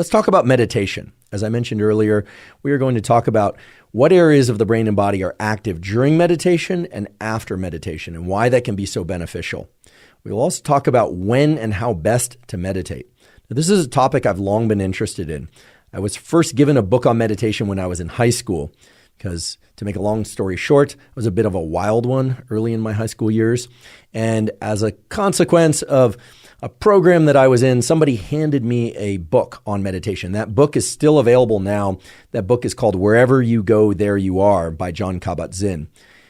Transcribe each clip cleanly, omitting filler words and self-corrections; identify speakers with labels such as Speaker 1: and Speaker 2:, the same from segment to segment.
Speaker 1: Let's talk about meditation. As I mentioned earlier, we are going to talk about what areas of the brain and body are active during meditation and after meditation, and why that can be so beneficial. We'll also talk about when and how best to meditate. Now, this is a topic I've long been interested in. I was first given a book on meditation when I was in high school, because to make a long story short, I was a bit of a wild one early in my high school years. And as a consequence of a program that I was in, somebody handed me a book on meditation. That book is still available now. That book is called Wherever You Go, There You Are by Jon Kabat-Zinn.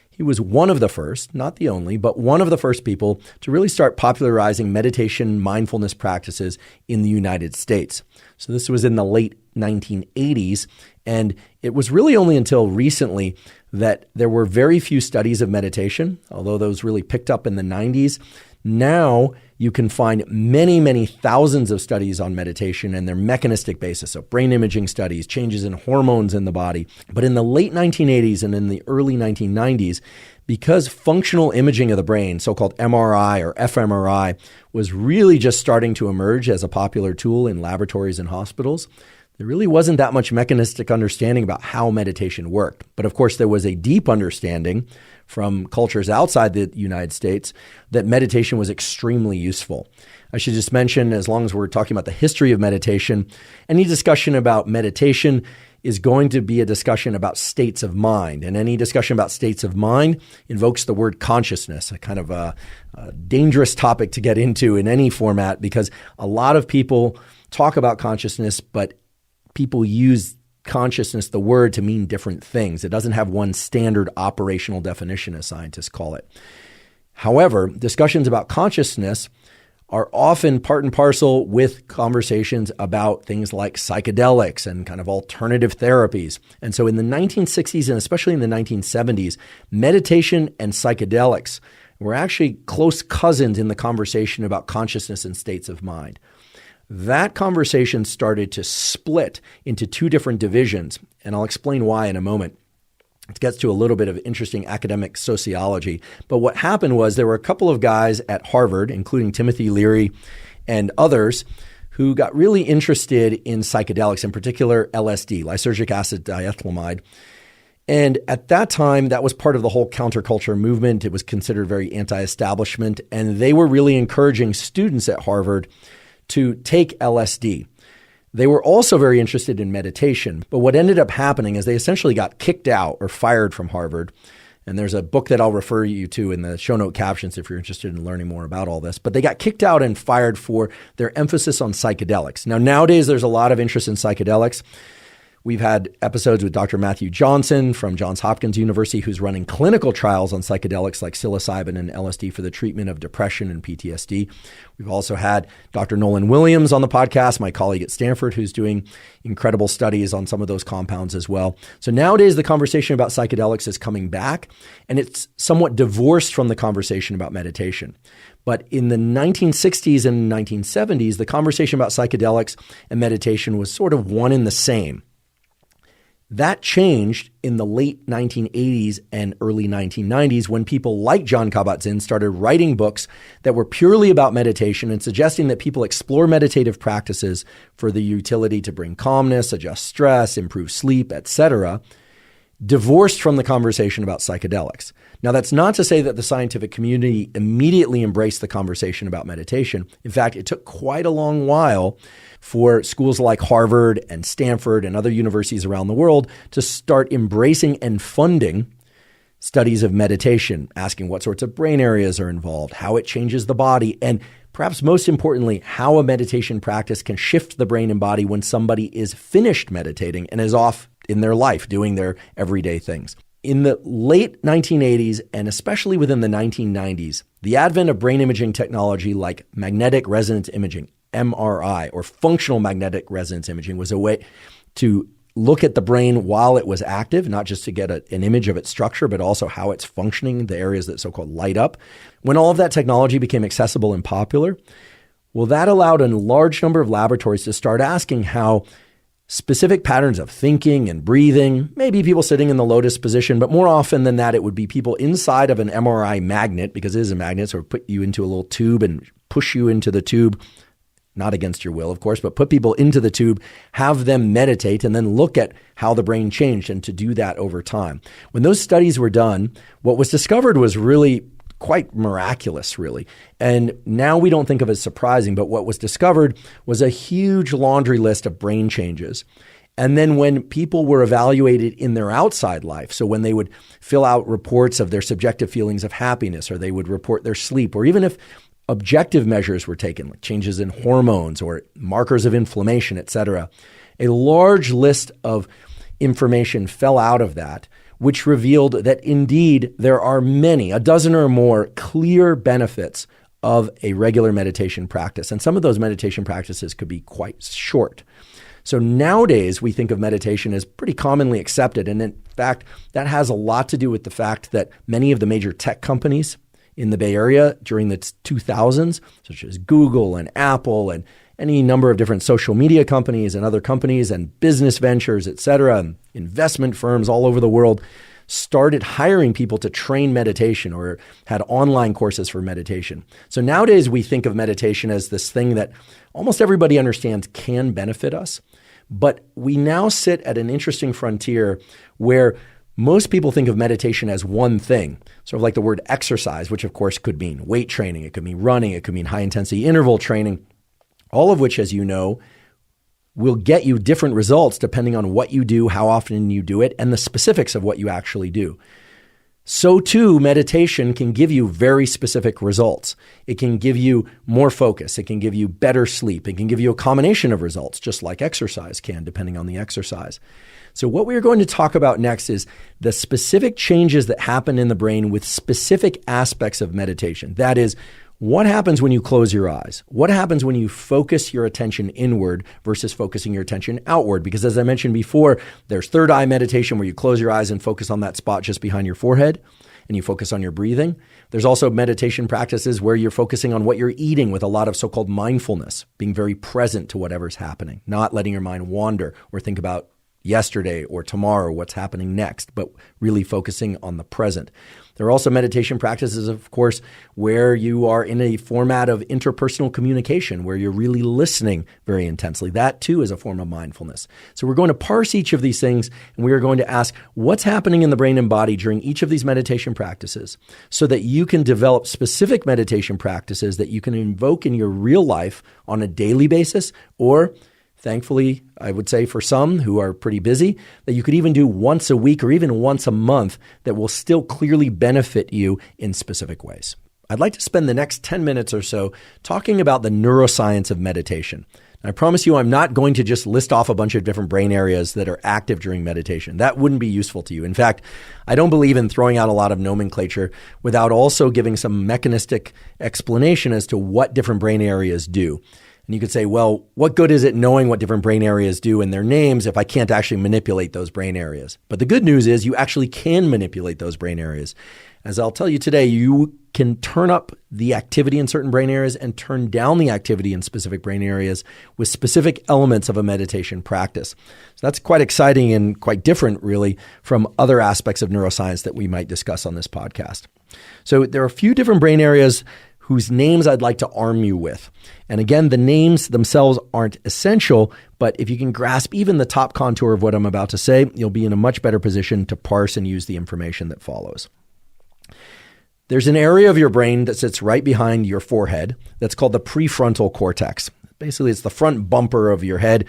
Speaker 1: He was one of the first, not the only, but one of the first people to really start popularizing meditation, mindfulness practices in the United States. So this was in the late 1980s, and it was really only until recently that there were very few studies of meditation, although those really picked up in the 90s. Now you can find many, many thousands of studies on meditation and their mechanistic basis, so brain imaging studies, changes in hormones in the body. But in the late 1980s and in the early 1990s, because functional imaging of the brain, so-called MRI or fMRI, was really just starting to emerge as a popular tool in laboratories and hospitals, there really wasn't that much mechanistic understanding about how meditation worked. But of course, there was a deep understanding from cultures outside the United States that meditation was extremely useful. I should just mention, as long as we're talking about the history of meditation, any discussion about meditation is going to be a discussion about states of mind. And any discussion about states of mind invokes the word consciousness, a kind of a dangerous topic to get into in any format, because a lot of people talk about consciousness, but people use consciousness, the word, to mean different things. It doesn't have one standard operational definition, as scientists call it. However, discussions about consciousness are often part and parcel with conversations about things like psychedelics and kind of alternative therapies. And so in the 1960s and especially in the 1970s, meditation and psychedelics were actually close cousins in the conversation about consciousness and states of mind. That conversation started to split into two different divisions, and I'll explain why in a moment. It gets to a little bit of interesting academic sociology. But what happened was there were a couple of guys at Harvard, including Timothy Leary and others, who got really interested in psychedelics, in particular LSD, lysergic acid diethylamide. And at that time, that was part of the whole counterculture movement. It was considered very anti-establishment, and they were really encouraging students at Harvard to take LSD. They were also very interested in meditation, but what ended up happening is they essentially got kicked out or fired from Harvard. And there's a book that I'll refer you to in the show note captions if you're interested in learning more about all this. But they got kicked out and fired for their emphasis on psychedelics. Now, nowadays, there's a lot of interest in psychedelics. We've had episodes with Dr. Matthew Johnson from Johns Hopkins University, who's running clinical trials on psychedelics like psilocybin and LSD for the treatment of depression and PTSD. We've also had Dr. Nolan Williams on the podcast, my colleague at Stanford, who's doing incredible studies on some of those compounds as well. So nowadays, the conversation about psychedelics is coming back, and it's somewhat divorced from the conversation about meditation. But in the 1960s and 1970s, the conversation about psychedelics and meditation was sort of one and the same. That changed in the late 1980s and early 1990s when people like Jon Kabat-Zinn started writing books that were purely about meditation and suggesting that people explore meditative practices for the utility to bring calmness, adjust stress, improve sleep, etc., divorced from the conversation about psychedelics. Now, that's not to say that the scientific community immediately embraced the conversation about meditation. In fact, it took quite a long while for schools like Harvard and Stanford and other universities around the world to start embracing and funding studies of meditation, asking what sorts of brain areas are involved, how it changes the body, and perhaps most importantly, how a meditation practice can shift the brain and body when somebody is finished meditating and is off in their life doing their everyday things. In the late 1980s, and especially within the 1990s, the advent of brain imaging technology like magnetic resonance imaging, MRI, or functional magnetic resonance imaging, was a way to look at the brain while it was active, not just to get an image of its structure, but also how it's functioning, the areas that so-called light up. When all of that technology became accessible and popular, well, that allowed a large number of laboratories to start asking how specific patterns of thinking and breathing, maybe people sitting in the lotus position, but more often than that, it would be people inside of an MRI magnet, because it is a magnet, so it would put you into a little tube and push you into the tube not against your will, of course, but put people into the tube, have them meditate, and then look at how the brain changed, and to do that over time. When those studies were done, what was discovered was really quite miraculous, really. And now we don't think of it as surprising, but what was discovered was a huge laundry list of brain changes. And then when people were evaluated in their outside life, so when they would fill out reports of their subjective feelings of happiness, or they would report their sleep, or even if objective measures were taken, like changes in hormones or markers of inflammation, et cetera, a large list of information fell out of that, which revealed that indeed there are many, a dozen or more, clear benefits of a regular meditation practice. And some of those meditation practices could be quite short. So nowadays, we think of meditation as pretty commonly accepted. And in fact, that has a lot to do with the fact that many of the major tech companies in the Bay Area during the 2000s, such as Google and Apple and any number of different social media companies and other companies and business ventures, et cetera, and investment firms all over the world, started hiring people to train meditation or had online courses for meditation. So nowadays we think of meditation as this thing that almost everybody understands can benefit us. But we now sit at an interesting frontier where most people think of meditation as one thing, sort of like the word exercise, which of course could mean weight training, it could mean running, it could mean high intensity interval training, all of which, as you know, will get you different results depending on what you do, how often you do it, and the specifics of what you actually do. So too, meditation can give you very specific results. It can give you more focus. It can give you better sleep. It can give you a combination of results, just like exercise can, depending on the exercise. So what we're going to talk about next is the specific changes that happen in the brain with specific aspects of meditation. That is, what happens when you close your eyes? What happens when you focus your attention inward versus focusing your attention outward? Because as I mentioned before, there's third eye meditation where you close your eyes and focus on that spot just behind your forehead and you focus on your breathing. There's also meditation practices where you're focusing on what you're eating with a lot of so-called mindfulness, being very present to whatever's happening, not letting your mind wander or think about yesterday or tomorrow, what's happening next, but really focusing on the present. There are also meditation practices, of course, where you are in a format of interpersonal communication, where you're really listening very intensely. That too is a form of mindfulness. So we're going to parse each of these things, and we are going to ask what's happening in the brain and body during each of these meditation practices so that you can develop specific meditation practices that you can invoke in your real life on a daily basis, or thankfully, I would say for some who are pretty busy, that you could even do once a week or even once a month that will still clearly benefit you in specific ways. I'd like to spend the next 10 minutes or so talking about the neuroscience of meditation. I promise you I'm not going to just list off a bunch of different brain areas that are active during meditation. That wouldn't be useful to you. In fact, I don't believe in throwing out a lot of nomenclature without also giving some mechanistic explanation as to what different brain areas do. And you could say, well, what good is it knowing what different brain areas do and their names if I can't actually manipulate those brain areas? But the good news is you actually can manipulate those brain areas. As I'll tell you today, you can turn up the activity in certain brain areas and turn down the activity in specific brain areas with specific elements of a meditation practice. So that's quite exciting and quite different, really, from other aspects of neuroscience that we might discuss on this podcast. So there are a few different brain areas whose names I'd like to arm you with. And again, the names themselves aren't essential, but if you can grasp even the top contour of what I'm about to say, you'll be in a much better position to parse and use the information that follows. There's an area of your brain that sits right behind your forehead that's called the prefrontal cortex. Basically, it's the front bumper of your head,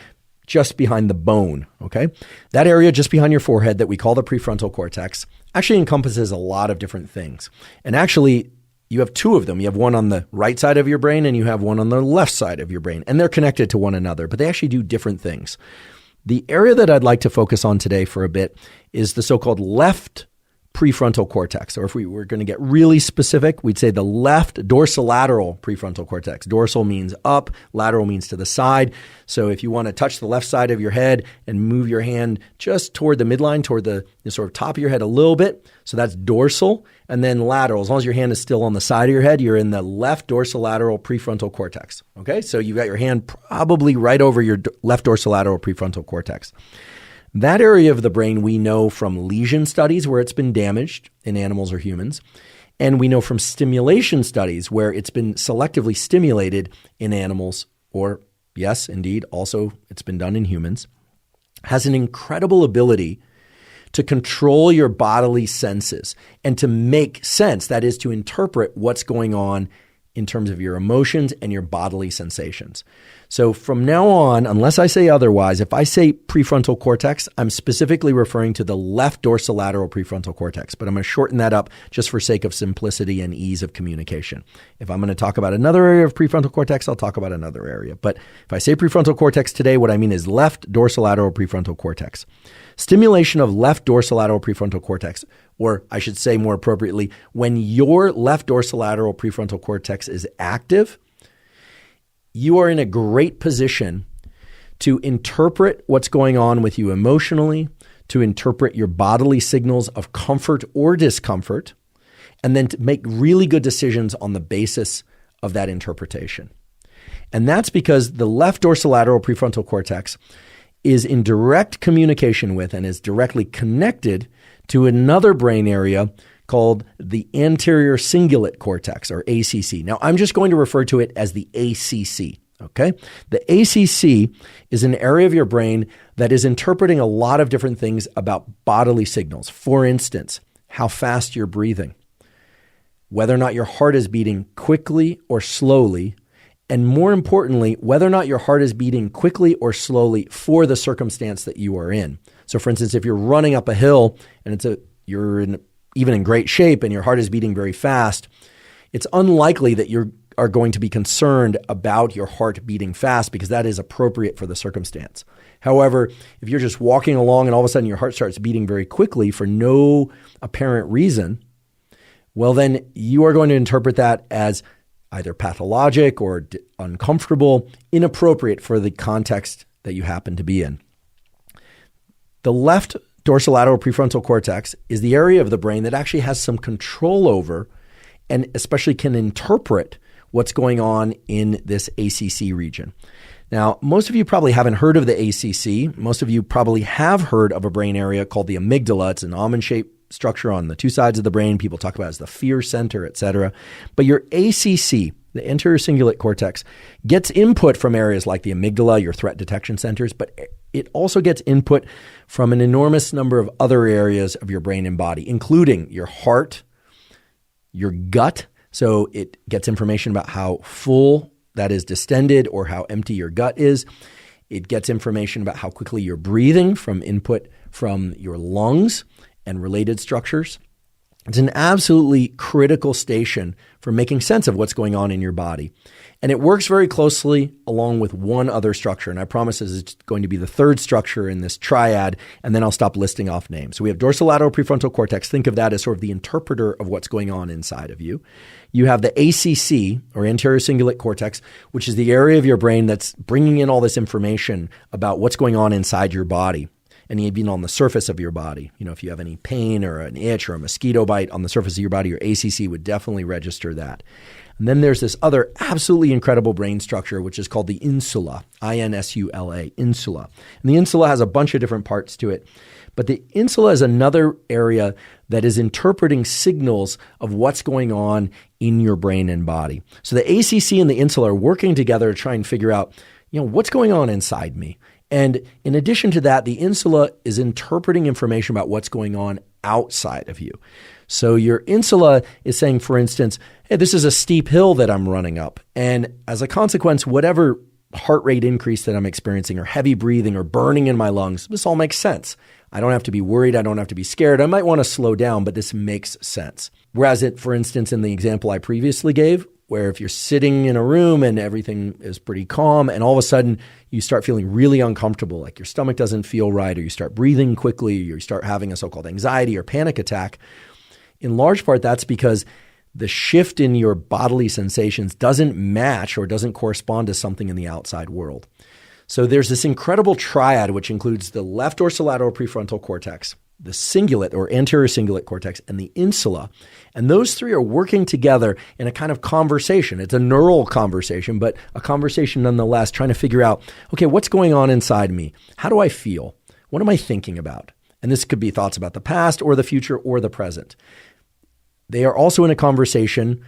Speaker 1: just behind the bone, okay? That area just behind your forehead that we call the prefrontal cortex actually encompasses a lot of different things. And actually, you have two of them. You have one on the right side of your brain and you have one on the left side of your brain. And they're connected to one another, but they actually do different things. The area that I'd like to focus on today for a bit is the so-called left prefrontal cortex. Or if we were going to get really specific, we'd say the left dorsolateral prefrontal cortex. Dorsal means up, lateral means to the side. So if you want to touch the left side of your head and move your hand just toward the midline, toward the sort of top of your head a little bit, so that's dorsal. And then lateral, as long as your hand is still on the side of your head, you're in the left dorsolateral prefrontal cortex. Okay, so you've got your hand probably right over your left dorsolateral prefrontal cortex. That area of the brain we know from lesion studies where it's been damaged in animals or humans, and we know from stimulation studies where it's been selectively stimulated in animals or yes, indeed, also it's been done in humans, has an incredible ability to control your bodily senses and to make sense, that is, to interpret what's going on in terms of your emotions and your bodily sensations. So from now on, unless I say otherwise, if I say prefrontal cortex, I'm specifically referring to the left dorsolateral prefrontal cortex, but I'm going to shorten that up just for sake of simplicity and ease of communication. If I'm going to talk about another area of prefrontal cortex, I'll talk about another area. But if I say prefrontal cortex today, what I mean is left dorsolateral prefrontal cortex. Stimulation of left dorsolateral prefrontal cortex, or I should say more appropriately, when your left dorsolateral prefrontal cortex is active, you are in a great position to interpret what's going on with you emotionally, to interpret your bodily signals of comfort or discomfort, and then to make really good decisions on the basis of that interpretation. And that's because the left dorsolateral prefrontal cortex is in direct communication with and is directly connected to another brain area called the anterior cingulate cortex, or ACC. Now, I'm just going to refer to it as the ACC, okay? The ACC is an area of your brain that is interpreting a lot of different things about bodily signals. For instance, how fast you're breathing, whether or not your heart is beating quickly or slowly, and more importantly, whether or not your heart is beating quickly or slowly for the circumstance that you are in. So for instance, if you're running up a hill and you're even in great shape and your heart is beating very fast, it's unlikely that you are going to be concerned about your heart beating fast because that is appropriate for the circumstance. However, if you're just walking along and all of a sudden your heart starts beating very quickly for no apparent reason, well, then you are going to interpret that as either pathologic or uncomfortable, inappropriate for the context that you happen to be in. The left dorsolateral prefrontal cortex is the area of the brain that actually has some control over and especially can interpret what's going on in this ACC region. Now, most of you probably haven't heard of the ACC. Most of you probably have heard of a brain area called the amygdala. It's an almond-shaped structure on the two sides of the brain. People talk about it as the fear center, etc. But your ACC, the anterior cingulate cortex, gets input from areas like the amygdala, your threat detection centers, but it also gets input from an enormous number of other areas of your brain and body, including your heart, your gut. So it gets information about how full, that is distended, or how empty your gut is. It gets information about how quickly you're breathing from input from your lungs and related structures. It's an absolutely critical station for making sense of what's going on in your body. And it works very closely along with one other structure. And I promise this is going to be the third structure in this triad, and then I'll stop listing off names. So we have dorsolateral prefrontal cortex. Think of that as sort of the interpreter of what's going on inside of you. You have the ACC, or anterior cingulate cortex, which is the area of your brain that's bringing in all this information about what's going on inside your body. And even on the surface of your body. You know, if you have any pain or an itch or a mosquito bite on the surface of your body, your ACC would definitely register that. And then there's this other absolutely incredible brain structure, which is called the insula, I-N-S-U-L-A, insula. And the insula has a bunch of different parts to it. But the insula is another area that is interpreting signals of what's going on in your brain and body. So the ACC and the insula are working together to try and figure out, what's going on inside me? And in addition to that, the insula is interpreting information about what's going on outside of you. So your insula is saying, for instance, hey, this is a steep hill that I'm running up. And as a consequence, whatever heart rate increase that I'm experiencing or heavy breathing or burning in my lungs, this all makes sense. I don't have to be worried. I don't have to be scared. I might want to slow down, but this makes sense. Whereas for instance, in the example I previously gave, where if you're sitting in a room and everything is pretty calm and all of a sudden you start feeling really uncomfortable, like your stomach doesn't feel right, or you start breathing quickly, or you start having a so-called anxiety or panic attack, in large part that's because the shift in your bodily sensations doesn't match or doesn't correspond to something in the outside world. So there's this incredible triad which includes the left dorsolateral prefrontal cortex, the cingulate or anterior cingulate cortex, and the insula. And those three are working together in a kind of conversation. It's a neural conversation, but a conversation nonetheless, trying to figure out, okay, what's going on inside me? How do I feel? What am I thinking about? And this could be thoughts about the past or the future or the present. They are also in a conversation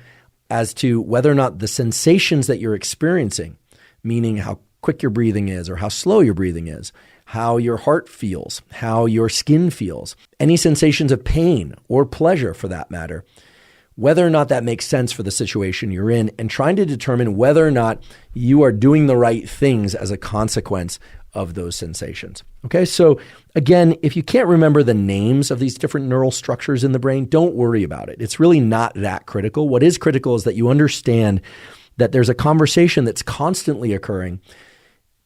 Speaker 1: as to whether or not the sensations that you're experiencing, meaning how quick your breathing is or how slow your breathing is, how your heart feels, how your skin feels, any sensations of pain or pleasure for that matter, whether or not that makes sense for the situation you're in, and trying to determine whether or not you are doing the right things as a consequence of those sensations. Okay, so again, if you can't remember the names of these different neural structures in the brain, don't worry about it. It's really not that critical. What is critical is that you understand that there's a conversation that's constantly occurring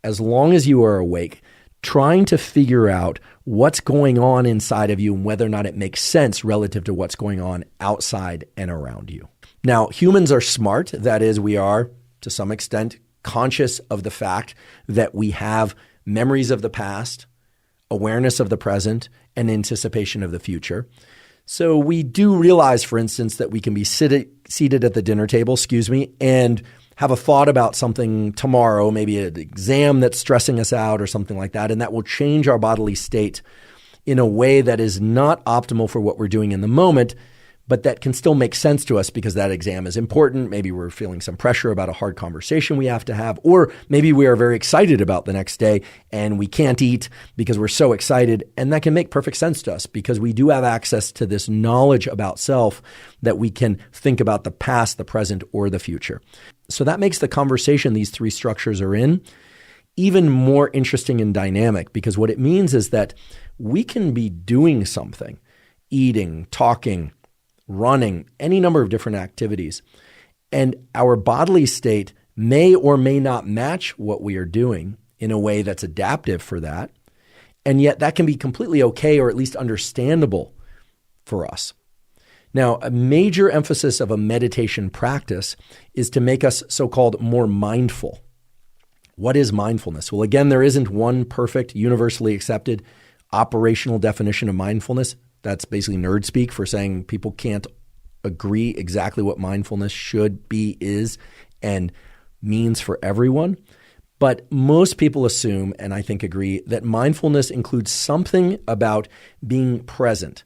Speaker 1: as long as you are awake, trying to figure out what's going on inside of you and whether or not it makes sense relative to what's going on outside and around you. Now, humans are smart. That is, we are, to some extent, conscious of the fact that we have memories of the past, awareness of the present, and anticipation of the future. So we do realize, for instance, that we can be seated at the dinner table, and have a thought about something tomorrow, maybe an exam that's stressing us out or something like that, and that will change our bodily state in a way that is not optimal for what we're doing in the moment, but that can still make sense to us because that exam is important. Maybe we're feeling some pressure about a hard conversation we have to have, or maybe we are very excited about the next day and we can't eat because we're so excited. And that can make perfect sense to us because we do have access to this knowledge about self that we can think about the past, the present, or the future. So that makes the conversation these three structures are in even more interesting and dynamic, because what it means is that we can be doing something, eating, talking, running, any number of different activities, and our bodily state may or may not match what we are doing in a way that's adaptive for that, and yet that can be completely okay or at least understandable for us. Now, a major emphasis of a meditation practice is to make us so-called more mindful. What is mindfulness? Well, again, there isn't one perfect, universally accepted operational definition of mindfulness. That's basically nerd speak for saying people can't agree exactly what mindfulness should be, is, and means for everyone. But most people assume, and I think agree, that mindfulness includes something about being present.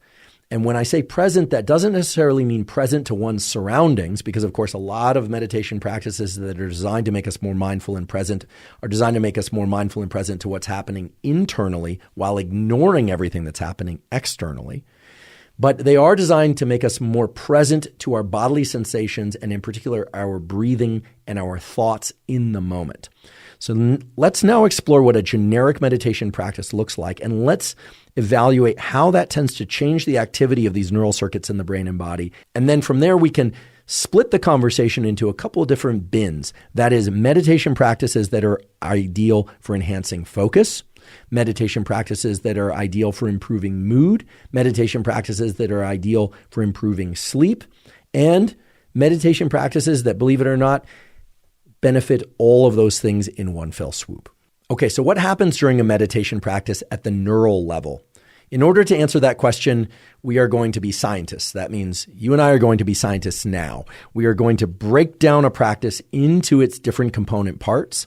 Speaker 1: And when I say present, that doesn't necessarily mean present to one's surroundings, because of course a lot of meditation practices that are designed to make us more mindful and present are designed to make us more mindful and present to what's happening internally while ignoring everything that's happening externally. But they are designed to make us more present to our bodily sensations, and in particular our breathing and our thoughts in the moment. So let's now explore what a generic meditation practice looks like, and let's evaluate how that tends to change the activity of these neural circuits in the brain and body. And then from there, we can split the conversation into a couple of different bins. That is, meditation practices that are ideal for enhancing focus, meditation practices that are ideal for improving mood, meditation practices that are ideal for improving sleep, and meditation practices that, believe it or not, benefit all of those things in one fell swoop. Okay, so what happens during a meditation practice at the neural level? In order to answer that question, we are going to be scientists. That means you and I are going to be scientists now. We are going to break down a practice into its different component parts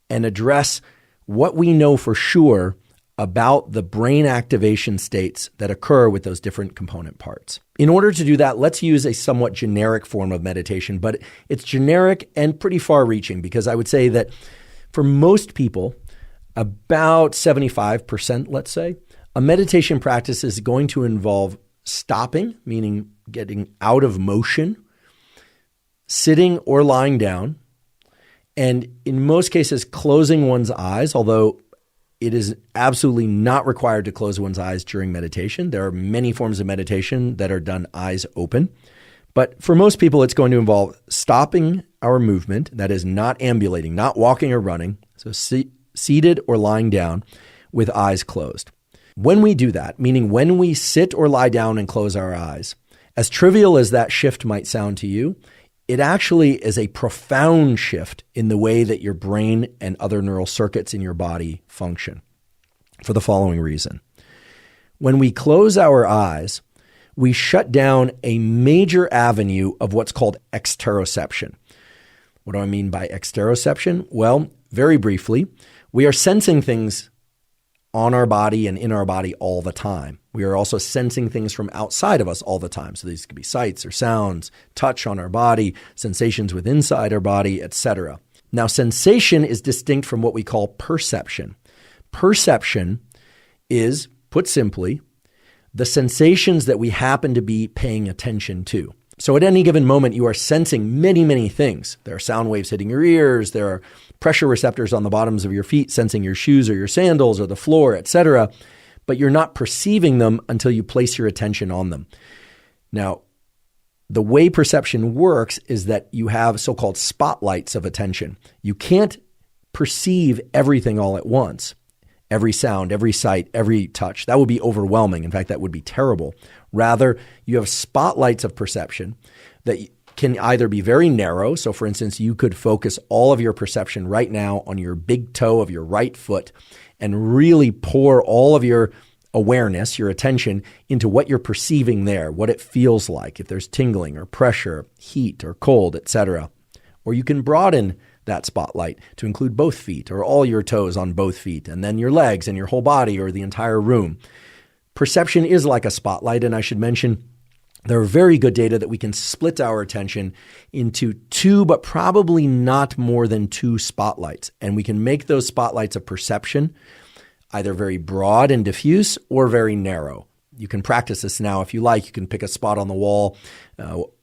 Speaker 1: and address what we know for sure about the brain activation states that occur with those different component parts. In order to do that, let's use a somewhat generic form of meditation, but it's generic and pretty far-reaching, because I would say that for most people, about 75%, let's say, a meditation practice is going to involve stopping, meaning getting out of motion, sitting or lying down, and in most cases, closing one's eyes, although it is absolutely not required to close one's eyes during meditation. There are many forms of meditation that are done eyes open. But for most people, it's going to involve stopping our movement, that is not ambulating, not walking or running, so seated or lying down with eyes closed. When we do that, meaning when we sit or lie down and close our eyes, as trivial as that shift might sound to you, it actually is a profound shift in the way that your brain and other neural circuits in your body function, for the following reason. When we close our eyes, we shut down a major avenue of what's called exteroception. What do I mean by exteroception? Well, very briefly, we are sensing things on our body and in our body all the time. We are also sensing things from outside of us all the time. So these could be sights or sounds, touch on our body, sensations with inside our body, etc. Now, sensation is distinct from what we call perception. Perception is, put simply, the sensations that we happen to be paying attention to. So at any given moment, you are sensing many, many things. There are sound waves hitting your ears. There are pressure receptors on the bottoms of your feet sensing your shoes or your sandals or the floor, etc. But you're not perceiving them until you place your attention on them. Now, the way perception works is that you have so-called spotlights of attention. You can't perceive everything all at once. Every sound, every sight, every touch. That would be overwhelming. In fact, that would be terrible. Rather, you have spotlights of perception that can either be very narrow. So for instance, you could focus all of your perception right now on your big toe of your right foot and really pour all of your awareness, your attention, into what you're perceiving there, what it feels like, if there's tingling or pressure, heat or cold, etc. Or you can broaden that spotlight to include both feet or all your toes on both feet, and then your legs and your whole body or the entire room. Perception is like a spotlight, and I should mention there are very good data that we can split our attention into two, but probably not more than two spotlights. And we can make those spotlights of perception either very broad and diffuse or very narrow. You can practice this now if you like. You can pick a spot on the wall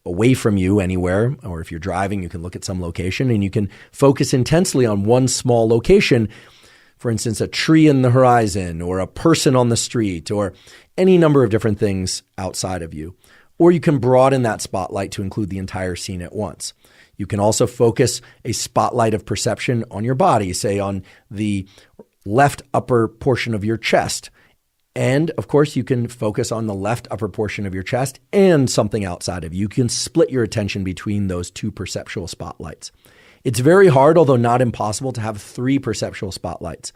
Speaker 1: away from you anywhere, or if you're driving, you can look at some location and you can focus intensely on one small location. For instance, a tree in the horizon or a person on the street or any number of different things outside of you. Or you can broaden that spotlight to include the entire scene at once. You can also focus a spotlight of perception on your body, say on the left upper portion of your chest. And of course, you can focus on the left upper portion of your chest and something outside of you. You can split your attention between those two perceptual spotlights. It's very hard, although not impossible, to have three perceptual spotlights.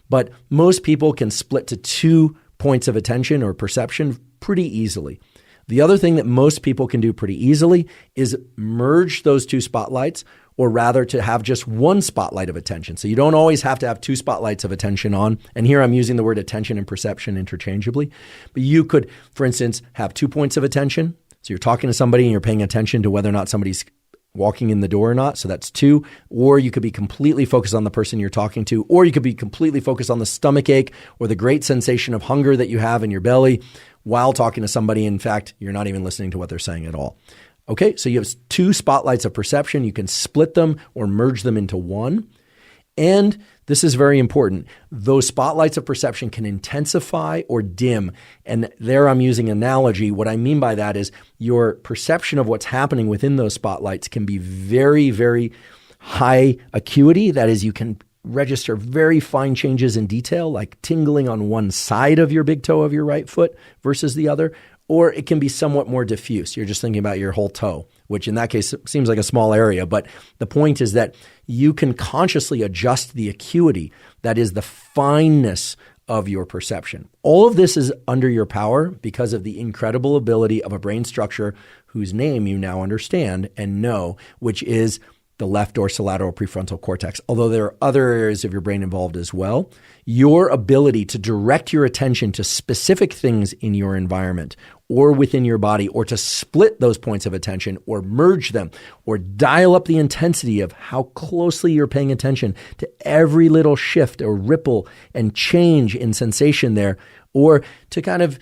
Speaker 1: But most people can split to 2 points of attention or perception pretty easily. The other thing that most people can do pretty easily is merge those two spotlights, or rather to have just one spotlight of attention. So you don't always have to have two spotlights of attention on. And here I'm using the word attention and perception interchangeably. But you could, for instance, have 2 points of attention. So you're talking to somebody and you're paying attention to whether or not somebody's walking in the door or not. So that's 2. Or you could be completely focused on the person you're talking to. Or you could be completely focused on the stomach ache or the great sensation of hunger that you have in your belly while talking to somebody. In fact, you're not even listening to what they're saying at all. Okay, so you have 2 spotlights of perception. You can split them or merge them into one. And this is very important. Those spotlights of perception can intensify or dim. And there I'm using analogy. What I mean by that is your perception of what's happening within those spotlights can be very, very high acuity. That is, you can register very fine changes in detail, like tingling on one side of your big toe of your right foot versus the other. Or it can be somewhat more diffuse. You're just thinking about your whole toe, which in that case seems like a small area. But the point is that you can consciously adjust the acuity, that is the fineness of your perception. All of this is under your power because of the incredible ability of a brain structure whose name you now understand and know, which is the left dorsolateral prefrontal cortex. Although there are other areas of your brain involved as well, your ability to direct your attention to specific things in your environment or within your body, or to split those points of attention or merge them or dial up the intensity of how closely you're paying attention to every little shift or ripple and change in sensation there, or to kind of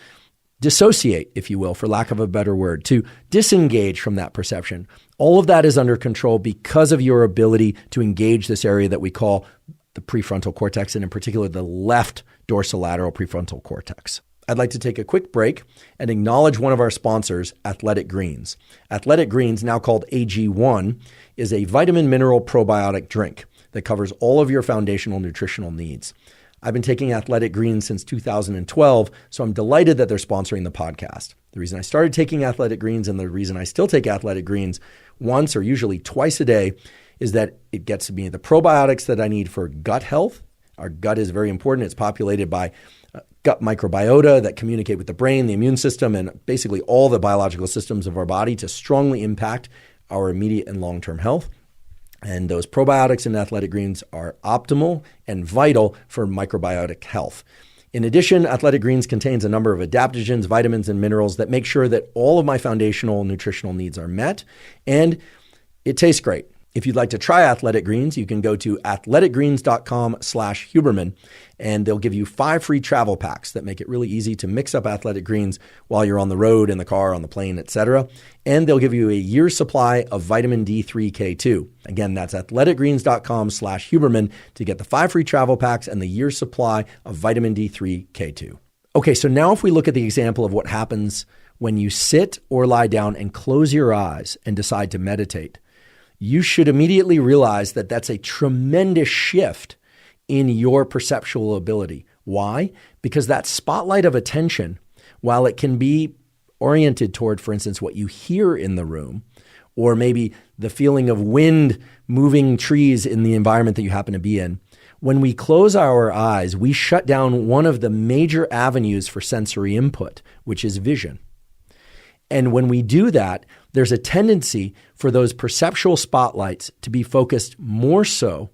Speaker 1: dissociate, if you will, for lack of a better word, to disengage from that perception. All of that is under control because of your ability to engage this area that we call the prefrontal cortex, and in particular, the left dorsolateral prefrontal cortex. I'd like to take a quick break and acknowledge one of our sponsors, Athletic Greens. Athletic Greens, now called AG1, is a vitamin mineral probiotic drink that covers all of your foundational nutritional needs. I've been taking Athletic Greens since 2012, so I'm delighted that they're sponsoring the podcast. The reason I started taking Athletic Greens and the reason I still take Athletic Greens once or usually twice a day is that it gets me the probiotics that I need for gut health. Our gut is very important. It's populated by gut microbiota that communicate with the brain, the immune system, and basically all the biological systems of our body to strongly impact our immediate and long-term health. And those probiotics in Athletic Greens are optimal and vital for microbiotic health. In addition, Athletic Greens contains a number of adaptogens, vitamins, and minerals that make sure that all of my foundational nutritional needs are met. And it tastes great. If you'd like to try Athletic Greens, you can go to athleticgreens.com/Huberman, and they'll give you 5 free travel packs that make it really easy to mix up Athletic Greens while you're on the road, in the car, on the plane, etc. And they'll give you a year's supply of vitamin D3 K2. Again, that's athleticgreens.com/Huberman to get the 5 free travel packs and the year's supply of vitamin D3 K2. Okay, so now if we look at the example of what happens when you sit or lie down and close your eyes and decide to meditate, you should immediately realize that that's a tremendous shift in your perceptual ability. Why? Because that spotlight of attention, while it can be oriented toward, for instance, what you hear in the room, or maybe the feeling of wind moving trees in the environment that you happen to be in, when we close our eyes, we shut down one of the major avenues for sensory input, which is vision. And when we do that, there's a tendency for those perceptual spotlights to be focused more so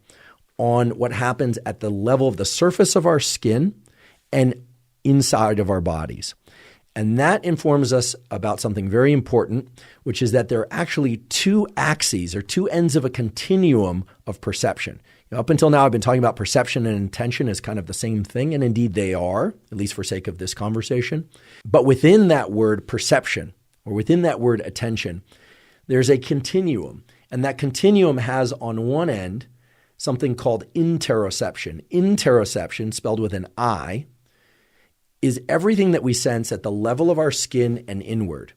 Speaker 1: on what happens at the level of the surface of our skin and inside of our bodies. And that informs us about something very important, which is that there are actually 2 axes or 2 ends of a continuum of perception. Up until now, I've been talking about perception and intention as kind of the same thing, and indeed they are, at least for sake of this conversation. But within that word perception, or within that word attention, there's a continuum. And that continuum has on one end something called interoception. Interoception, spelled with an I, is everything that we sense at the level of our skin and inward.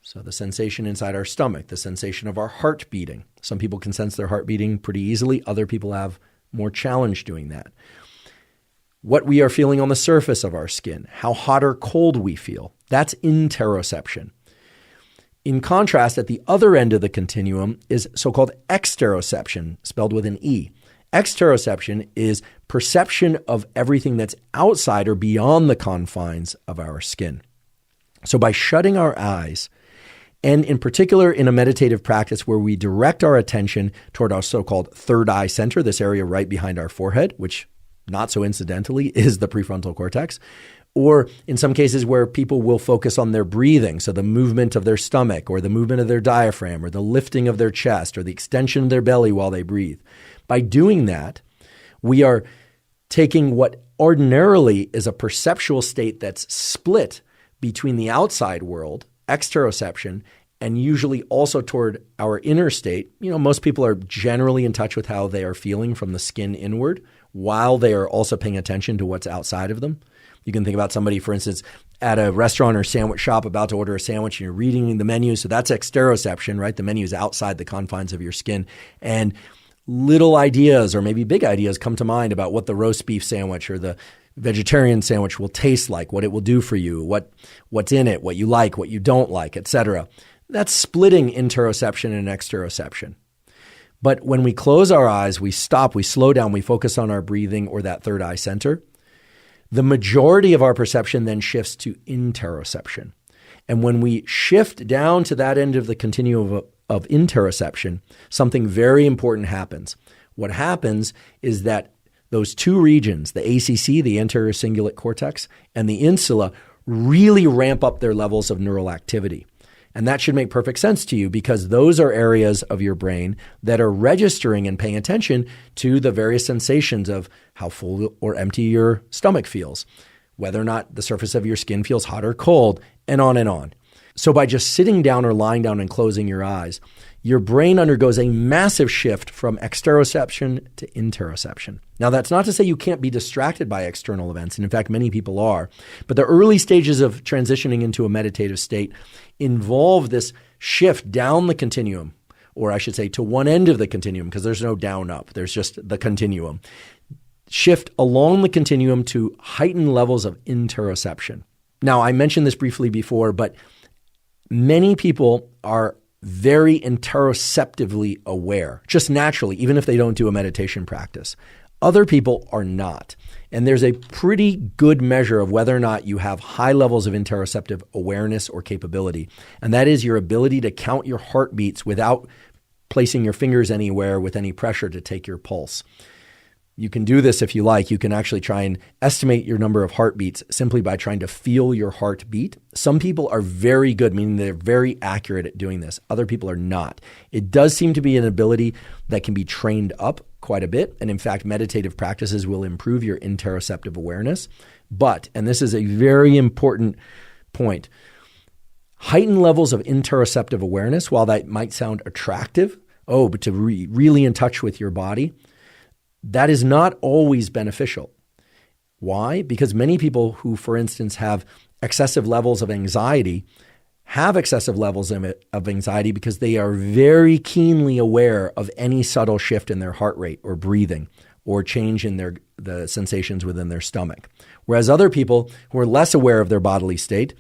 Speaker 1: So the sensation inside our stomach, the sensation of our heart beating. Some people can sense their heart beating pretty easily. Other people have more challenge doing that. What we are feeling on the surface of our skin, how hot or cold we feel. That's interoception. In contrast, at the other end of the continuum is so-called exteroception, spelled with an E. Exteroception is perception of everything that's outside or beyond the confines of our skin. So by shutting our eyes, and in particular in a meditative practice where we direct our attention toward our so-called third eye center, this area right behind our forehead, which not so incidentally is the prefrontal cortex, or in some cases where people will focus on their breathing, so the movement of their stomach or the movement of their diaphragm or the lifting of their chest or the extension of their belly while they breathe. By doing that, we are taking what ordinarily is a perceptual state that's split between the outside world, exteroception, and usually also toward our inner state. Most people are generally in touch with how they are feeling from the skin inward while they are also paying attention to what's outside of them. You can think about somebody, for instance, at a restaurant or sandwich shop about to order a sandwich and you're reading the menu. So that's exteroception, right? The menu is outside the confines of your skin. And little ideas or maybe big ideas come to mind about what the roast beef sandwich or the vegetarian sandwich will taste like, what it will do for you, what's in it, what you like, what you don't like, etc. That's splitting interoception and exteroception. But when we close our eyes, we stop, we slow down, we focus on our breathing or that third eye center, the majority of our perception then shifts to interoception. And when we shift down to that end of the continuum of interoception, something very important happens. What happens is that those 2 regions, the ACC, the anterior cingulate cortex, and the insula, really ramp up their levels of neural activity. And that should make perfect sense to you because those are areas of your brain that are registering and paying attention to the various sensations of how full or empty your stomach feels, whether or not the surface of your skin feels hot or cold, and on and on. So by just sitting down or lying down and closing your eyes, your brain undergoes a massive shift from exteroception to interoception. Now, that's not to say you can't be distracted by external events, and in fact, many people are. But the early stages of transitioning into a meditative state involve this shift down the continuum, or I should say to one end of the continuum, because there's no down up, there's just the continuum. Shift along the continuum to heightened levels of interoception. Now, I mentioned this briefly before, but many people are very interoceptively aware, just naturally, even if they don't do a meditation practice. Other people are not. And there's a pretty good measure of whether or not you have high levels of interoceptive awareness or capability. And that is your ability to count your heartbeats without placing your fingers anywhere with any pressure to take your pulse. You can do this if you like. You can actually try and estimate your number of heartbeats simply by trying to feel your heartbeat. Some people are very good, meaning they're very accurate at doing this. Other people are not. It does seem to be an ability that can be trained up quite a bit. And in fact, meditative practices will improve your interoceptive awareness. But, and this is a very important point, heightened levels of interoceptive awareness, while that might sound attractive, but to really in touch with your body, that is not always beneficial. Why? Because many people who, for instance, have excessive levels of anxiety have excessive levels of anxiety because they are very keenly aware of any subtle shift in their heart rate or breathing or change in the sensations within their stomach. Whereas other people who are less aware of their bodily state,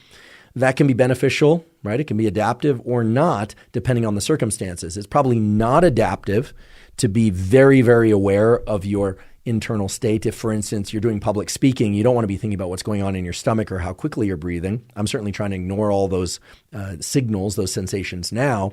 Speaker 1: that can be beneficial, right? It can be adaptive or not, depending on the circumstances. It's probably not adaptive to be very, very aware of your internal state. If, for instance, you're doing public speaking, you don't want to be thinking about what's going on in your stomach or how quickly you're breathing. I'm certainly trying to ignore all those signals, those sensations now.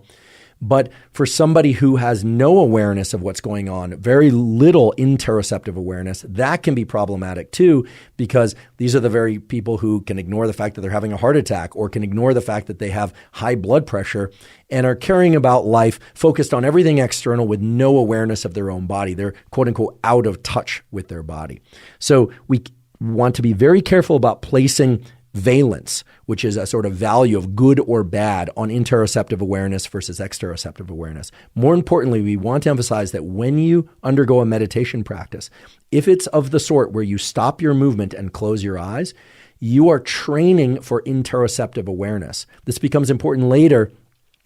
Speaker 1: But for somebody who has no awareness of what's going on, very little interoceptive awareness, that can be problematic too, because these are the very people who can ignore the fact that they're having a heart attack or can ignore the fact that they have high blood pressure and are caring about life focused on everything external with no awareness of their own body. They're quote unquote out of touch with their body. So we want to be very careful about placing valence, which is a sort of value of good or bad on interoceptive awareness versus exteroceptive awareness. More importantly, we want to emphasize that when you undergo a meditation practice, if it's of the sort where you stop your movement and close your eyes, you are training for interoceptive awareness. This becomes important later.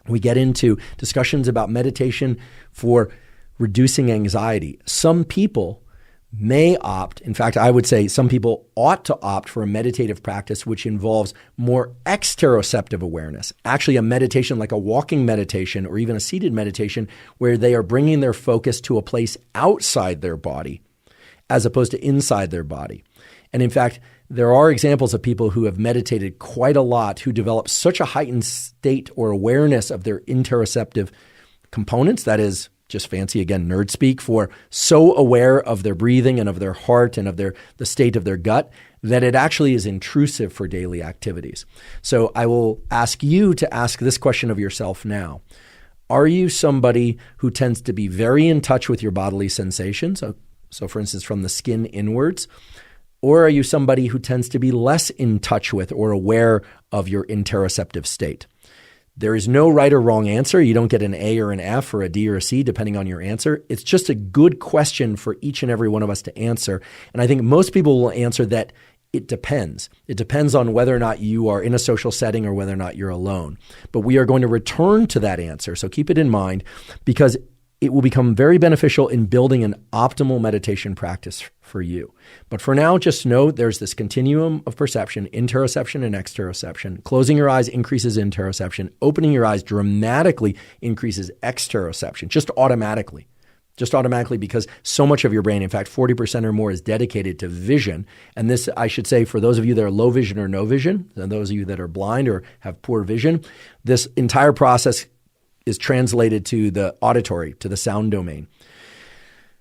Speaker 1: We get into discussions about meditation for reducing anxiety. Some people may opt, in fact, I would say some people ought to opt for a meditative practice which involves more exteroceptive awareness, actually a meditation like a walking meditation or even a seated meditation where they are bringing their focus to a place outside their body as opposed to inside their body. And in fact, there are examples of people who have meditated quite a lot who develop such a heightened state or awareness of their interoceptive components, that is, just fancy, again, nerd speak, for so aware of their breathing and of their heart and of the state of their gut that it actually is intrusive for daily activities. So I will ask you to ask this question of yourself now. Are you somebody who tends to be very in touch with your bodily sensations? So for instance, from the skin inwards, or are you somebody who tends to be less in touch with or aware of your interoceptive state? There is no right or wrong answer. You don't get an A or an F or a D or a C depending on your answer. It's just a good question for each and every one of us to answer. And I think most people will answer that it depends. It depends on whether or not you are in a social setting or whether or not you're alone. But we are going to return to that answer. So keep it in mind because it will become very beneficial in building an optimal meditation practice for you. But for now, just know there's this continuum of perception, interoception and exteroception. Closing your eyes increases interoception. Opening your eyes dramatically increases exteroception, just automatically because so much of your brain, in fact, 40% or more is dedicated to vision. And this, I should say, for those of you that are low vision or no vision, and those of you that are blind or have poor vision, this entire process is translated to the auditory, to the sound domain.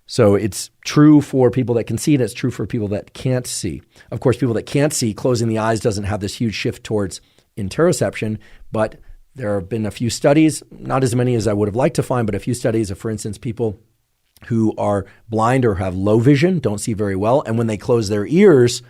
Speaker 1: So it's true for people that can see and it's true for people that can't see. Of course, people that can't see, closing the eyes doesn't have this huge shift towards interoception, but there have been a few studies, not as many as I would have liked to find, but a few studies of, for instance, people who are blind or have low vision, don't see very well, and when they close their ears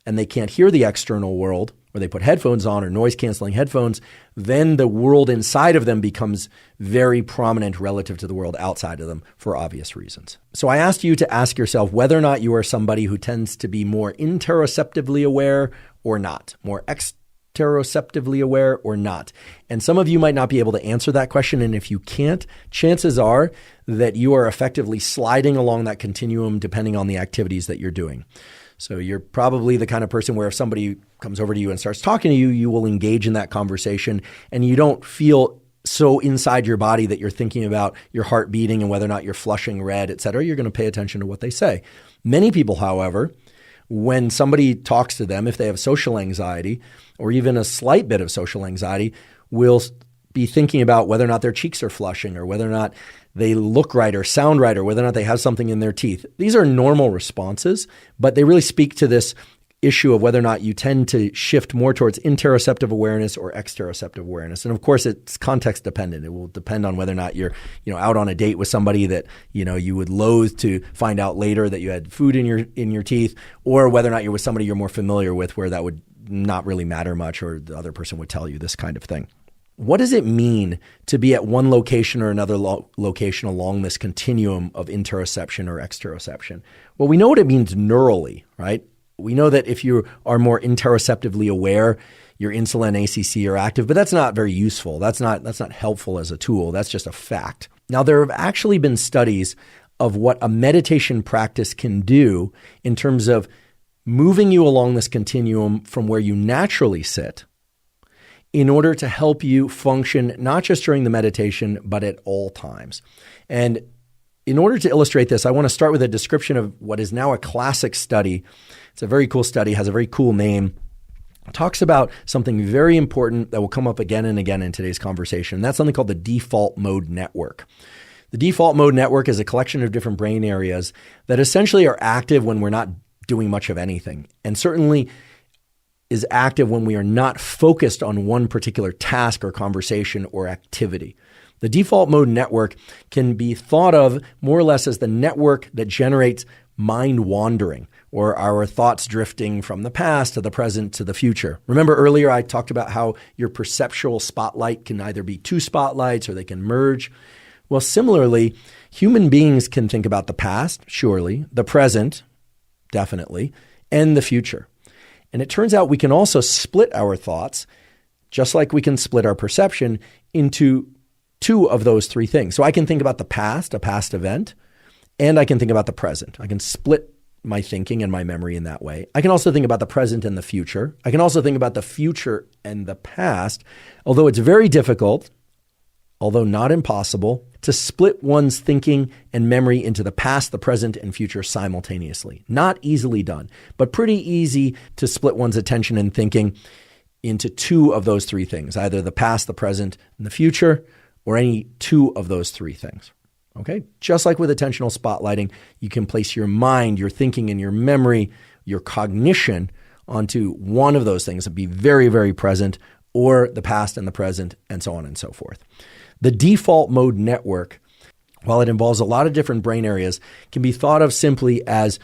Speaker 1: and they can't hear the external world, or they put headphones on or noise-canceling headphones, then the world inside of them becomes very prominent relative to the world outside of them for obvious reasons. So I asked you to ask yourself whether or not you are somebody who tends to be more interoceptively aware or not, more exteroceptively aware or not. And some of you might not be able to answer that question, and if you can't, chances are that you are effectively sliding along that continuum depending on the activities that you're doing. So you're probably the kind of person where if somebody comes over to you and starts talking to you, you will engage in that conversation and you don't feel so inside your body that you're thinking about your heart beating and whether or not you're flushing red, et cetera. You're going to pay attention to what they say. Many people, however, when somebody talks to them, if they have social anxiety or even a slight bit of social anxiety, will be thinking about whether or not their cheeks are flushing, or whether or not they look right or sound right, or whether or not they have something in their teeth. These are normal responses, but they really speak to this issue of whether or not you tend to shift more towards interoceptive awareness or exteroceptive awareness. And of course, it's context dependent. It will depend on whether or not you're, out on a date with somebody that, you would loathe to find out later that you had food in your teeth, or whether or not you're with somebody you're more familiar with, where that would not really matter much, or the other person would tell you this kind of thing. What does it mean to be at one location or another location along this continuum of interoception or exteroception? Well, we know what it means neurally, right? We know that if you are more interoceptively aware, your insulin ACC are active, but that's not very useful. That's not helpful as a tool. That's just a fact. Now, there have actually been studies of what a meditation practice can do in terms of moving you along this continuum from where you naturally sit in order to help you function not just during the meditation, but at all times. And in order to illustrate this, I want to start with a description of what is now a classic study. It's a very cool study, has a very cool name. It talks about something very important that will come up again and again in today's conversation. And that's something called the default mode network. The default mode network is a collection of different brain areas that essentially are active when we're not doing much of anything, and certainly is active when we are not focused on one particular task or conversation or activity. The default mode network can be thought of more or less as the network that generates mind wandering, or our thoughts drifting from the past to the present to the future. Remember earlier I talked about how your perceptual spotlight can either be two spotlights or they can merge. Well, similarly, human beings can think about the past, surely, the present, definitely, and the future. And it turns out we can also split our thoughts, just like we can split our perception, into two of those three things. So I can think about the past, a past event, and I can think about the present. I can split my thinking and my memory in that way. I can also think about the present and the future. I can also think about the future and the past, although it's very difficult, although not impossible, to split one's thinking and memory into the past, the present, and future simultaneously. Not easily done, but pretty easy to split one's attention and thinking into two of those three things, either the past, the present, and the future, or any two of those three things. Okay? Just like with attentional spotlighting, you can place your mind, your thinking, and your memory, your cognition onto one of those things and be very, very present, or the past and the present, and so on and so forth. The default mode network, while it involves a lot of different brain areas, can be thought of simply as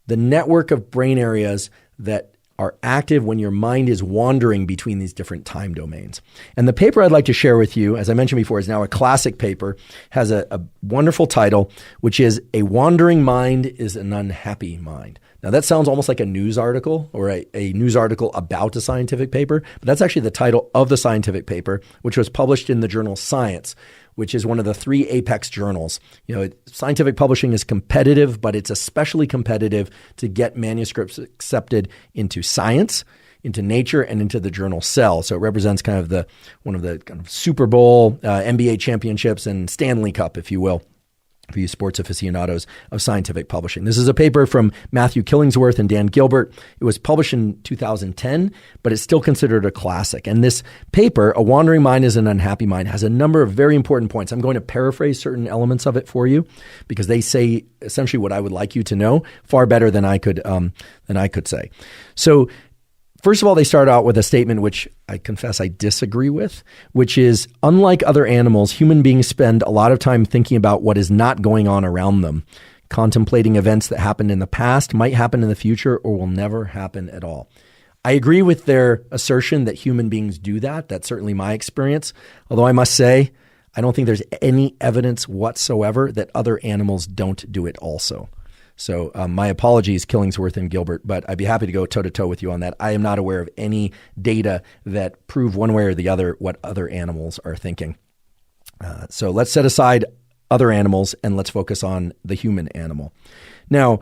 Speaker 1: the network of brain areas that are active when your mind is wandering between these different time domains. And the paper I'd like to share with you, as I mentioned before, is now a classic paper, has a wonderful title, which is "A Wandering Mind is an Unhappy Mind." Now that sounds almost like a news article or a news article about a scientific paper, but that's actually the title of the scientific paper, which was published in the journal Science, which is one of the three apex journals. Scientific publishing is competitive, but it's especially competitive to get manuscripts accepted into Science, into Nature, and into the journal Cell. So it represents kind of one of the kind of Super Bowl, NBA championships, and Stanley Cup, if you will, for you sports aficionados of scientific publishing. This is a paper from Matthew Killingsworth and Dan Gilbert. It was published in 2010, but it's still considered a classic. And this paper, "A Wandering Mind is an Unhappy Mind," has a number of very important points. I'm going to paraphrase certain elements of it for you because they say essentially what I would like you to know far better than I could say. So first of all, they start out with a statement which I confess I disagree with, which is, unlike other animals, human beings spend a lot of time thinking about what is not going on around them, contemplating events that happened in the past, might happen in the future, or will never happen at all. I agree with their assertion that human beings do that. That's certainly my experience. Although I must say, I don't think there's any evidence whatsoever that other animals don't do it also. So my apologies, Killingsworth and Gilbert, but I'd be happy to go toe-to-toe with you on that. I am not aware of any data that prove one way or the other what other animals are thinking. So let's set aside other animals and let's focus on the human animal. Now,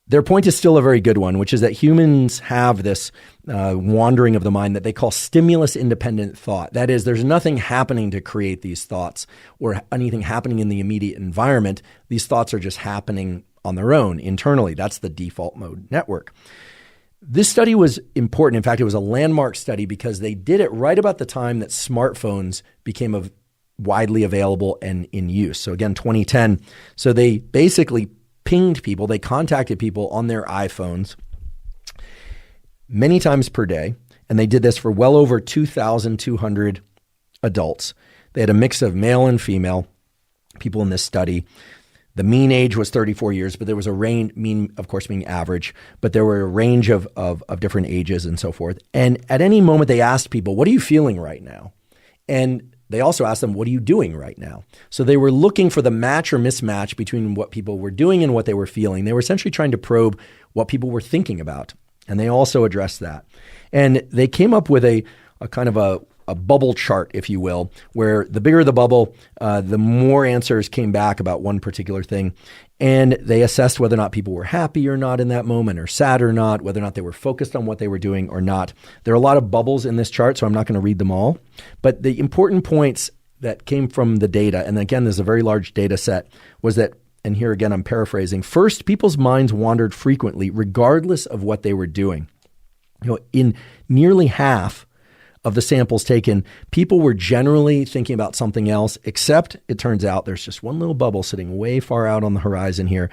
Speaker 1: their point is still a very good one, which is that humans have this wandering of the mind that they call stimulus-independent thought. That is, there's nothing happening to create these thoughts or anything happening in the immediate environment. These thoughts are just happening on their own internally. That's the default mode network. This study was important. In fact, it was a landmark study because they did it right about the time that smartphones became widely available and in use. So again, 2010. So they basically pinged people, they contacted people on their iPhones many times per day. And they did this for well over 2,200 adults. They had a mix of male and female people in this study. The mean age was 34 years, but there was a range, mean, of course, being average, but there were a range of different ages and so forth. And at any moment, they asked people, what are you feeling right now? And they also asked them, what are you doing right now? So they were looking for the match or mismatch between what people were doing and what they were feeling. They were essentially trying to probe what people were thinking about. And they also addressed that. And they came up with a kind of a bubble chart, if you will, where the bigger the bubble, the more answers came back about one particular thing. And they assessed whether or not people were happy or not in that moment, or sad or not, whether or not they were focused on what they were doing or not. There are a lot of bubbles in this chart, so I'm not going to read them all. But the important points that came from the data, and again, there's a very large data set, was that, and here again, I'm paraphrasing, first, people's minds wandered frequently, regardless of what they were doing. In nearly half of the samples taken, people were generally thinking about something else, except it turns out there's just one little bubble sitting way far out on the horizon here.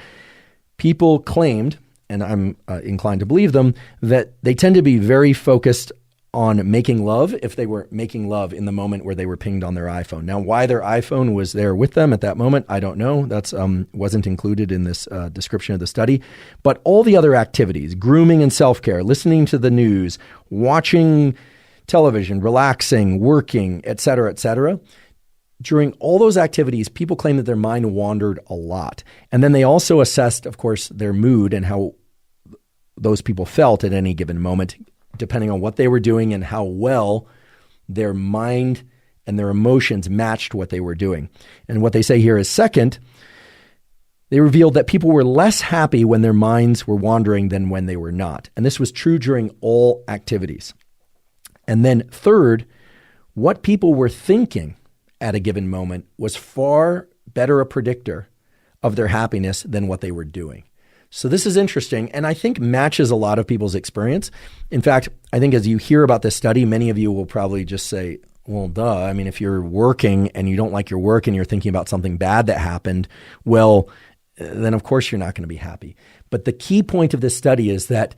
Speaker 1: People claimed, and I'm inclined to believe them, that they tend to be very focused on making love if they were making love in the moment where they were pinged on their iPhone. Now, why their iPhone was there with them at that moment, I don't know. That's wasn't included in this description of the study. But all the other activities, grooming and self-care, listening to the news, watching television, relaxing, working, et cetera, during all those activities, people claim that their mind wandered a lot. And then they also assessed, of course, their mood and how those people felt at any given moment, depending on what they were doing and how well their mind and their emotions matched what they were doing. And what they say here is, second, they revealed that people were less happy when their minds were wandering than when they were not. And this was true during all activities. And then third, what people were thinking at a given moment was far better a predictor of their happiness than what they were doing. So this is interesting, and I think matches a lot of people's experience. In fact, I think as you hear about this study, many of you will probably just say, well, duh. I mean, if you're working and you don't like your work and you're thinking about something bad that happened, well, then of course you're not going to be happy. But the key point of this study is that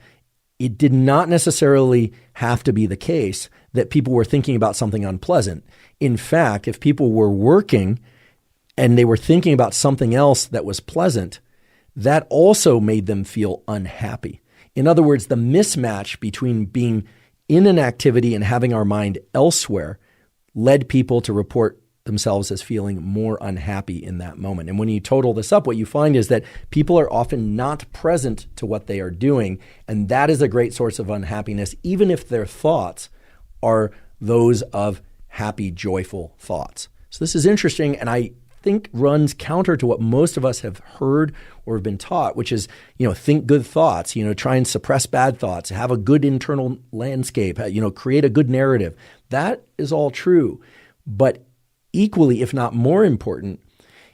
Speaker 1: it did not necessarily have to be the case that people were thinking about something unpleasant. In fact, if people were working and they were thinking about something else that was pleasant, that also made them feel unhappy. In other words, the mismatch between being in an activity and having our mind elsewhere led people to report themselves as feeling more unhappy in that moment. And when you total this up, what you find is that people are often not present to what they are doing, and that is a great source of unhappiness, even if their thoughts are those of happy, joyful thoughts. So this is interesting, and I think runs counter to what most of us have heard or have been taught, which is, think good thoughts, try and suppress bad thoughts, have a good internal landscape, create a good narrative. That is all true. But equally, if not more important,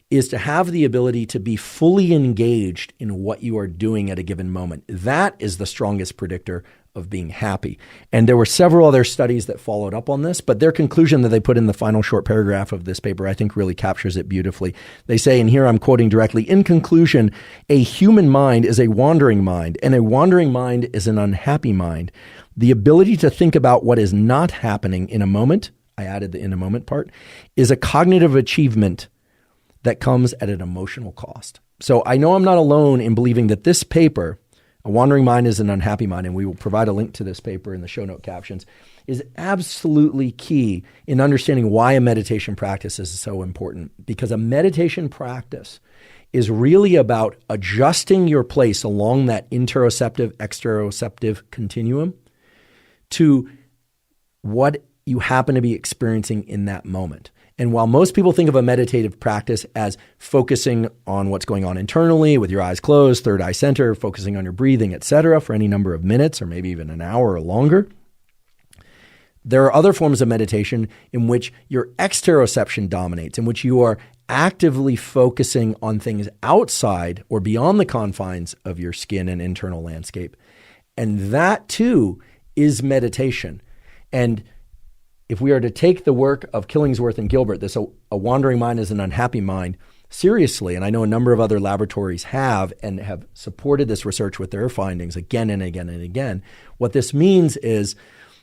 Speaker 1: is to have the ability to be fully engaged in what you are doing at a given moment. That is the strongest predictor of being happy. And there were several other studies that followed up on this, but their conclusion that they put in the final short paragraph of this paper, I think really captures it beautifully. They say, and here I'm quoting directly, in conclusion, a human mind is a wandering mind, and a wandering mind is an unhappy mind. The ability to think about what is not happening in a moment, I added the in a moment part, is a cognitive achievement that comes at an emotional cost. So I know I'm not alone in believing that this paper, A Wandering Mind is an Unhappy Mind, and we will provide a link to this paper in the show note captions, is absolutely key in understanding why a meditation practice is so important. Because a meditation practice is really about adjusting your place along that interoceptive, exteroceptive continuum to what you happen to be experiencing in that moment. And while most people think of a meditative practice as focusing on what's going on internally with your eyes closed, third eye center, focusing on your breathing, etc., for any number of minutes or maybe even an hour or longer, there are other forms of meditation in which your exteroception dominates, in which you are actively focusing on things outside or beyond the confines of your skin and internal landscape. And that too is meditation. And if we are to take the work of Killingsworth and Gilbert, this a wandering mind is an unhappy mind, seriously, and I know a number of other laboratories have and have supported this research with their findings again and again and again, what this means is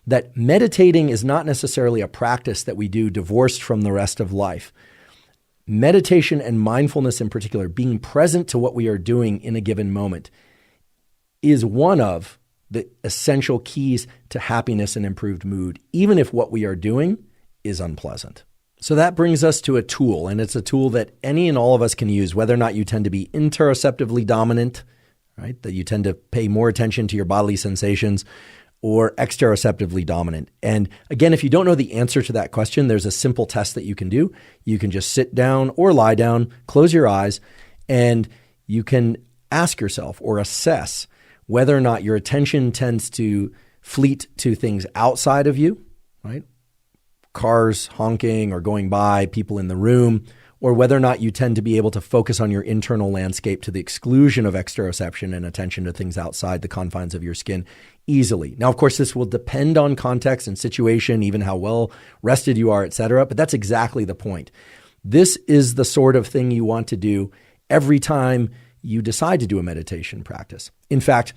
Speaker 1: that meditating is not necessarily a practice that we do divorced from the rest of life. Meditation and mindfulness in particular, being present to what we are doing in a given moment, is one of the essential keys to happiness and improved mood, even if what we are doing is unpleasant. So that brings us to a tool, and it's a tool that any and all of us can use, whether or not you tend to be interoceptively dominant, right? That you tend to pay more attention to your bodily sensations, or exteroceptively dominant. And again, if you don't know the answer to that question, there's a simple test that you can do. You can just sit down or lie down, close your eyes, and you can ask yourself or assess whether or not your attention tends to fleet to things outside of you, right? Cars honking or going by, people in the room, or whether or not you tend to be able to focus on your internal landscape to the exclusion of exteroception and attention to things outside the confines of your skin easily. Now, of course, this will depend on context and situation, even how well rested you are, et cetera, but that's exactly the point. This is the sort of thing you want to do every time you decide to do a meditation practice. In fact,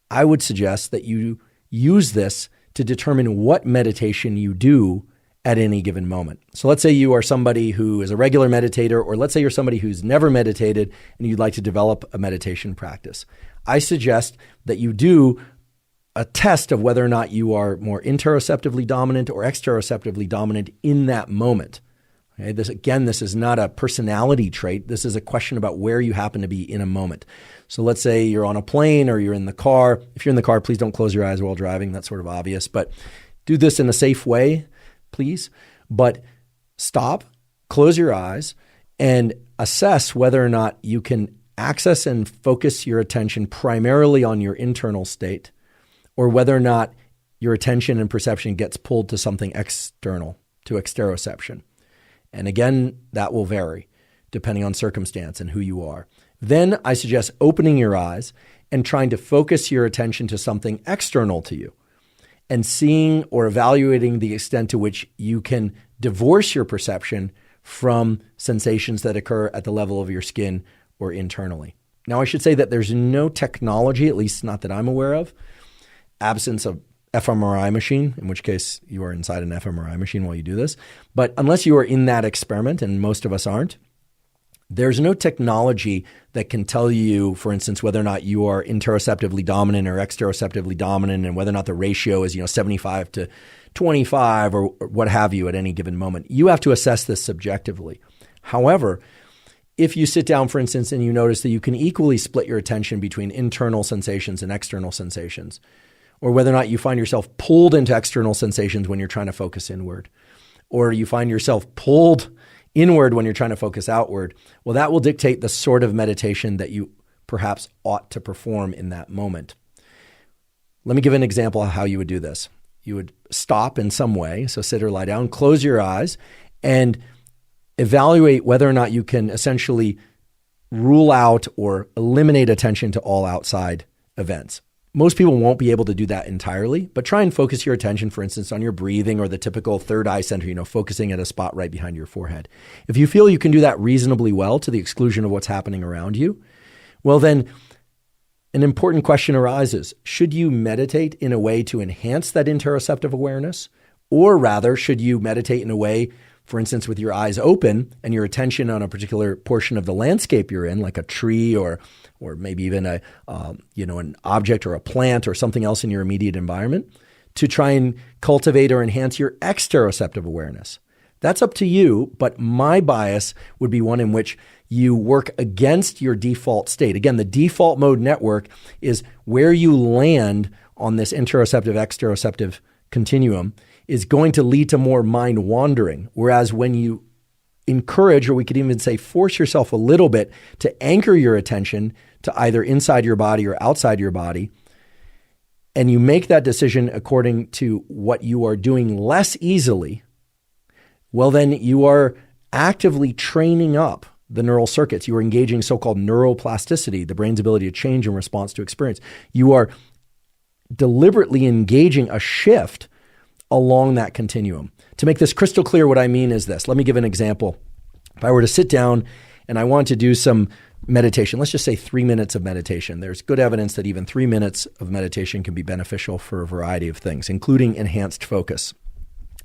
Speaker 1: I would suggest that you use this to determine what meditation you do at any given moment. So let's say you are somebody who is a regular meditator, or let's say you're somebody who's never meditated and you'd like to develop a meditation practice. I suggest that you do a test of whether or not you are more interoceptively dominant or exteroceptively dominant in that moment. Okay? This is not a personality trait. This is a question about where you happen to be in a moment. So let's say you're on a plane or you're in the car. If you're in the car, please don't close your eyes while driving. That's sort of obvious, but do this in a safe way, please. But stop, close your eyes, and assess whether or not you can access and focus your attention primarily on your internal state, or whether or not your attention and perception gets pulled to something external, to exteroception. And again, that will vary depending on circumstance and who you are. Then I suggest opening your eyes and trying to focus your attention to something external to you, and seeing or evaluating the extent to which you can divorce your perception from sensations that occur at the level of your skin or internally. Now, I should say that there's no technology, at least not that I'm aware of, absence of fMRI machine, in which case you are inside an fMRI machine while you do this. But unless you are in that experiment, and most of us aren't, there's no technology that can tell you, for instance, whether or not you are interoceptively dominant or exteroceptively dominant, and whether or not the ratio is 75 to 25 or what have you at any given moment. You have to assess this subjectively. However, if you sit down, for instance, and you notice that you can equally split your attention between internal sensations and external sensations, or whether or not you find yourself pulled into external sensations when you're trying to focus inward, or you find yourself pulled inward when you're trying to focus outward, well, that will dictate the sort of meditation that you perhaps ought to perform in that moment. Let me give an example of how you would do this. You would stop in some way, so sit or lie down, close your eyes, and evaluate whether or not you can essentially rule out or eliminate attention to all outside events. Most people won't be able to do that entirely, but try and focus your attention, for instance, on your breathing or the typical third eye center, focusing at a spot right behind your forehead. If you feel you can do that reasonably well to the exclusion of what's happening around you, well, then an important question arises. Should you meditate in a way to enhance that interoceptive awareness? Or rather, should you meditate in a way, for instance, with your eyes open and your attention on a particular portion of the landscape you're in, like a tree or maybe even an object or a plant or something else in your immediate environment, to try and cultivate or enhance your exteroceptive awareness? That's up to you, but my bias would be one in which you work against your default state. Again, the default mode network is where you land on this interoceptive-exteroceptive continuum is going to lead to more mind wandering. Whereas when you encourage, or we could even say force yourself a little bit to anchor your attention to either inside your body or outside your body, and you make that decision according to what you are doing less easily, well, then you are actively training up the neural circuits. You are engaging so-called neuroplasticity, the brain's ability to change in response to experience. You are deliberately engaging a shift along that continuum. To make this crystal clear, what I mean is this. Let me give an example. If I were to sit down and I want to do some meditation, let's just say 3 minutes of meditation. There's good evidence that even 3 minutes of meditation can be beneficial for a variety of things, including enhanced focus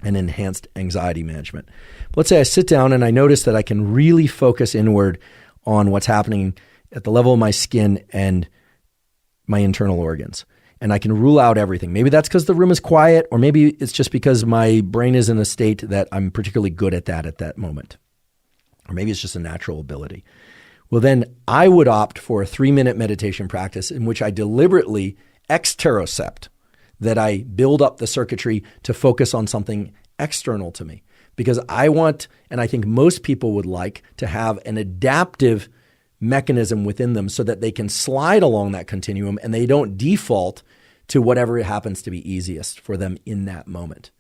Speaker 1: and enhanced anxiety management. But let's say I sit down and I notice that I can really focus inward on what's happening at the level of my skin and my internal organs. And I can rule out everything. Maybe that's because the room is quiet, or maybe it's just because my brain is in a state that I'm particularly good at that moment. Or maybe it's just a natural ability. Well, then I would opt for a 3-minute meditation practice in which I deliberately exterocept, that I build up the circuitry to focus on something external to me. Because I want, and I think most people would like, to have an adaptive mechanism within them so that they can slide along that continuum and they don't default to whatever happens to be easiest for them in that moment.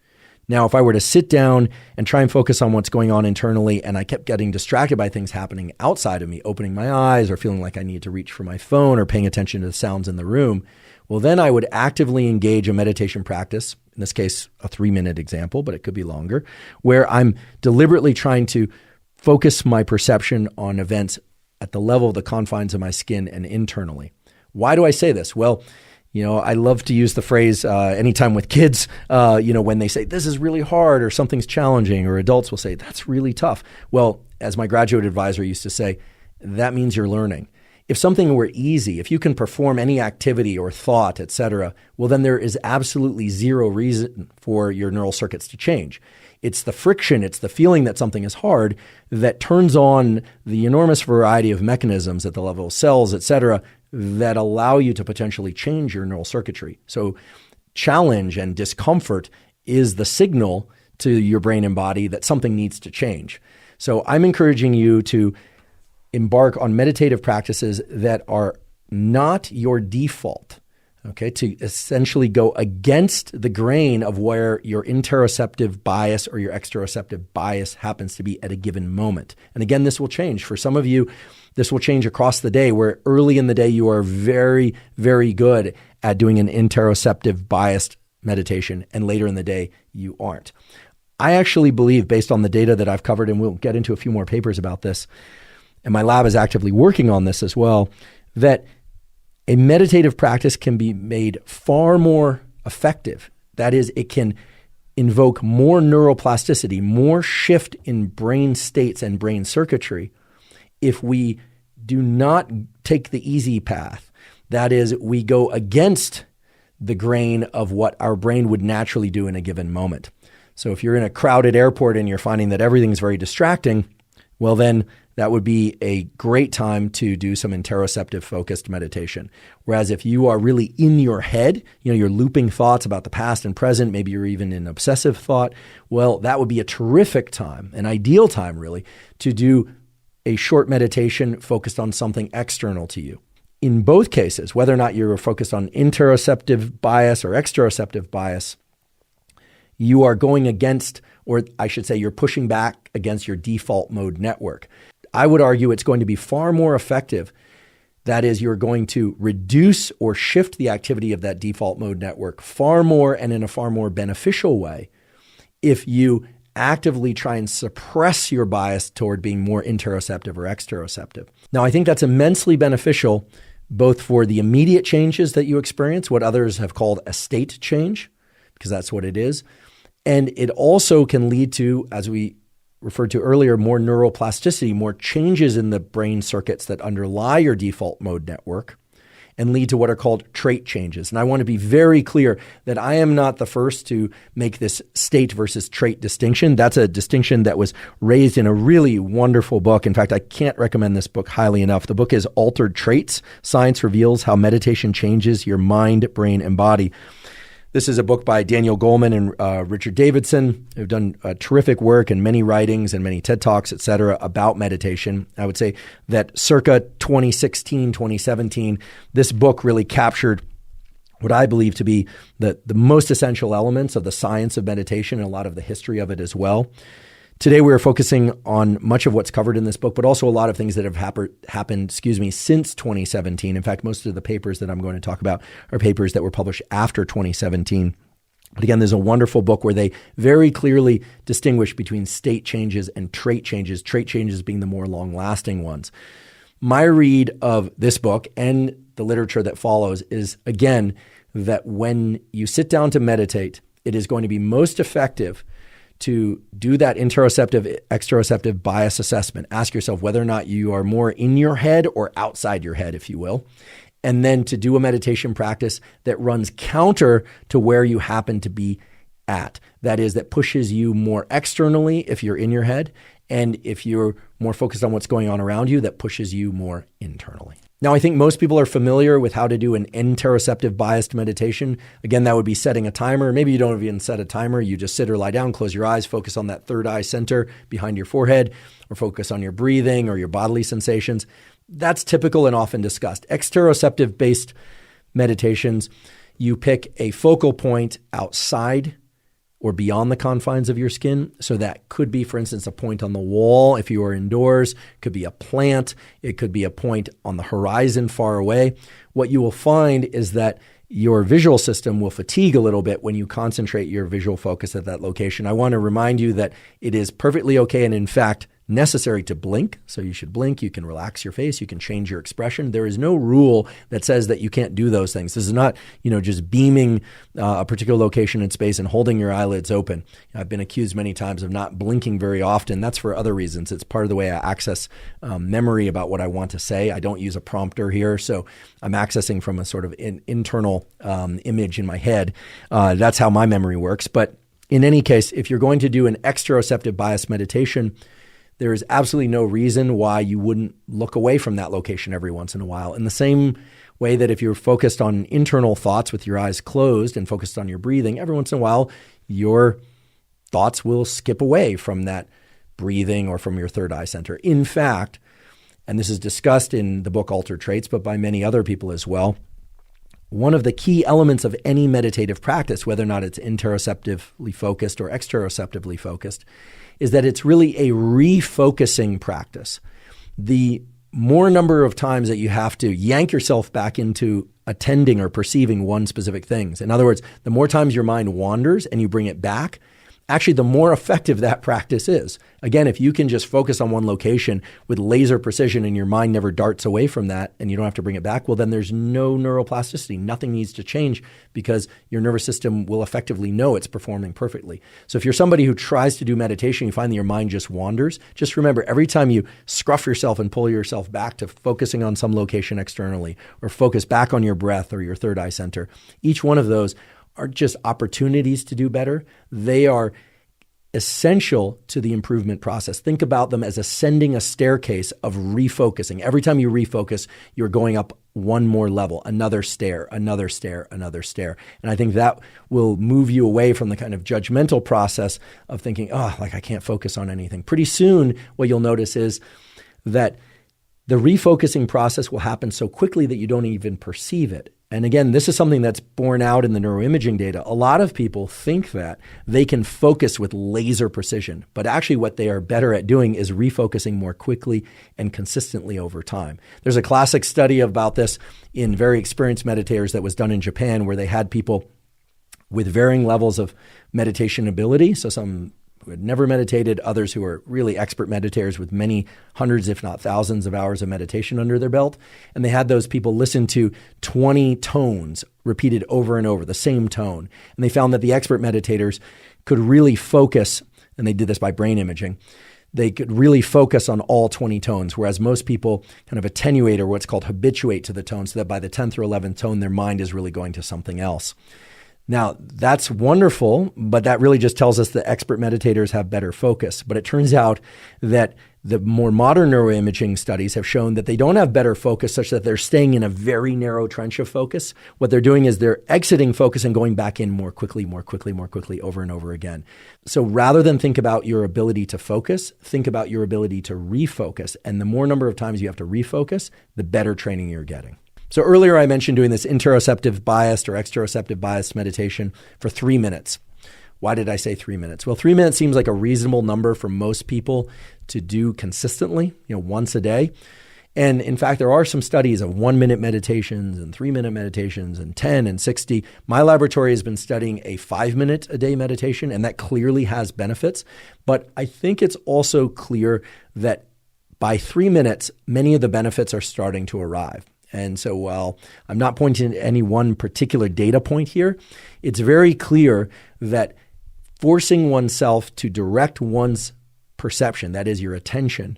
Speaker 1: Now, if I were to sit down and try and focus on what's going on internally and I kept getting distracted by things happening outside of me, opening my eyes or feeling like I need to reach for my phone or paying attention to the sounds in the room, well, then I would actively engage a meditation practice, in this case, a 3-minute example, but it could be longer, where I'm deliberately trying to focus my perception on events at the level of the confines of my skin and internally. Why do I say this? Well, I love to use the phrase anytime with kids, when they say, this is really hard or something's challenging, or adults will say, that's really tough. Well, as my graduate advisor used to say, that means you're learning. If something were easy, if you can perform any activity or thought, etc., well, then there is absolutely zero reason for your neural circuits to change. It's the friction, it's the feeling that something is hard that turns on the enormous variety of mechanisms at the level of cells, etc., that allow you to potentially change your neural circuitry. So challenge and discomfort is the signal to your brain and body that something needs to change. So I'm encouraging you to embark on meditative practices that are not your default, okay, to essentially go against the grain of where your interoceptive bias or your exteroceptive bias happens to be at a given moment. And again, this will change. For some of you, this will change across the day, where early in the day you are very, very good at doing an interoceptive biased meditation, and later in the day you aren't. I actually believe, based on the data that I've covered, and we'll get into a few more papers about this, and my lab is actively working on this as well, that a meditative practice can be made far more effective. That is, it can invoke more neuroplasticity, more shift in brain states and brain circuitry if we do not take the easy path. That is, we go against the grain of what our brain would naturally do in a given moment. So if you're in a crowded airport and you're finding that everything's very distracting, well, then that would be a great time to do some interoceptive focused meditation. Whereas if you are really in your head, you're looping thoughts about the past and present, maybe you're even in obsessive thought, well, that would be a terrific time, an ideal time really, to do a short meditation focused on something external to you. In both cases, whether or not you're focused on interoceptive bias or exteroceptive bias, you are going against, or I should say, you're pushing back against your default mode network. I would argue it's going to be far more effective. That is, you're going to reduce or shift the activity of that default mode network far more and in a far more beneficial way if you actively try and suppress your bias toward being more interoceptive or exteroceptive. Now, I think that's immensely beneficial both for the immediate changes that you experience, what others have called a state change, because that's what it is. And it also can lead to, as we referred to earlier, more neuroplasticity, more changes in the brain circuits that underlie your default mode network, and lead to what are called trait changes. And I want to be very clear that I am not the first to make this state versus trait distinction. That's a distinction that was raised in a really wonderful book. In fact, I can't recommend this book highly enough. The book is Altered Traits: Science Reveals How Meditation Changes Your Mind, Brain, and Body. This is a book by Daniel Goleman and Richard Davidson, who've done terrific work and many writings and many TED Talks, et cetera, about meditation. I would say that circa 2016, 2017, this book really captured what I believe to be the most essential elements of the science of meditation and a lot of the history of it as well. Today, we are focusing on much of what's covered in this book, but also a lot of things that have happened since 2017. In fact, most of the papers that I'm going to talk about are papers that were published after 2017. But again, there's a wonderful book where they very clearly distinguish between state changes and trait changes being the more long-lasting ones. My read of this book and the literature that follows is, again, that when you sit down to meditate, it is going to be most effective to do that interoceptive, exteroceptive bias assessment. Ask yourself whether or not you are more in your head or outside your head, if you will. And then to do a meditation practice that runs counter to where you happen to be at. That is, that pushes you more externally if you're in your head, and if you're more focused on what's going on around you, that pushes you more internally. Now, I think most people are familiar with how to do an interoceptive biased meditation. Again, that would be setting a timer. Maybe you don't even set a timer. You just sit or lie down, close your eyes, focus on that third eye center behind your forehead, or focus on your breathing or your bodily sensations. That's typical and often discussed. Exteroceptive-based meditations, you pick a focal point outside or beyond the confines of your skin. So that could be, for instance, a point on the wall if you are indoors. It could be a plant. It could be a point on the horizon far away. What you will find is that your visual system will fatigue a little bit when you concentrate your visual focus at that location. I want to remind you that it is perfectly okay and, in fact, necessary to blink. So you should blink. You can relax your face. You can change your expression. There is no rule that says that you can't do those things. This is not, just beaming a particular location in space and holding your eyelids open. I've been accused many times of not blinking very often. That's for other reasons. It's part of the way I access memory about what I want to say. I don't use a prompter here, so I'm accessing from a sort of internal image in my head. That's how my memory works. But in any case, if you're going to do an exteroceptive bias meditation, there is absolutely no reason why you wouldn't look away from that location every once in a while. In the same way that if you're focused on internal thoughts with your eyes closed and focused on your breathing, every once in a while, your thoughts will skip away from that breathing or from your third eye center. In fact, and this is discussed in the book Altered Traits, but by many other people as well, one of the key elements of any meditative practice, whether or not it's interoceptively focused or exteroceptively focused, is that it's really a refocusing practice. The more number of times that you have to yank yourself back into attending or perceiving one specific thing. In other words, the more times your mind wanders and you bring it back, actually the more effective that practice is. Again, if you can just focus on one location with laser precision and your mind never darts away from that and you don't have to bring it back, well, then there's no neuroplasticity. Nothing needs to change because your nervous system will effectively know it's performing perfectly. So if you're somebody who tries to do meditation, you find that your mind just wanders, just remember every time you scruff yourself and pull yourself back to focusing on some location externally or focus back on your breath or your third eye center, each one of those aren't just opportunities to do better. They are essential to the improvement process. Think about them as ascending a staircase of refocusing. Every time you refocus, you're going up one more level, another stair, another stair, another stair. And I think that will move you away from the kind of judgmental process of thinking, I can't focus on anything. Pretty soon, what you'll notice is that the refocusing process will happen so quickly that you don't even perceive it. And again, this is something that's borne out in the neuroimaging data. A lot of people think that they can focus with laser precision, but actually what they are better at doing is refocusing more quickly and consistently over time. There's a classic study about this in very experienced meditators that was done in Japan where they had people with varying levels of meditation ability. So some who had never meditated, others who are really expert meditators with many hundreds, if not thousands of hours of meditation under their belt. And they had those people listen to 20 tones repeated over and over, the same tone. And they found that the expert meditators could really focus, and they did this by brain imaging, they could really focus on all 20 tones, whereas most people kind of attenuate or what's called habituate to the tone so that by the 10th or 11th tone, their mind is really going to something else. Now, that's wonderful, but that really just tells us that expert meditators have better focus. But it turns out that the more modern neuroimaging studies have shown that they don't have better focus such that they're staying in a very narrow trench of focus. What they're doing is they're exiting focus and going back in more quickly, over and over again. So rather than think about your ability to focus, think about your ability to refocus. And the more number of times you have to refocus, the better training you're getting. So earlier I mentioned doing this interoceptive biased or exteroceptive biased meditation for 3 minutes. Why did I say 3 minutes? Well, 3 minutes seems like a reasonable number for most people to do consistently, once a day. And in fact, there are some studies of 1 minute meditations and 3 minute meditations and 10 and 60. My laboratory has been studying a 5 minute a day meditation, and that clearly has benefits. But I think it's also clear that by 3 minutes, many of the benefits are starting to arrive. And so while I'm not pointing to any one particular data point here, it's very clear that forcing oneself to direct one's perception, that is your attention,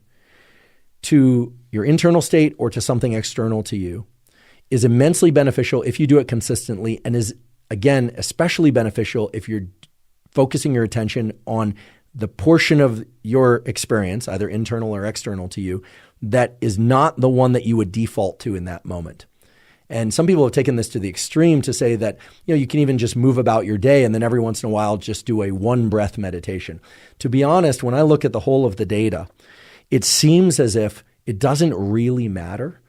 Speaker 1: to your internal state or to something external to you, is immensely beneficial if you do it consistently, and is, again, especially beneficial if you're focusing your attention on the portion of your experience, either internal or external to you, that is not the one that you would default to in that moment. And some people have taken this to the extreme to say that, you can even just move about your day and then every once in a while just do a one breath meditation. To be honest, when I look at the whole of the data, it seems as if it doesn't really matter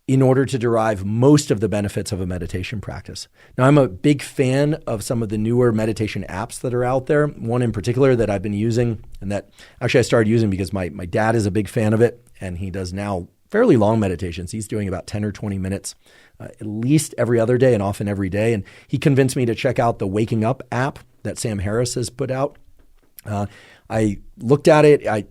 Speaker 1: in order to derive most of the benefits of a meditation practice. Now, I'm a big fan of some of the newer meditation apps that are out there. One in particular that I've been using, and that actually I started using because my dad is a big fan of it, and he does now fairly long meditations. He's doing about 10 or 20 minutes at least every other day and often every day. And he convinced me to check out the Waking Up app that Sam Harris has put out. I looked at it. I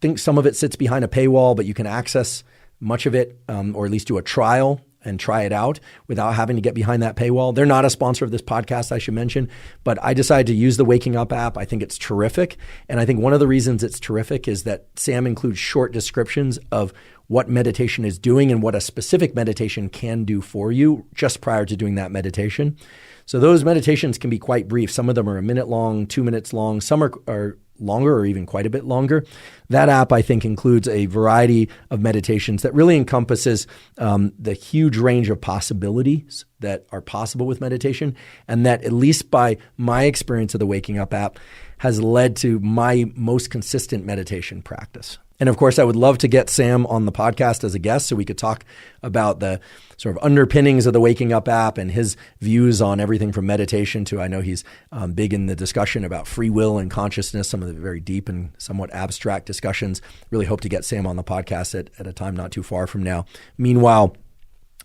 Speaker 1: think some of it sits behind a paywall, but you can access much of it, or at least do a trial and try it out without having to get behind that paywall. They're not a sponsor of this podcast, I should mention, but I decided to use the Waking Up app. I think it's terrific. And I think one of the reasons it's terrific is that Sam includes short descriptions of what meditation is doing and what a specific meditation can do for you just prior to doing that meditation. So those meditations can be quite brief. Some of them are a minute long, 2 minutes long. Some are longer or even quite a bit longer. That app, I think, includes a variety of meditations that really encompasses the huge range of possibilities that are possible with meditation, and that, at least by my experience of the Waking Up app, has led to my most consistent meditation practice. And of course, I would love to get Sam on the podcast as a guest so we could talk about the sort of underpinnings of the Waking Up app and his views on everything from meditation to, I know he's big in the discussion about free will and consciousness, some of the very deep and somewhat abstract discussions. Really hope to get Sam on the podcast at a time not too far from now. Meanwhile,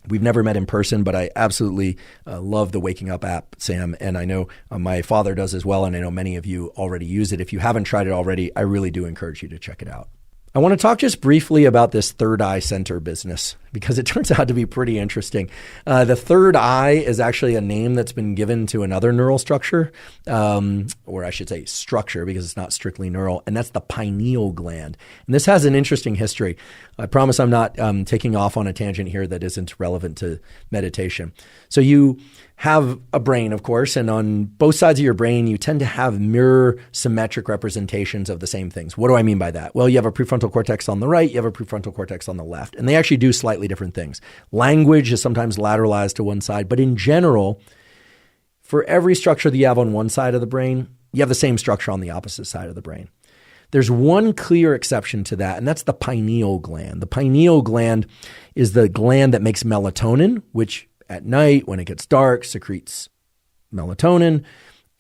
Speaker 1: we've never met in person, but I absolutely love the Waking Up app, Sam, and I know my father does as well, and I know many of you already use it. If you haven't tried it already, I really do encourage you to check it out. I want to talk just briefly about this third eye center business because it turns out to be pretty interesting. The third eye is actually a name that's been given to another neural structure, or I should say structure because it's not strictly neural, and that's the pineal gland. And this has an interesting history. I promise I'm not taking off on a tangent here that isn't relevant to meditation. So you have a brain, of course, and on both sides of your brain, you tend to have mirror symmetric representations of the same things. What do I mean by that? Well, you have a prefrontal cortex on the right, you have a prefrontal cortex on the left, and they actually do slightly different things. Language is sometimes lateralized to one side, but in general, for every structure that you have on one side of the brain, you have the same structure on the opposite side of the brain. There's one clear exception to that, and that's the pineal gland. The pineal gland is the gland that makes melatonin, which at night, when it gets dark, secretes melatonin,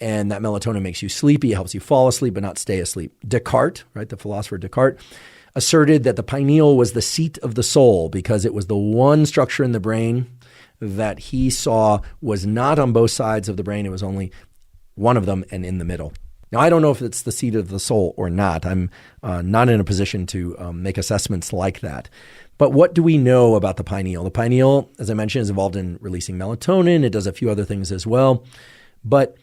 Speaker 1: and that melatonin makes you sleepy. It helps you fall asleep but not stay asleep. Descartes, right, the philosopher Descartes, asserted that the pineal was the seat of the soul because it was the one structure in the brain that he saw was not on both sides of the brain. It was only one of them and in the middle. Now, I don't know if it's the seat of the soul or not. I'm not in a position to make assessments like that. But what do we know about the pineal? The pineal, as I mentioned, is involved in releasing melatonin. It does a few other things as well. But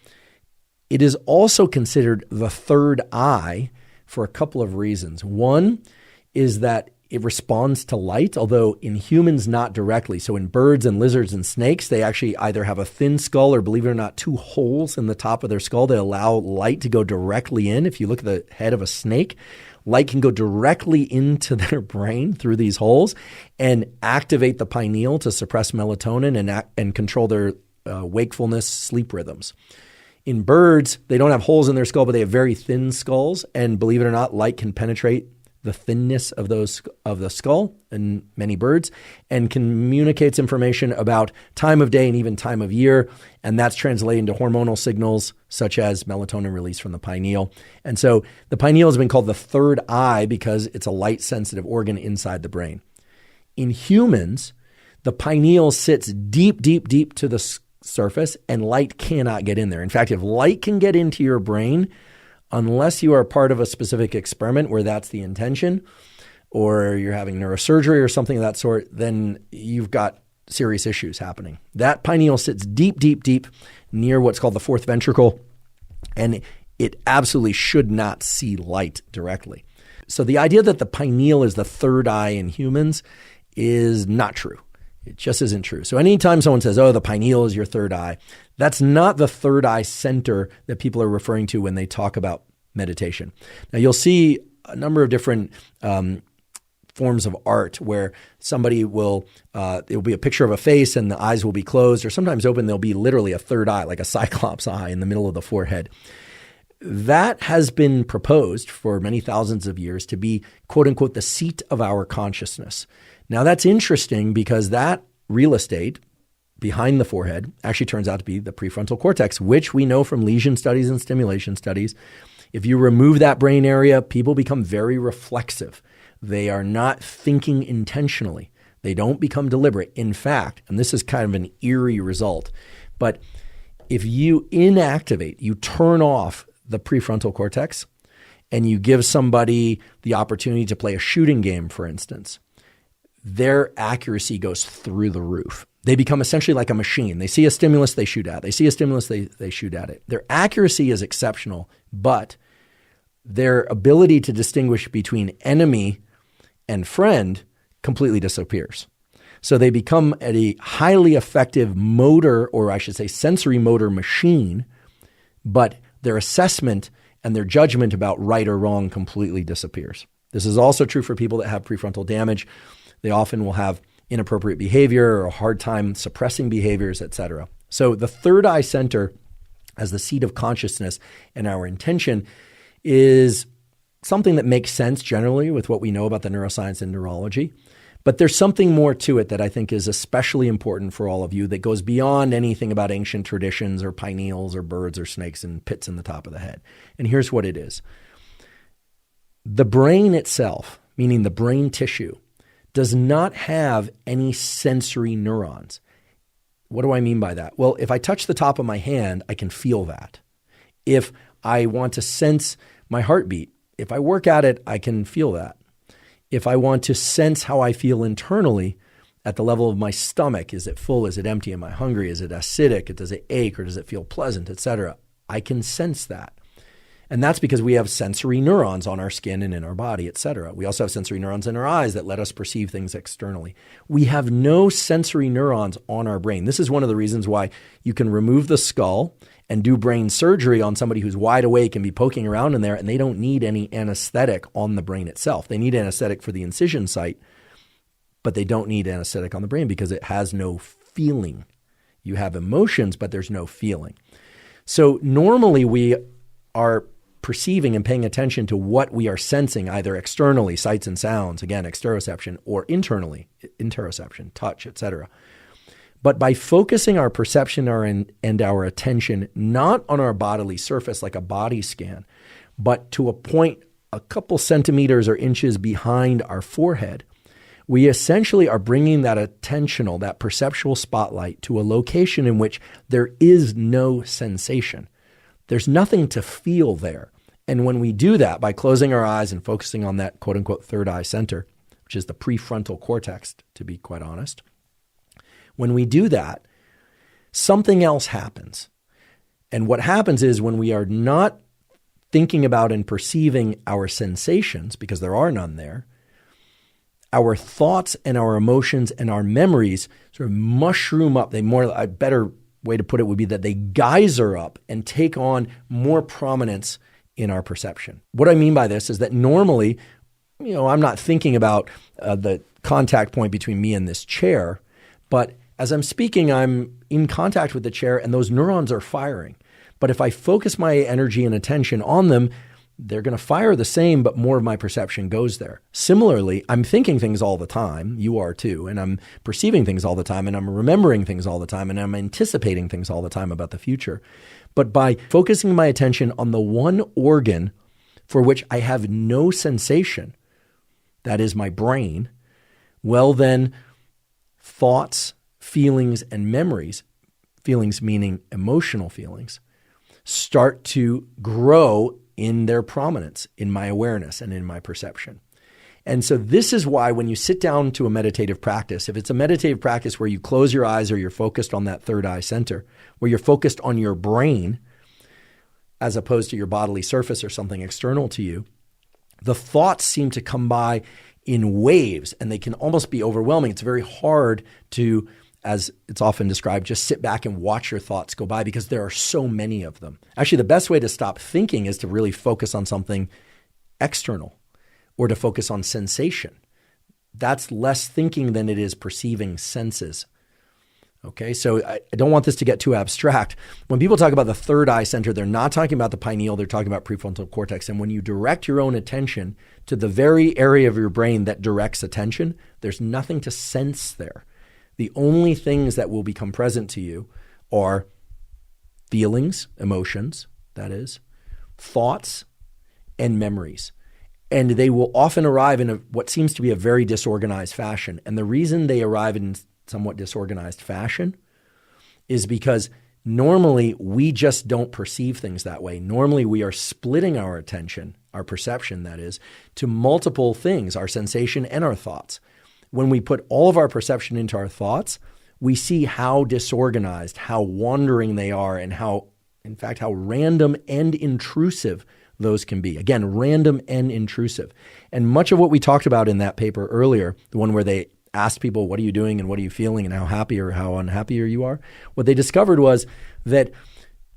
Speaker 1: it is also considered the third eye for a couple of reasons. One is that it responds to light, although in humans, not directly. So in birds and lizards and snakes, they actually either have a thin skull or, believe it or not, two holes in the top of their skull that allow light to go directly in. If you look at the head of a snake, light can go directly into their brain through these holes and activate the pineal to suppress melatonin and control their wakefulness, sleep rhythms. In birds, they don't have holes in their skull, but they have very thin skulls. And believe it or not, light can penetrate the thinness of the skull in many birds, and communicates information about time of day and even time of year. And that's translated into hormonal signals such as melatonin release from the pineal. And so the pineal has been called the third eye because it's a light sensitive organ inside the brain. In humans, the pineal sits deep, deep, deep to the surface, and light cannot get in there. In fact, if light can get into your brain, unless you are part of a specific experiment where that's the intention, or you're having neurosurgery or something of that sort, then you've got serious issues happening. That pineal sits deep, deep, deep near what's called the fourth ventricle, and it absolutely should not see light directly. So the idea that the pineal is the third eye in humans is not true. It just isn't true. So anytime someone says, oh, the pineal is your third eye, that's not the third eye center that people are referring to when they talk about meditation. Now, you'll see a number of different forms of art where somebody will, it'll be a picture of a face and the eyes will be closed, or sometimes open. There'll be literally a third eye, like a cyclops eye in the middle of the forehead. That has been proposed for many thousands of years to be, quote unquote, the seat of our consciousness. Now, that's interesting because that real estate behind the forehead actually turns out to be the prefrontal cortex, which we know from lesion studies and stimulation studies. If you remove that brain area, people become very reflexive. They are not thinking intentionally. They don't become deliberate. In fact, and this is kind of an eerie result, but if you inactivate, you turn off the prefrontal cortex and you give somebody the opportunity to play a shooting game, for instance, their accuracy goes through the roof. They become essentially like a machine. They see a stimulus, they shoot at it. They see a stimulus, they shoot at it. Their accuracy is exceptional, but their ability to distinguish between enemy and friend completely disappears. So they become a highly effective motor, or I should say sensory motor machine, but their assessment and their judgment about right or wrong completely disappears. This is also true for people that have prefrontal damage. They often will have inappropriate behavior or a hard time suppressing behaviors, etc. So the third eye center as the seat of consciousness and our intention is something that makes sense generally with what we know about the neuroscience and neurology. But there's something more to it that I think is especially important for all of you that goes beyond anything about ancient traditions or pineals or birds or snakes and pits in the top of the head. And here's what it is. The brain itself, meaning the brain tissue, does not have any sensory neurons. What do I mean by that? Well, if I touch the top of my hand, I can feel that. If I want to sense my heartbeat, if I work at it, I can feel that. If I want to sense how I feel internally at the level of my stomach, is it full, is it empty, am I hungry, is it acidic, does it ache, or does it feel pleasant, etc., I can sense that. And that's because we have sensory neurons on our skin and in our body, etc. We also have sensory neurons in our eyes that let us perceive things externally. We have no sensory neurons on our brain. This is one of the reasons why you can remove the skull and do brain surgery on somebody who's wide awake and be poking around in there, and they don't need any anesthetic on the brain itself. They need anesthetic for the incision site, but they don't need anesthetic on the brain because it has no feeling. You have emotions, but there's no feeling. So normally we are perceiving and paying attention to what we are sensing, either externally, sights and sounds, again, exteroception, or internally, interoception, touch, etc. But by focusing our perception and our attention not on our bodily surface like a body scan, but to a point a couple centimeters or inches behind our forehead, we essentially are bringing that attentional, that perceptual spotlight to a location in which there is no sensation. There's nothing to feel there. And when we do that by closing our eyes and focusing on that quote unquote third eye center, which is the prefrontal cortex, to be quite honest, when we do that, something else happens. And what happens is when we are not thinking about and perceiving our sensations, because there are none there, our thoughts and our emotions and our memories sort of mushroom up. A better way to put it would be that they geyser up and take on more prominence in our perception. What I mean by this is that normally, I'm not thinking about the contact point between me and this chair, but as I'm speaking, I'm in contact with the chair and those neurons are firing. But if I focus my energy and attention on them, they're going to fire the same, but more of my perception goes there. Similarly, I'm thinking things all the time, you are too, and I'm perceiving things all the time, and I'm remembering things all the time, and I'm anticipating things all the time about the future. But by focusing my attention on the one organ for which I have no sensation, that is my brain, well then thoughts, feelings, and memories, feelings meaning emotional feelings, start to grow in their prominence, in my awareness and in my perception. And so this is why when you sit down to a meditative practice, if it's a meditative practice where you close your eyes or you're focused on that third eye center, where you're focused on your brain as opposed to your bodily surface or something external to you, the thoughts seem to come by in waves and they can almost be overwhelming. It's very hard to, as it's often described, just sit back and watch your thoughts go by because there are so many of them. Actually, the best way to stop thinking is to really focus on something external or to focus on sensation. That's less thinking than it is perceiving senses. Okay, so I don't want this to get too abstract. When people talk about the third eye center, they're not talking about the pineal, they're talking about prefrontal cortex. And when you direct your own attention to the very area of your brain that directs attention, there's nothing to sense there. The only things that will become present to you are feelings, emotions, that is, thoughts, and memories. And they will often arrive in what seems to be a very disorganized fashion. And the reason they arrive in somewhat disorganized fashion is because normally we just don't perceive things that way. Normally we are splitting our attention, our perception that is, to multiple things, our sensation and our thoughts. When we put all of our perception into our thoughts, we see how disorganized, how wandering they are, and how, in fact, how random and intrusive those can be. Again, random and intrusive. And much of what we talked about in that paper earlier, the one where they asked people, what are you doing and what are you feeling and how happy or how unhappy you are, what they discovered was that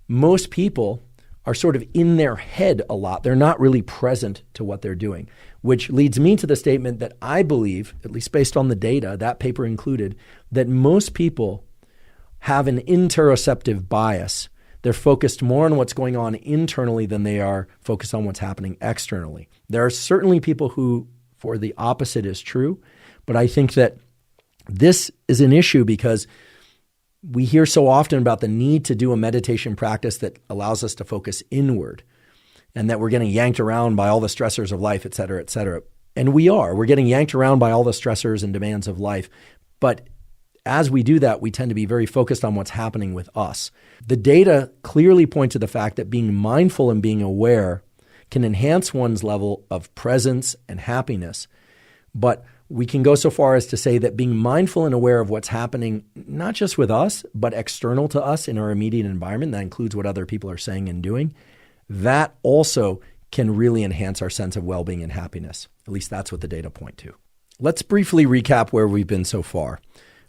Speaker 1: most people are sort of in their head a lot. They're not really present to what they're doing, which leads me to the statement that I believe, at least based on the data, that paper included, that most people have an interoceptive bias. They're focused more on what's going on internally than they are focused on what's happening externally. There are certainly people who, for the opposite is true, but I think that this is an issue because we hear so often about the need to do a meditation practice that allows us to focus inward and that we're getting yanked around by all the stressors of life, et cetera, et cetera. And we're getting yanked around by all the stressors and demands of life. But as we do that, we tend to be very focused on what's happening with us. The data clearly point to the fact that being mindful and being aware can enhance one's level of presence and happiness. But we can go so far as to say that being mindful and aware of what's happening, not just with us, but external to us in our immediate environment, that includes what other people are saying and doing, that also can really enhance our sense of well-being and happiness. At least that's what the data point to. Let's briefly recap where we've been so far.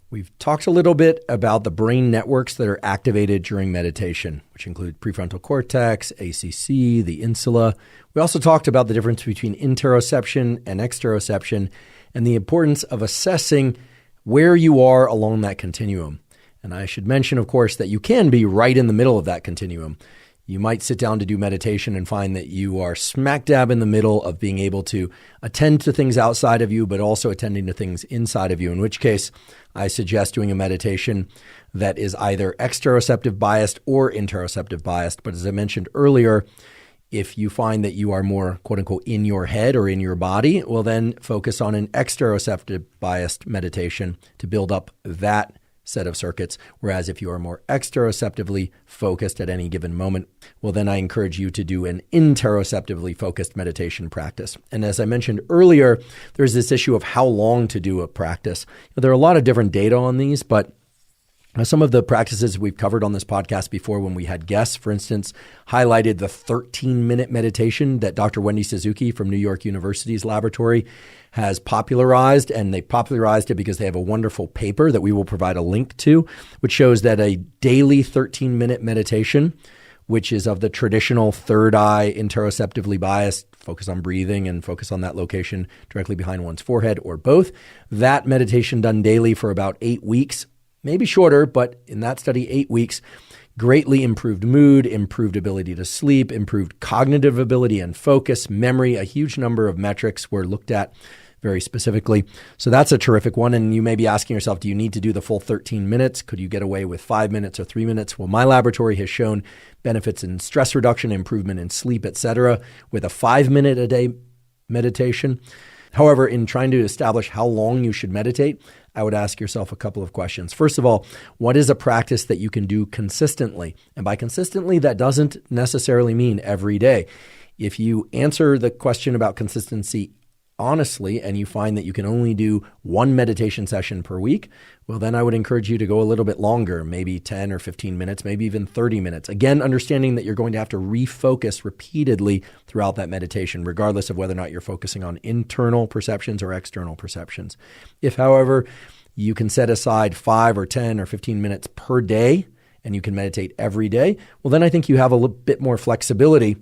Speaker 1: We've talked a little bit about the brain networks that are activated during meditation, which include prefrontal cortex, ACC, the insula. We also talked about the difference between interoception and exteroception and the importance of assessing where you are along that continuum. And I should mention, of course, that you can be right in the middle of that continuum. You might sit down to do meditation and find that you are smack dab in the middle of being able to attend to things outside of you, but also attending to things inside of you, in which case I suggest doing a meditation that is either exteroceptive biased or interoceptive biased. But as I mentioned earlier, if you find that you are more, quote unquote, in your head or in your body, well, then focus on an exteroceptive biased meditation to build up that set of circuits. Whereas if you are more exteroceptively focused at any given moment, well, then I encourage you to do an interoceptively focused meditation practice. And as I mentioned earlier, there's this issue of how long to do a practice. There are a lot of different data on these, but some of the practices we've covered on this podcast before when we had guests, for instance, highlighted the 13-minute meditation that Dr. Wendy Suzuki from New York University's laboratory has popularized, and they popularized it because they have a wonderful paper that we will provide a link to, which shows that a daily 13-minute meditation, which is of the traditional third eye, interoceptively biased, focus on breathing and focus on that location directly behind one's forehead or both, that meditation done daily for about 8 weeks, maybe shorter, but in that study, 8 weeks, greatly improved mood, improved ability to sleep, improved cognitive ability and focus, memory. A huge number of metrics were looked at very specifically. So that's a terrific one. And you may be asking yourself, do you need to do the full 13 minutes? Could you get away with 5 minutes or 3 minutes? Well, my laboratory has shown benefits in stress reduction, improvement in sleep, etc., with a 5-minute a day meditation. However, in trying to establish how long you should meditate, I would ask yourself a couple of questions. First of all, what is a practice that you can do consistently? And by consistently, that doesn't necessarily mean every day. If you answer the question about consistency honestly, and you find that you can only do one meditation session per week, well, then I would encourage you to go a little bit longer, maybe 10 or 15 minutes, maybe even 30 minutes. Again, understanding that you're going to have to refocus repeatedly throughout that meditation, regardless of whether or not you're focusing on internal perceptions or external perceptions. If, however, you can set aside 5 or 10 or 15 minutes per day, and you can meditate every day, well, then I think you have a little bit more flexibility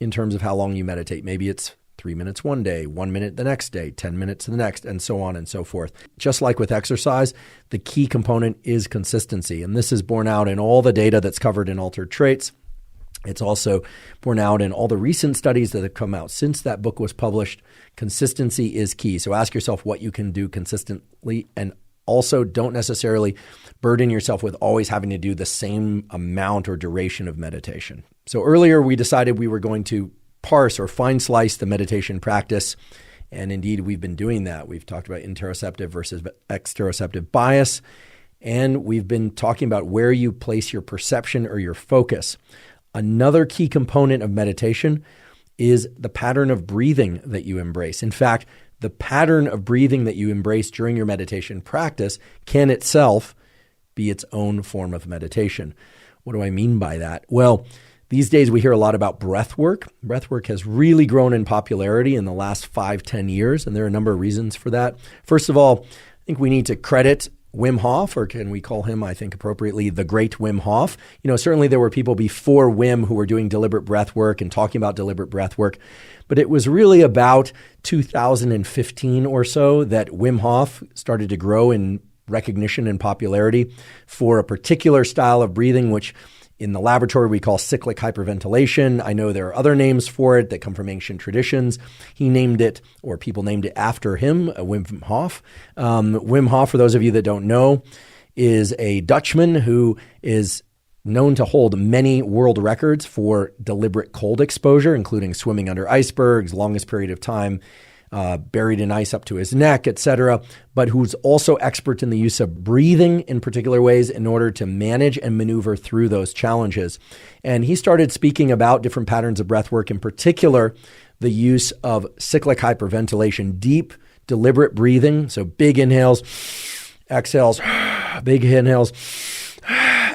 Speaker 1: in terms of how long you meditate. Maybe it's 3 minutes one day, 1 minute the next day, 10 minutes the next, and so on and so forth. Just like with exercise, the key component is consistency. And this is borne out in all the data that's covered in Altered Traits. It's also borne out in all the recent studies that have come out since that book was published. Consistency is key. So ask yourself what you can do consistently, and also don't necessarily burden yourself with always having to do the same amount or duration of meditation. So earlier we decided we were going to parse or fine slice the meditation practice. And indeed, we've been doing that. We've talked about interoceptive versus exteroceptive bias. And we've been talking about where you place your perception or your focus. Another key component of meditation is the pattern of breathing that you embrace. In fact, the pattern of breathing that you embrace during your meditation practice can itself be its own form of meditation. What do I mean by that? Well, these days we hear a lot about breath work. Breath work has really grown in popularity in the last 5-10 years, and there are a number of reasons for that. First of all, I think we need to credit Wim Hof, or can we call him, I think appropriately, the great Wim Hof. Certainly there were people before Wim who were doing deliberate breath work and talking about deliberate breath work, but it was really about 2015 or so that Wim Hof started to grow in recognition and popularity for a particular style of breathing, which in the laboratory we call cyclic hyperventilation. I know there are other names for it that come from ancient traditions. He named it, or people named it after him, Wim Hof. Wim Hof, for those of you that don't know, is a Dutchman who is known to hold many world records for deliberate cold exposure, including swimming under icebergs, longest period of time buried in ice up to his neck, etc., but who's also expert in the use of breathing in particular ways in order to manage and maneuver through those challenges. And he started speaking about different patterns of breath work, in particular, the use of cyclic hyperventilation, deep, deliberate breathing. So big inhales, exhales, big inhales,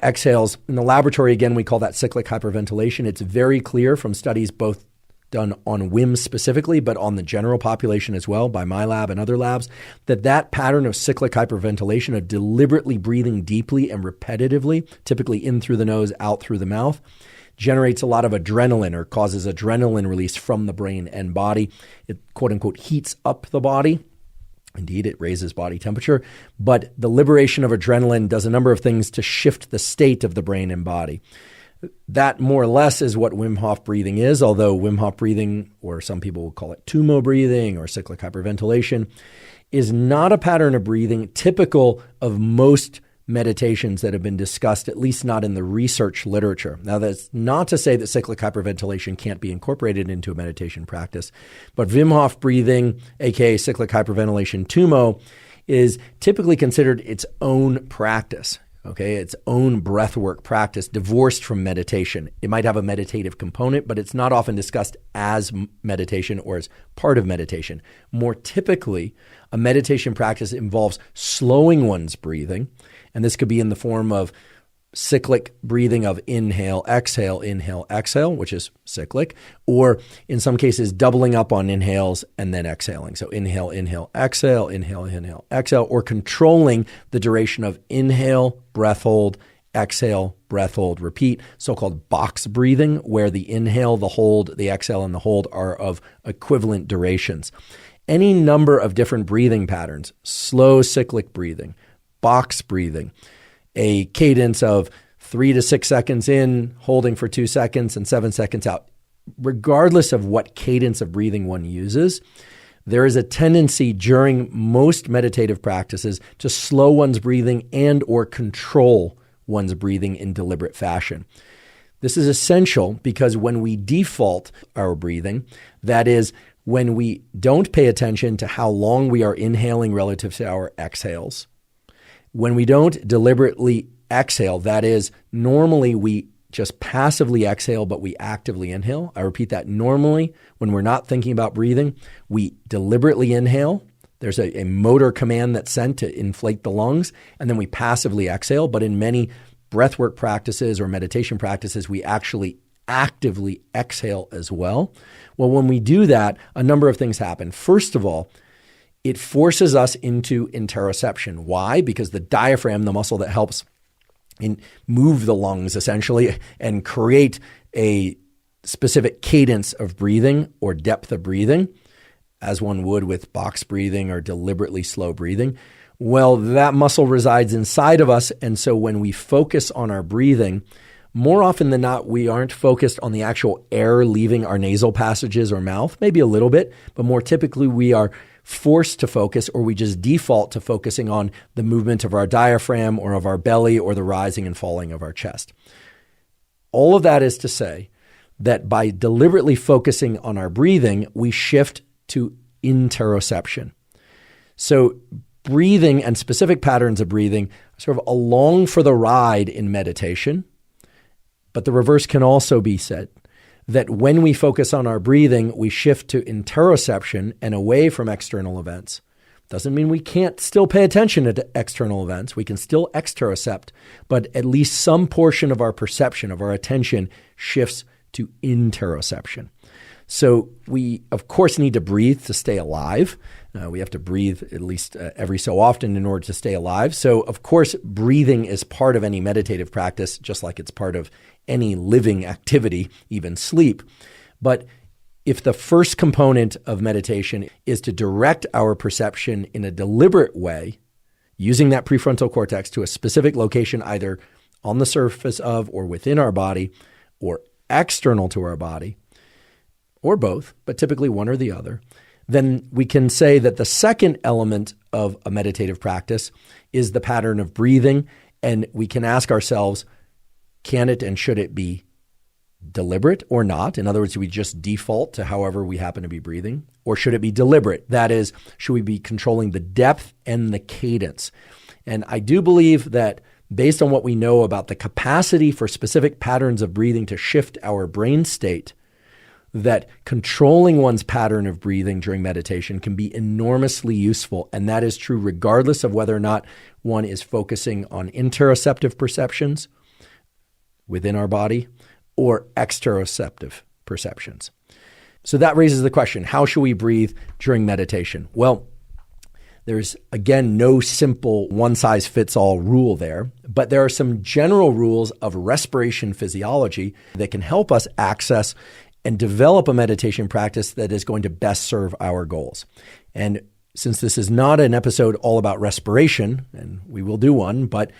Speaker 1: exhales. In the laboratory, again, we call that cyclic hyperventilation. It's very clear from studies both done on Wim specifically, but on the general population as well by my lab and other labs, that pattern of cyclic hyperventilation, of deliberately breathing deeply and repetitively, typically in through the nose, out through the mouth, generates a lot of adrenaline, or causes adrenaline release from the brain and body. It, quote unquote, heats up the body. Indeed, it raises body temperature, but the liberation of adrenaline does a number of things to shift the state of the brain and body. That more or less is what Wim Hof breathing is, although Wim Hof breathing, or some people will call it tumo breathing or cyclic hyperventilation, is not a pattern of breathing typical of most meditations that have been discussed, at least not in the research literature. Now, that's not to say that cyclic hyperventilation can't be incorporated into a meditation practice, but Wim Hof breathing, aka cyclic hyperventilation tumo, is typically considered its own practice. Okay, its own breathwork practice, divorced from meditation. It might have a meditative component, but it's not often discussed as meditation or as part of meditation. More typically, a meditation practice involves slowing one's breathing, and this could be in the form of cyclic breathing of inhale, exhale, which is cyclic, or in some cases doubling up on inhales and then exhaling. So inhale, exhale, exhale, or controlling the duration of inhale, breath hold, exhale, breath hold, repeat, so-called box breathing, where the inhale, the hold, the exhale, and the hold are of equivalent durations. Any number of different breathing patterns, slow cyclic breathing, box breathing, a cadence of 3 to 6 seconds in, holding for 2 seconds, and 7 seconds out. Regardless of what cadence of breathing one uses, there is a tendency during most meditative practices to slow one's breathing and or control one's breathing in deliberate fashion. This is essential because when we default our breathing, that is, when we don't pay attention to how long we are inhaling relative to our exhales, when we don't deliberately exhale, that is, normally we just passively exhale, but we actively inhale. I repeat that. Normally, when we're not thinking about breathing, we deliberately inhale. There's a motor command that's sent to inflate the lungs, and then we passively exhale. But in many breathwork practices or meditation practices, we actually actively exhale as well. Well, when we do that, a number of things happen. First of all, it forces us into interoception. Why? Because the diaphragm, the muscle that helps move the lungs essentially and create a specific cadence of breathing or depth of breathing, as one would with box breathing or deliberately slow breathing. Well, that muscle resides inside of us. And so when we focus on our breathing, more often than not, we aren't focused on the actual air leaving our nasal passages or mouth, maybe a little bit, but more typically we are forced to focus, or we just default to focusing on the movement of our diaphragm or of our belly or the rising and falling of our chest. All of that is to say that by deliberately focusing on our breathing, we shift to interoception. So breathing and specific patterns of breathing are sort of along for the ride in meditation, but the reverse can also be said. That when we focus on our breathing, we shift to interoception and away from external events. Doesn't mean we can't still pay attention to external events. We can still exterocept, but at least some portion of our perception, of our attention, shifts to interoception. So we, of course, need to breathe to stay alive. We have to breathe at least every so often in order to stay alive. So, of course, breathing is part of any meditative practice, just like it's part of any living activity, even sleep. But if the first component of meditation is to direct our perception in a deliberate way, using that prefrontal cortex to a specific location, either on the surface of or within our body or external to our body, or both, but typically one or the other, then we can say that the second element of a meditative practice is the pattern of breathing. And we can ask ourselves, can it and should it be deliberate or not? In other words, do we just default to however we happen to be breathing? Or should it be deliberate? That is, should we be controlling the depth and the cadence? And I do believe that based on what we know about the capacity for specific patterns of breathing to shift our brain state, that controlling one's pattern of breathing during meditation can be enormously useful. And that is true regardless of whether or not one is focusing on interoceptive perceptions within our body or exteroceptive perceptions. So that raises the question, how should we breathe during meditation? Well, there's, again, no simple one-size-fits-all rule there, but there are some general rules of respiration physiology that can help us access and develop a meditation practice that is going to best serve our goals. And since this is not an episode all about respiration, and we will do one, but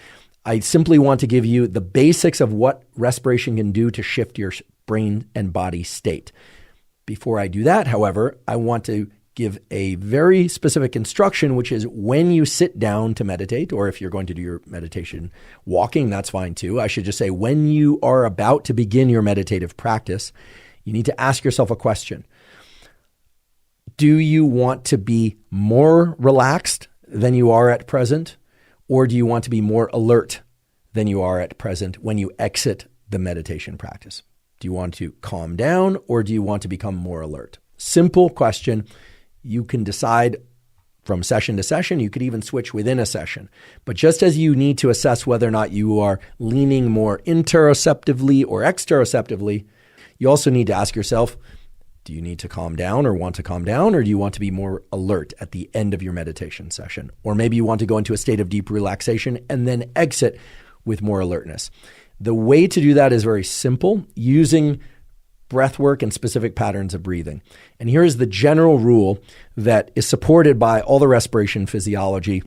Speaker 1: I simply want to give you the basics of what respiration can do to shift your brain and body state. Before I do that, however, I want to give a very specific instruction, which is when you sit down to meditate, or if you're going to do your meditation walking, that's fine too. I should just say when you are about to begin your meditative practice, you need to ask yourself a question. Do you want to be more relaxed than you are at present? Or do you want to be more alert than you are at present when you exit the meditation practice? Do you want to calm down or do you want to become more alert? Simple question. You can decide from session to session. You could even switch within a session. But just as you need to assess whether or not you are leaning more interoceptively or exteroceptively, you also need to ask yourself, do you need to calm down or want to calm down, or do you want to be more alert at the end of your meditation session? Or maybe you want to go into a state of deep relaxation and then exit with more alertness. The way to do that is very simple, using breath work and specific patterns of breathing. And here is the general rule that is supported by all the respiration physiology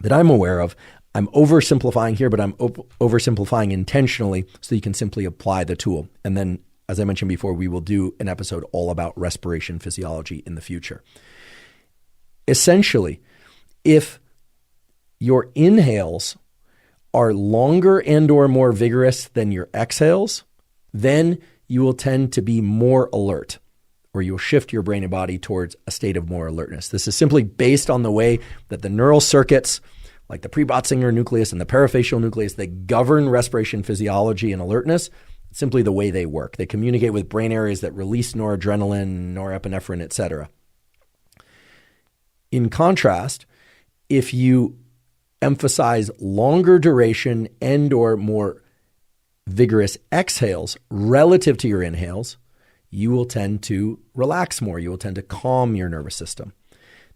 Speaker 1: that I'm aware of. I'm oversimplifying here, but I'm oversimplifying intentionally so you can simply apply the tool. And then, as I mentioned before, we will do an episode all about respiration physiology in the future. Essentially, if your inhales are longer and or more vigorous than your exhales, then you will tend to be more alert, or you'll shift your brain and body towards a state of more alertness. This is simply based on the way that the neural circuits, like the pre-Botzinger nucleus and the parafacial nucleus, that govern respiration physiology and alertness, simply the way they work. They communicate with brain areas that release noradrenaline, norepinephrine, etc. In contrast, if you emphasize longer duration and or more vigorous exhales relative to your inhales, you will tend to relax more. You will tend to calm your nervous system.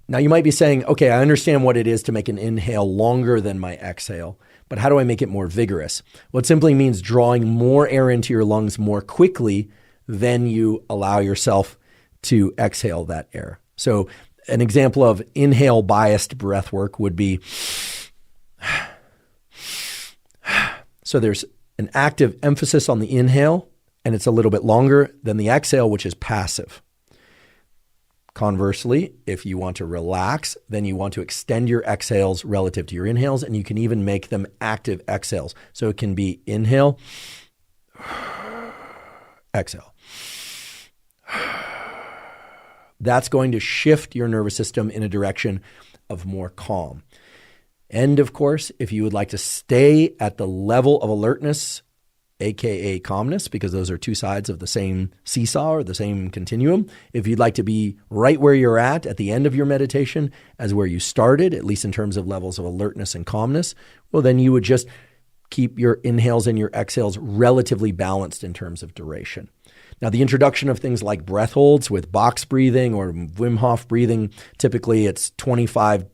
Speaker 1: Now, you might be saying, okay, I understand what it is to make an inhale longer than my exhale, but how do I make it more vigorous? Well, it simply means drawing more air into your lungs more quickly than you allow yourself to exhale that air. So an example of inhale-biased breath work would be, so there's an active emphasis on the inhale, and it's a little bit longer than the exhale, which is passive. Conversely, if you want to relax, then you want to extend your exhales relative to your inhales, and you can even make them active exhales. So it can be inhale, exhale. That's going to shift your nervous system in a direction of more calm. And of course, if you would like to stay at the level of alertness, aka calmness, because those are two sides of the same seesaw or the same continuum. If you'd like to be right where you're at the end of your meditation as where you started, at least in terms of levels of alertness and calmness, well, then you would just keep your inhales and your exhales relatively balanced in terms of duration. Now, the introduction of things like breath holds with box breathing or Wim Hof breathing, typically it's 25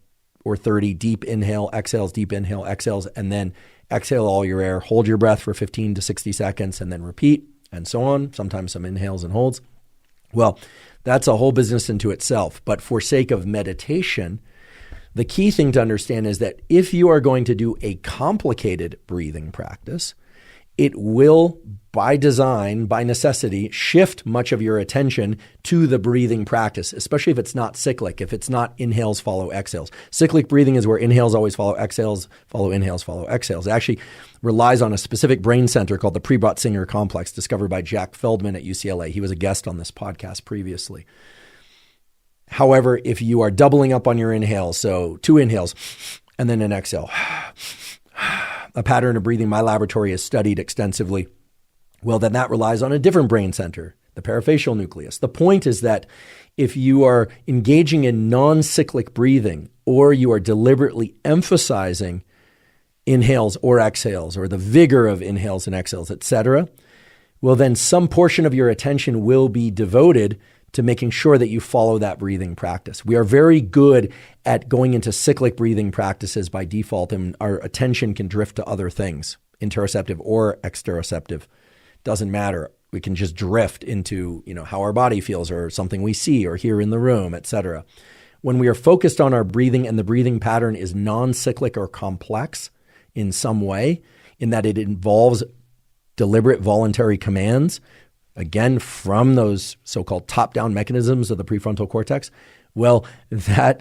Speaker 1: or 30 deep inhale, exhales, deep inhale, exhales, and then exhale all your air, hold your breath for 15 to 60 seconds, and then repeat, and so on. Sometimes some inhales and holds. Well, that's a whole business into itself. But for sake of meditation, the key thing to understand is that if you are going to do a complicated breathing practice, it will, by design, by necessity, shift much of your attention to the breathing practice, especially if it's not cyclic, if it's not inhales follow exhales. Cyclic breathing is where inhales always follow inhales, follow exhales. It actually relies on a specific brain center called the pre-Botzinger complex, discovered by Jack Feldman at UCLA. He was a guest on this podcast previously. However, if you are doubling up on your inhales, so 2 inhales and then an exhale, a pattern of breathing my laboratory has studied extensively, well, then that relies on a different brain center, the parafacial nucleus. The point is that if you are engaging in non-cyclic breathing, or you are deliberately emphasizing inhales or exhales, or the vigor of inhales and exhales, etc., well, then some portion of your attention will be devoted to making sure that you follow that breathing practice. We are very good at going into cyclic breathing practices by default, and our attention can drift to other things, interoceptive or exteroceptive. Doesn't matter. We can just drift into, how our body feels or something we see or hear in the room, etc. When we are focused on our breathing and the breathing pattern is non-cyclic or complex in some way, in that it involves deliberate voluntary commands, again, from those so-called top-down mechanisms of the prefrontal cortex, well, that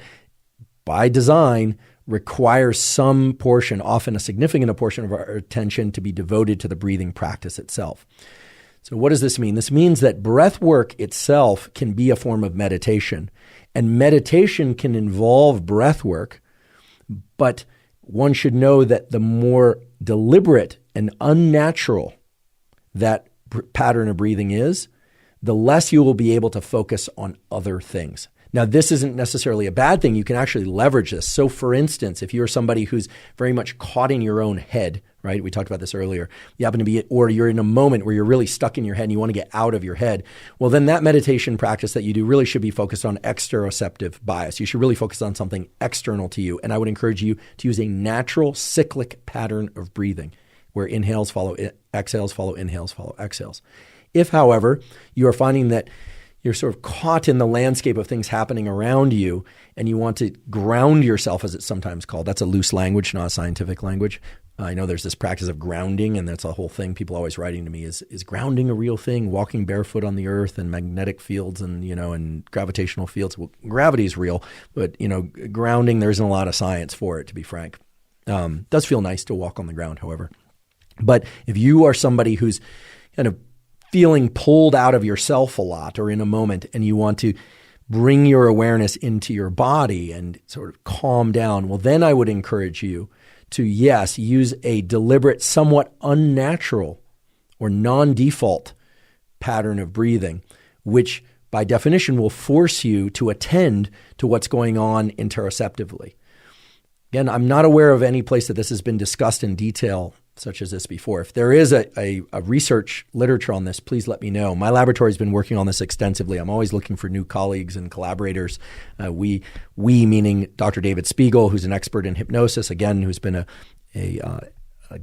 Speaker 1: by design requires some portion, often a significant portion of our attention, to be devoted to the breathing practice itself. So what does this mean? This means that breath work itself can be a form of meditation, and meditation can involve breath work, but one should know that the more deliberate and unnatural that pattern of breathing is, the less you will be able to focus on other things. Now, this isn't necessarily a bad thing. You can actually leverage this. So for instance, if you're somebody who's very much caught in your own head, right? We talked about this earlier. You happen to be, or you're in a moment where you're really stuck in your head and you want to get out of your head. Well, then that meditation practice that you do really should be focused on exteroceptive bias. You should really focus on something external to you. And I would encourage you to use a natural cyclic pattern of breathing, where inhales follow exhales, follow inhales, follow exhales. If, however, you are finding that you're sort of caught in the landscape of things happening around you, and you want to ground yourself, as it's sometimes called. That's a loose language, not a scientific language. I know there's this practice of grounding, and that's a whole thing. People always writing to me, is grounding a real thing? Walking barefoot on the earth and magnetic fields and gravitational fields. Well, gravity is real, but grounding, there isn't a lot of science for it, to be frank. Does feel nice to walk on the ground, however. But if you are somebody who's kind of feeling pulled out of yourself a lot or in a moment, and you want to bring your awareness into your body and sort of calm down, well, then I would encourage you to, yes, use a deliberate, somewhat unnatural or non-default pattern of breathing, which by definition will force you to attend to what's going on interoceptively. Again, I'm not aware of any place that this has been discussed in detail such as this before. If there is a research literature on this, please let me know. My laboratory has been working on this extensively. I'm always looking for new colleagues and collaborators. We meaning Dr. David Spiegel, who's an expert in hypnosis, again, who's been a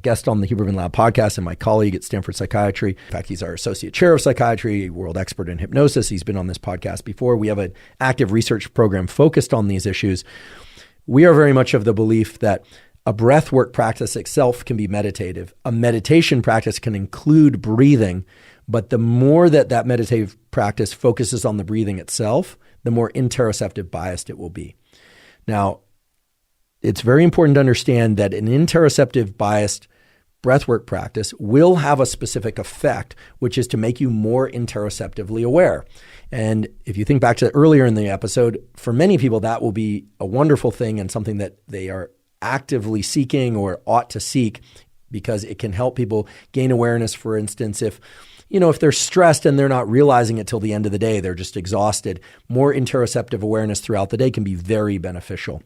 Speaker 1: guest on the Huberman Lab podcast, and my colleague at Stanford Psychiatry. In fact, he's our associate chair of psychiatry, world expert in hypnosis. He's been on this podcast before. We have an active research program focused on these issues. We are very much of the belief that a breathwork practice itself can be meditative. A meditation practice can include breathing, but the more that meditative practice focuses on the breathing itself, the more interoceptive biased it will be. Now, it's very important to understand that an interoceptive biased breathwork practice will have a specific effect, which is to make you more interoceptively aware. And if you think back to earlier in the episode, for many people, that will be a wonderful thing and something that they are actively seeking or ought to seek, because it can help people gain awareness. For instance, if they're stressed and they're not realizing it till the end of the day, they're just exhausted, more interoceptive awareness throughout the day can be very beneficial.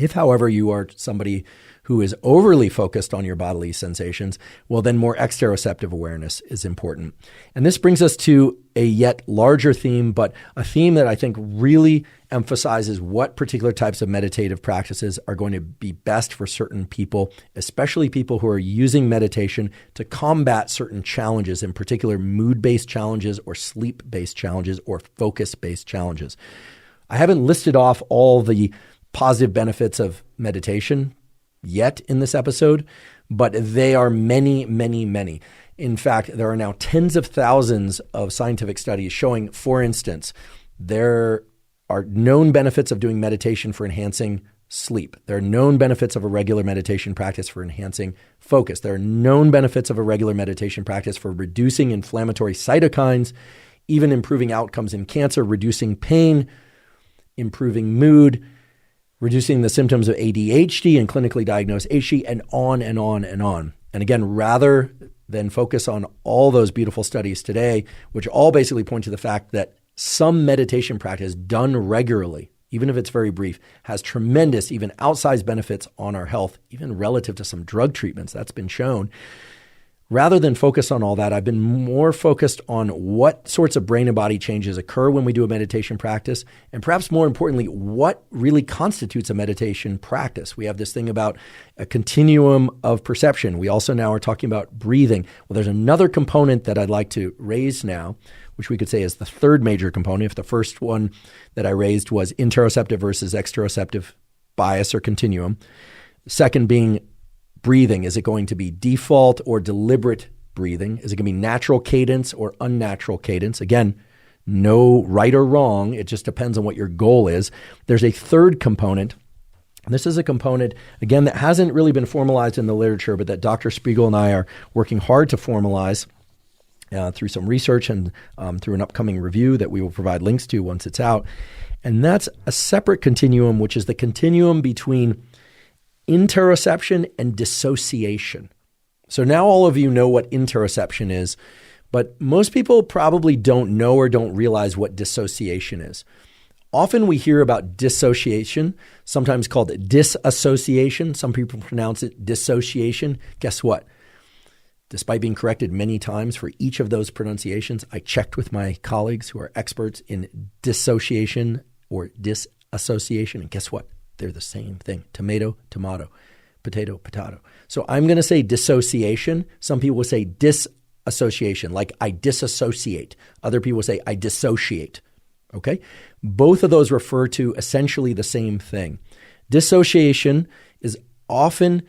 Speaker 1: If, however, you are somebody who is overly focused on your bodily sensations, well, then more exteroceptive awareness is important. And this brings us to a yet larger theme, but a theme that I think really emphasizes what particular types of meditative practices are going to be best for certain people, especially people who are using meditation to combat certain challenges, in particular mood-based challenges or sleep-based challenges or focus-based challenges. I haven't listed off all the positive benefits of meditation yet in this episode, but they are many, many, many. In fact, there are now tens of thousands of scientific studies showing, for instance, there are known benefits of doing meditation for enhancing sleep. There are known benefits of a regular meditation practice for enhancing focus. There are known benefits of a regular meditation practice for reducing inflammatory cytokines, even improving outcomes in cancer, reducing pain, improving mood, reducing the symptoms of ADHD and clinically diagnosed HD, and on and on and on. And again, rather than focus on all those beautiful studies today, which all basically point to the fact that some meditation practice done regularly, even if it's very brief, has tremendous, even outsized benefits on our health, even relative to some drug treatments. That's been shown. Rather than focus on all that, I've been more focused on what sorts of brain and body changes occur when we do a meditation practice, and perhaps more importantly, what really constitutes a meditation practice. We have this thing about a continuum of perception. We also now are talking about breathing. Well, there's another component that I'd like to raise now, which we could say is the third major component. If the first one that I raised was interoceptive versus exteroceptive bias or continuum, the second being breathing. Is it going to be default or deliberate breathing? Is it going to be natural cadence or unnatural cadence? Again, no right or wrong. It just depends on what your goal is. There's a third component. And this is a component, again, that hasn't really been formalized in the literature, but that Dr. Spiegel and I are working hard to formalize through some research and through an upcoming review that we will provide links to once it's out. And that's a separate continuum, which is the continuum between interoception and dissociation. So now all of you know what interoception is, but most people probably don't know or don't realize what dissociation is. Often we hear about dissociation, sometimes called disassociation. Some people pronounce it dissociation. Guess what? Despite being corrected many times for each of those pronunciations, I checked with my colleagues who are experts in dissociation or disassociation, and guess what? They're the same thing. Tomato, tomato, potato, potato. So I'm going to say dissociation. Some people will say disassociation. association, like I disassociate. Other people say I dissociate. Okay? Both of those refer to essentially the same thing. Dissociation is often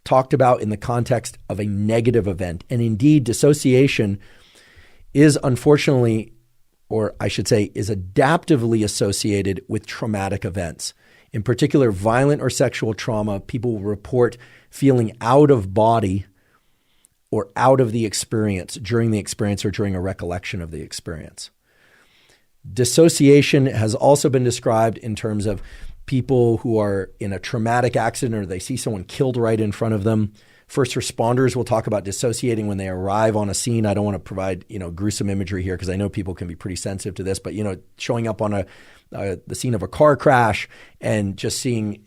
Speaker 1: talked about in the context of a negative event. And indeed, dissociation is unfortunately, or I should say, is adaptively associated with traumatic events. In particular, violent or sexual trauma, people will report feeling out of body or out of the experience during the experience or during a recollection of the experience. Dissociation has also been described in terms of people who are in a traumatic accident or they see someone killed right in front of them. First responders will talk about dissociating when they arrive on a scene. I don't want to provide, gruesome imagery here because I know people can be pretty sensitive to this, but, showing up on the scene of a car crash and just seeing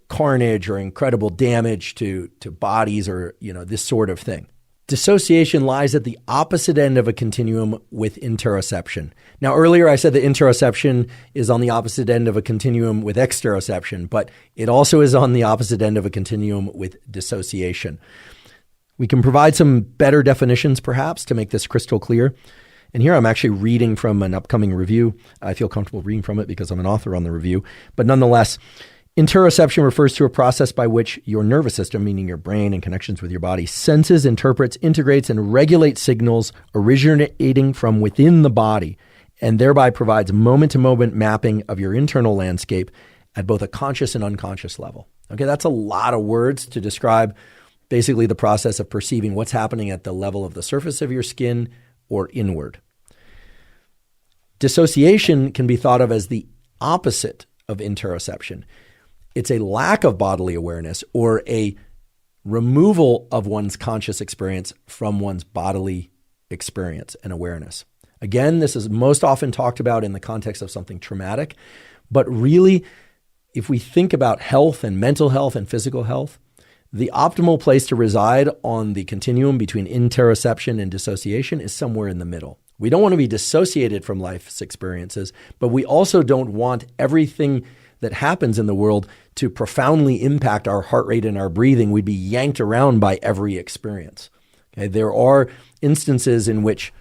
Speaker 1: carnage or incredible damage to bodies or, this sort of thing. Dissociation lies at the opposite end of a continuum with interoception. Now, earlier I said that interoception is on the opposite end of a continuum with exteroception, but it also is on the opposite end of a continuum with dissociation. We can provide some better definitions, perhaps, to make this crystal clear. And here I'm actually reading from an upcoming review. I feel comfortable reading from it because I'm an author on the review. But nonetheless, interoception refers to a process by which your nervous system, meaning your brain and connections with your body, senses, interprets, integrates, and regulates signals originating from within the body, and thereby provides moment-to-moment mapping of your internal landscape at both a conscious and unconscious level. Okay, that's a lot of words to describe basically the process of perceiving what's happening at the level of the surface of your skin or inward. Dissociation can be thought of as the opposite of interoception. It's a lack of bodily awareness or a removal of one's conscious experience from one's bodily experience and awareness. Again, this is most often talked about in the context of something traumatic, but really, if we think about health and mental health and physical health, the optimal place to reside on the continuum between interoception and dissociation is somewhere in the middle. We don't want to be dissociated from life's experiences, but we also don't want everything that happens in the world to profoundly impact our heart rate and our breathing. We'd be yanked around by every experience. Okay? There are instances in which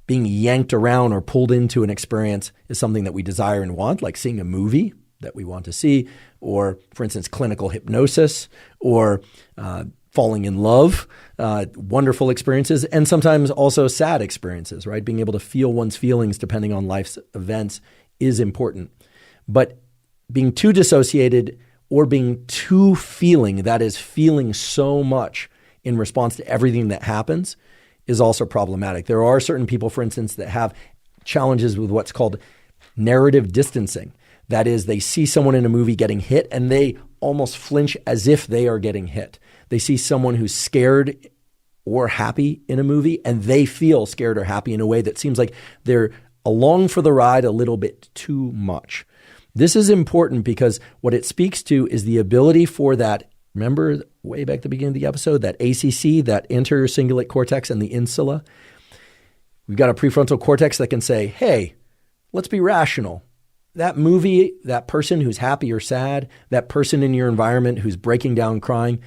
Speaker 1: being yanked around or pulled into an experience is something that we desire and want, like seeing a movie that we want to see, or, for instance, clinical hypnosis, or falling in love, wonderful experiences, and sometimes also sad experiences, right? Being able to feel one's feelings depending on life's events is important. But being too dissociated or being too feeling, that is feeling so much in response to everything that happens, is also problematic. There are certain people, for instance, that have challenges with what's called narrative distancing. That is, they see someone in a movie getting hit and they almost flinch as if they are getting hit. They see someone who's scared or happy in a movie and they feel scared or happy in a way that seems like they're along for the ride a little bit too much. This is important because what it speaks to is the ability for that, remember way back at the beginning of the episode, that ACC, that anterior cingulate cortex and the insula. We've got a prefrontal cortex that can say, hey, let's be rational. That movie, that person who's happy or sad, that person in your environment who's breaking down crying,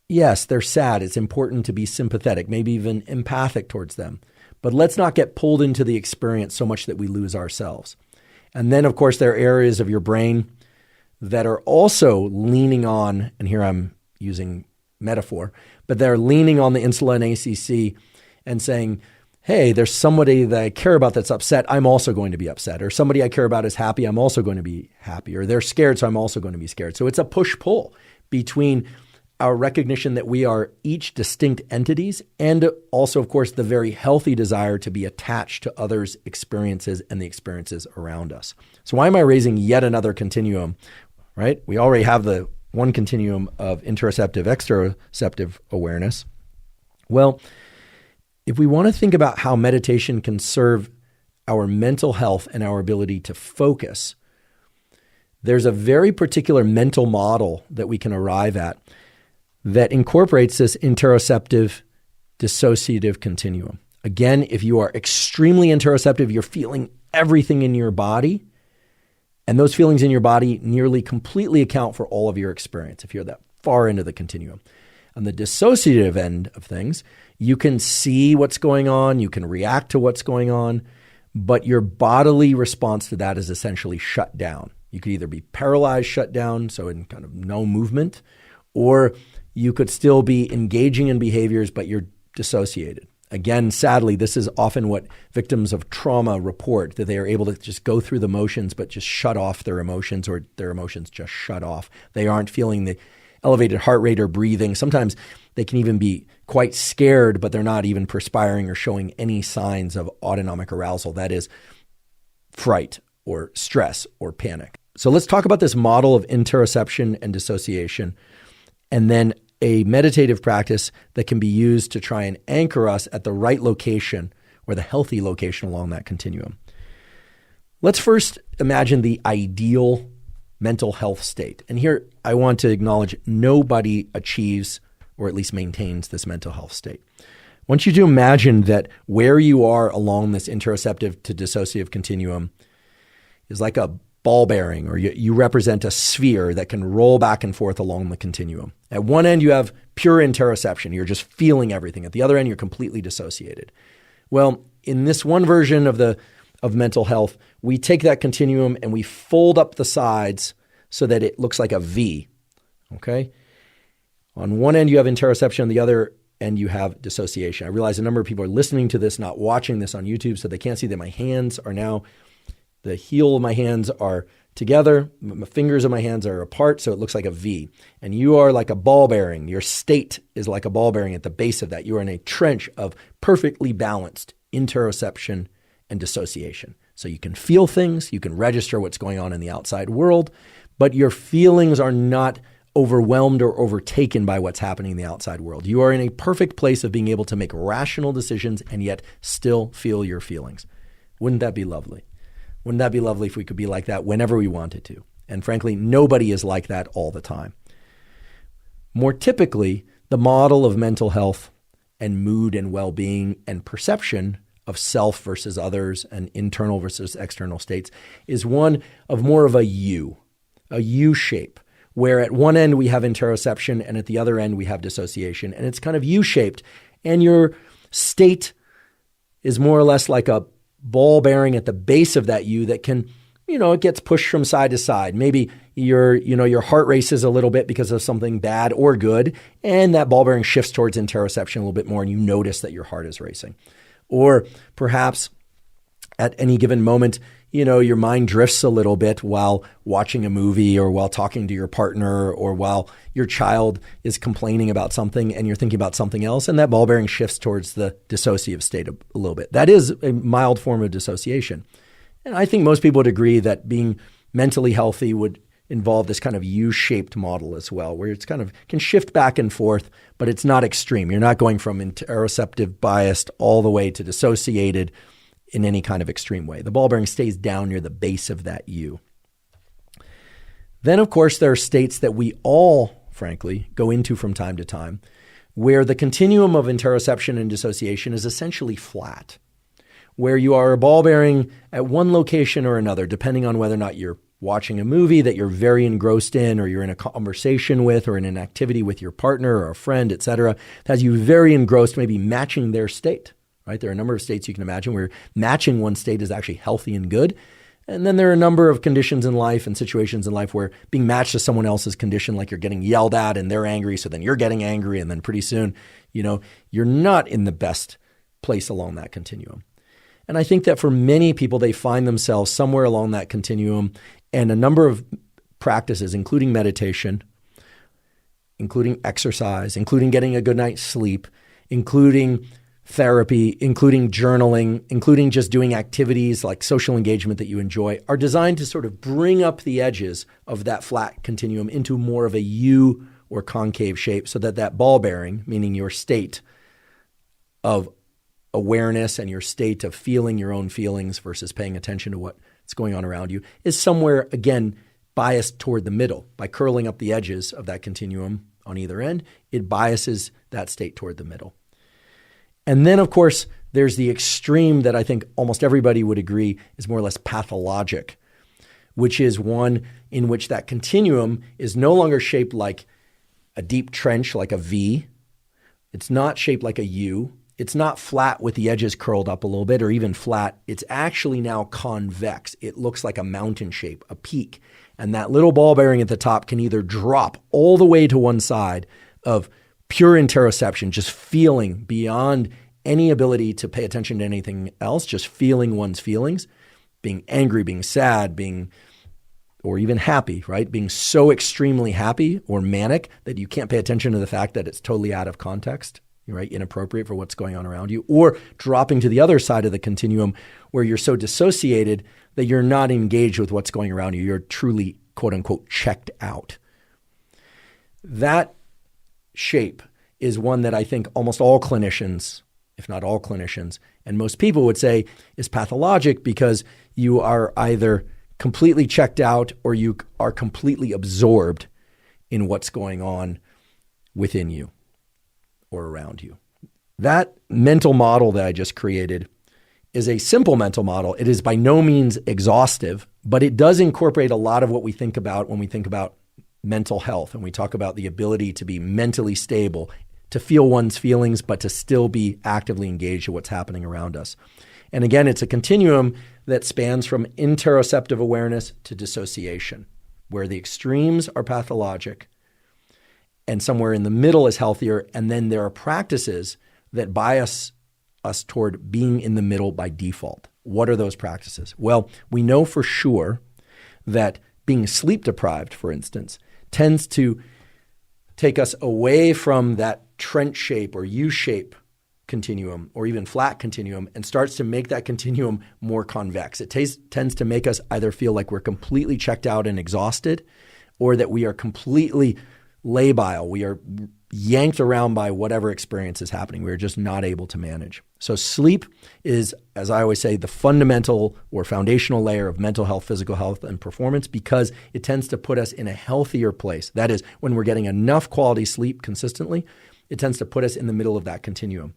Speaker 1: yes, they're sad. It's important to be sympathetic, maybe even empathic towards them. But let's not get pulled into the experience so much that we lose ourselves. And then, of course, there are areas of your brain that are also leaning on, and here I'm using metaphor, but they're leaning on the insula and ACC and saying, hey, there's somebody that I care about that's upset, I'm also going to be upset. Or somebody I care about is happy, I'm also going to be happy. Or they're scared, so I'm also going to be scared. So it's a push-pull between our recognition that we are each distinct entities and also, of course, the very healthy desire to be attached to others' experiences and the experiences around us. So why am I raising yet another continuum, right? We already have the one continuum of interoceptive, exteroceptive awareness. Well, if we want to think about how meditation can serve our mental health and our ability to focus, there's a very particular mental model that we can arrive at that incorporates this interoceptive dissociative continuum. Again, if you are extremely interoceptive, you're feeling everything in your body, and those feelings in your body nearly completely account for all of your experience if you're that far into the continuum. On the dissociative end of things, you can see what's going on, you can react to what's going on, but your bodily response to that is essentially shut down. You could either be paralyzed, shut down, so in kind of no movement, or you could still be engaging in behaviors, but you're dissociated. Again, sadly, this is often what victims of trauma report, that they are able to just go through the motions, but just shut off their emotions, or their emotions just shut off. They aren't feeling the elevated heart rate or breathing. Sometimes they can even be quite scared, but they're not even perspiring or showing any signs of autonomic arousal. That is fright or stress or panic. So let's talk about this model of interoception and dissociation, and then a meditative practice that can be used to try and anchor us at the right location, or the healthy location along that continuum. Let's first imagine the ideal mental health state. And here I want to acknowledge nobody achieves or at least maintains this mental health state. I want you to imagine that where you are along this interoceptive to dissociative continuum is like a ball bearing, or you represent a sphere that can roll back and forth along the continuum. At one end, you have pure interoception. You're just feeling everything. At the other end, you're completely dissociated. Well, in this one version of mental health, we take that continuum and we fold up the sides so that it looks like a V, okay? On one end, you have interoception. On the other end, you have dissociation. I realize a number of people are listening to this, not watching this on YouTube, so they can't see that my hands are now, the heel of my hands are together. The fingers of my hands are apart, so it looks like a V. And you are like a ball bearing. Your state is like a ball bearing at the base of that. You are in a trench of perfectly balanced interoception and dissociation. So you can feel things, you can register what's going on in the outside world, but your feelings are not overwhelmed or overtaken by what's happening in the outside world. You are in a perfect place of being able to make rational decisions and yet still feel your feelings. Wouldn't that be lovely? Wouldn't that be lovely if we could be like that whenever we wanted to? And frankly, nobody is like that all the time. More typically, the model of mental health and mood and well-being and perception of self versus others and internal versus external states is one of more of a U shape, where at one end we have interoception and at the other end we have dissociation. And it's kind of U-shaped. And your state is more or less like a ball bearing at the base of that U that can, it gets pushed from side to side. Maybe your heart races a little bit because of something bad or good, and that ball bearing shifts towards interoception a little bit more, and you notice that your heart is racing. Or perhaps at any given moment, your mind drifts a little bit while watching a movie or while talking to your partner or while your child is complaining about something and you're thinking about something else, and that ball bearing shifts towards the dissociative state a little bit. That is a mild form of dissociation. And I think most people would agree that being mentally healthy would involve this kind of U-shaped model as well, where it's kind of can shift back and forth, but it's not extreme. You're not going from interoceptive biased all the way to dissociated in any kind of extreme way. The ball bearing stays down near the base of that U. Then, of course, there are states that we all, frankly, go into from time to time, where the continuum of interoception and dissociation is essentially flat, where you are a ball bearing at one location or another, depending on whether or not you're watching a movie that you're very engrossed in, or you're in a conversation with, or in an activity with your partner or a friend, etc., that has you very engrossed, maybe matching their state. Right? There are a number of states you can imagine where matching one state is actually healthy and good. And then there are a number of conditions in life and situations in life where being matched to someone else's condition, like you're getting yelled at and they're angry, so then you're getting angry, and then pretty soon, you're not in the best place along that continuum. And I think that for many people, they find themselves somewhere along that continuum, and a number of practices, including meditation, including exercise, including getting a good night's sleep, including therapy, including journaling, including just doing activities like social engagement that you enjoy, are designed to sort of bring up the edges of that flat continuum into more of a U or concave shape, so that that ball bearing, meaning your state of awareness and your state of feeling your own feelings versus paying attention to what's going on around you, is somewhere, again, biased toward the middle. By curling up the edges of that continuum on either end, it biases that state toward the middle. And then, of course, there's the extreme that I think almost everybody would agree is more or less pathologic, which is one in which that continuum is no longer shaped like a deep trench like a V. It's not shaped like a U. It's not flat with the edges curled up a little bit or even flat. It's actually now convex. It looks like a mountain shape, a peak. And that little ball bearing at the top can either drop all the way to one side of pure interoception, just feeling beyond any ability to pay attention to anything else, just feeling one's feelings, being angry, being sad, or even happy, right? Being so extremely happy or manic that you can't pay attention to the fact that it's totally out of context, right? Inappropriate for what's going on around you, or dropping to the other side of the continuum where you're so dissociated that you're not engaged with what's going around you. You're truly, quote unquote, checked out. That shape is one that I think almost all clinicians, if not all clinicians, and most people would say is pathologic because you are either completely checked out or you are completely absorbed in what's going on within you or around you. That mental model that I just created is a simple mental model. It is by no means exhaustive, but it does incorporate a lot of what we think about when we think about mental health. And we talk about the ability to be mentally stable, to feel one's feelings, but to still be actively engaged in what's happening around us. And again, it's a continuum that spans from interoceptive awareness to dissociation, where the extremes are pathologic and somewhere in the middle is healthier. And then there are practices that bias us toward being in the middle by default. What are those practices? Well, we know for sure that being sleep deprived, for instance, tends to take us away from that trench shape or U-shape continuum or even flat continuum and starts to make that continuum more convex. It tends to make us either feel like we're completely checked out and exhausted or that we are completely labile. We are yanked around by whatever experience is happening. We're just not able to manage. So sleep is, as I always say, the fundamental or foundational layer of mental health, physical health, and performance because it tends to put us in a healthier place. That is, when we're getting enough quality sleep consistently, it tends to put us in the middle of that continuum.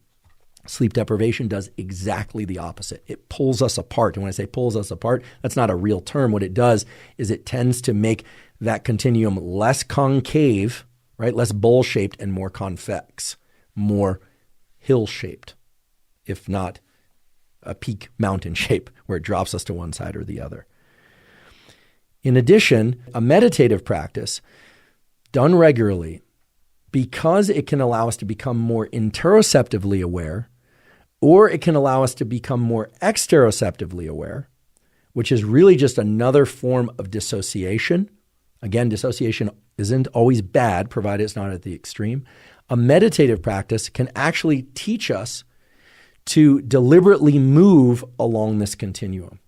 Speaker 1: Sleep deprivation does exactly the opposite. It pulls us apart. And when I say pulls us apart, that's not a real term. What it does is it tends to make that continuum less concave, right? Less bowl-shaped and more convex, more hill-shaped, if not a peak mountain shape where it drops us to one side or the other. In addition, a meditative practice done regularly, because it can allow us to become more interoceptively aware, or it can allow us to become more exteroceptively aware, which is really just another form of dissociation. Again, dissociation isn't always bad, provided it's not at the extreme. A meditative practice can actually teach us to deliberately move along this continuum.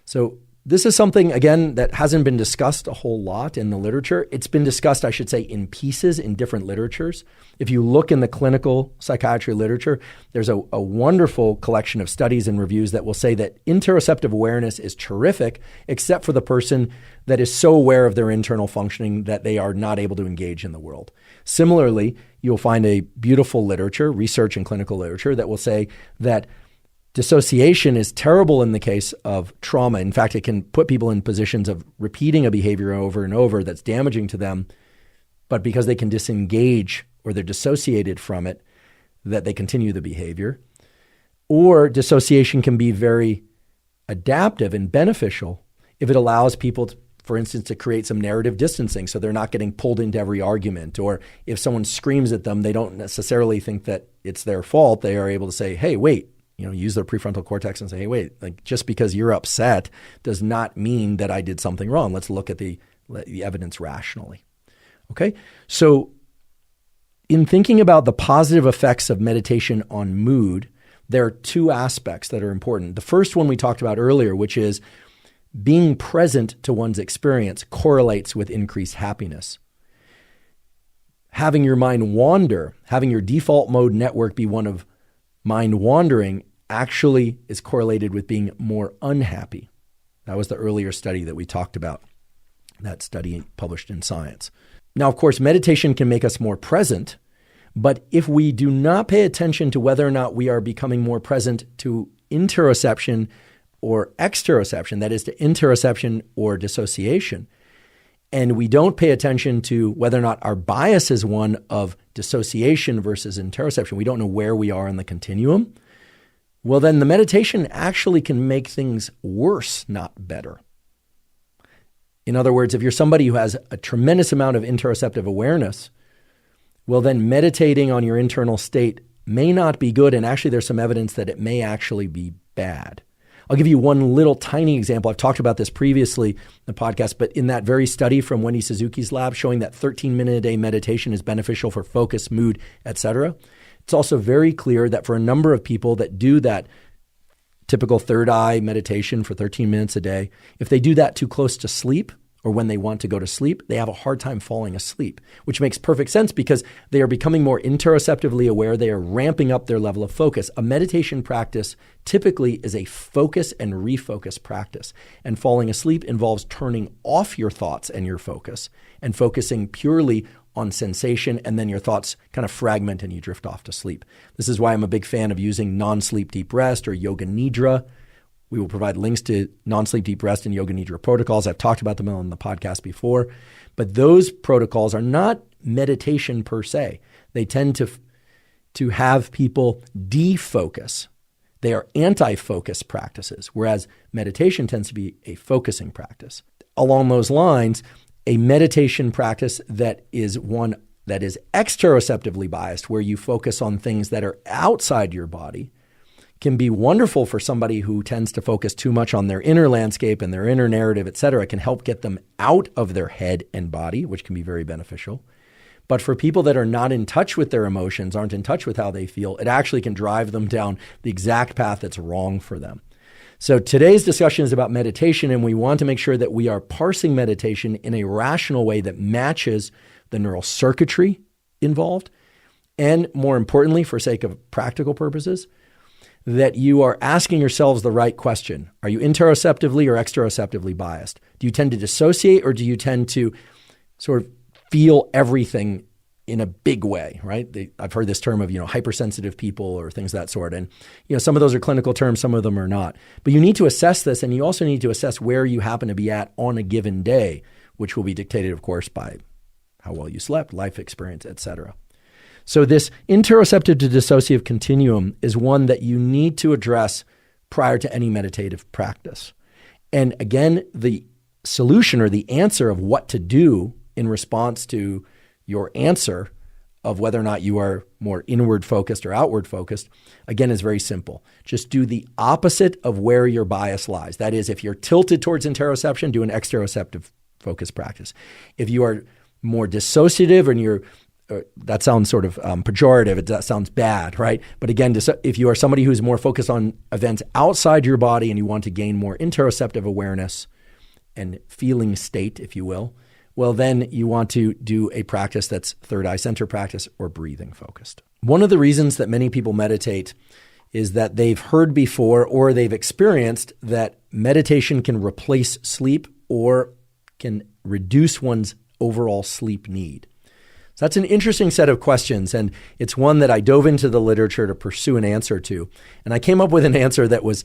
Speaker 1: So this is something, again, that hasn't been discussed a whole lot in the literature. It's been discussed, I should say, in pieces in different literatures. If you look in the clinical psychiatry literature, there's a wonderful collection of studies and reviews that will say that interoceptive awareness is terrific, except for the person that is so aware of their internal functioning that they are not able to engage in the world. Similarly, you'll find a beautiful literature, research and clinical literature, that will say that dissociation is terrible in the case of trauma. In fact, it can put people in positions of repeating a behavior over and over that's damaging to them, but because they can disengage or they're dissociated from it, that they continue the behavior. Or dissociation can be very adaptive and beneficial if it allows people to, for instance, to create some narrative distancing so they're not getting pulled into every argument. Or if someone screams at them, they don't necessarily think that it's their fault. They are able to say, hey, wait, use their prefrontal cortex and say, hey, wait, like just because you're upset does not mean that I did something wrong. Let's look at the evidence rationally. Okay? So in thinking about the positive effects of meditation on mood, there are two aspects that are important. The first one we talked about earlier, which is being present to one's experience correlates with increased happiness. Having your mind wander, having your default mode network be one of mind wandering actually is correlated with being more unhappy. That was the earlier study that we talked about, that study published in Science. Now, of course, meditation can make us more present, but if we do not pay attention to whether or not we are becoming more present to interoception or exteroception, that is to interoception or dissociation, and we don't pay attention to whether or not our bias is one of dissociation versus interoception, we don't know where we are in the continuum, well, then the meditation actually can make things worse, not better. In other words, if you're somebody who has a tremendous amount of interoceptive awareness, well, then meditating on your internal state may not be good, and actually there's some evidence that it may actually be bad. I'll give you one little tiny example. I've talked about this previously in the podcast, but in that very study from Wendy Suzuki's lab showing that 13-minute-a-day meditation is beneficial for focus, mood, etc., it's also very clear that for a number of people that do that typical third eye meditation for 13 minutes a day, if they do that too close to sleep or when they want to go to sleep, they have a hard time falling asleep, which makes perfect sense because they are becoming more interoceptively aware. They are ramping up their level of focus. A meditation practice typically is a focus and refocus practice. And falling asleep involves turning off your thoughts and your focus and focusing purely on sensation, and then your thoughts kind of fragment and you drift off to sleep. This is why I'm a big fan of using non-sleep deep rest or yoga nidra. We will provide links to non-sleep deep rest and yoga nidra protocols. I've talked about them on the podcast before, but those protocols are not meditation per se. They tend to have people defocus. They are anti-focus practices, whereas meditation tends to be a focusing practice. Along those lines, a meditation practice that is one that is exteroceptively biased, where you focus on things that are outside your body, can be wonderful for somebody who tends to focus too much on their inner landscape and their inner narrative, et cetera. It can help get them out of their head and body, which can be very beneficial. But for people that are not in touch with their emotions, aren't in touch with how they feel, it actually can drive them down the exact path that's wrong for them. So today's discussion is about meditation, and we want to make sure that we are parsing meditation in a rational way that matches the neural circuitry involved, and more importantly, for sake of practical purposes, that you are asking yourselves the right question. Are you interoceptively or exteroceptively biased? Do you tend to dissociate, or do you tend to sort of feel everything in a big way, right? I've heard this term of, hypersensitive people or things of that sort. And, some of those are clinical terms, some of them are not. But you need to assess this, and you also need to assess where you happen to be at on a given day, which will be dictated, of course, by how well you slept, life experience, et cetera. So this interoceptive to dissociative continuum is one that you need to address prior to any meditative practice. And again, the solution or the answer of what to do in response to your answer of whether or not you are more inward focused or outward focused, again, is very simple. Just do the opposite of where your bias lies. That is, if you're tilted towards interoception, do an exteroceptive focus practice. If you are more dissociative and that sounds sort of pejorative, that sounds bad, right? But again, if you are somebody who's more focused on events outside your body and you want to gain more interoceptive awareness and feeling state, if you will, well, then you want to do a practice that's third eye center practice or breathing focused. One of the reasons that many people meditate is that they've heard before or they've experienced that meditation can replace sleep or can reduce one's overall sleep need. So that's an interesting set of questions, and it's one that I dove into the literature to pursue an answer to. And I came up with an answer that was,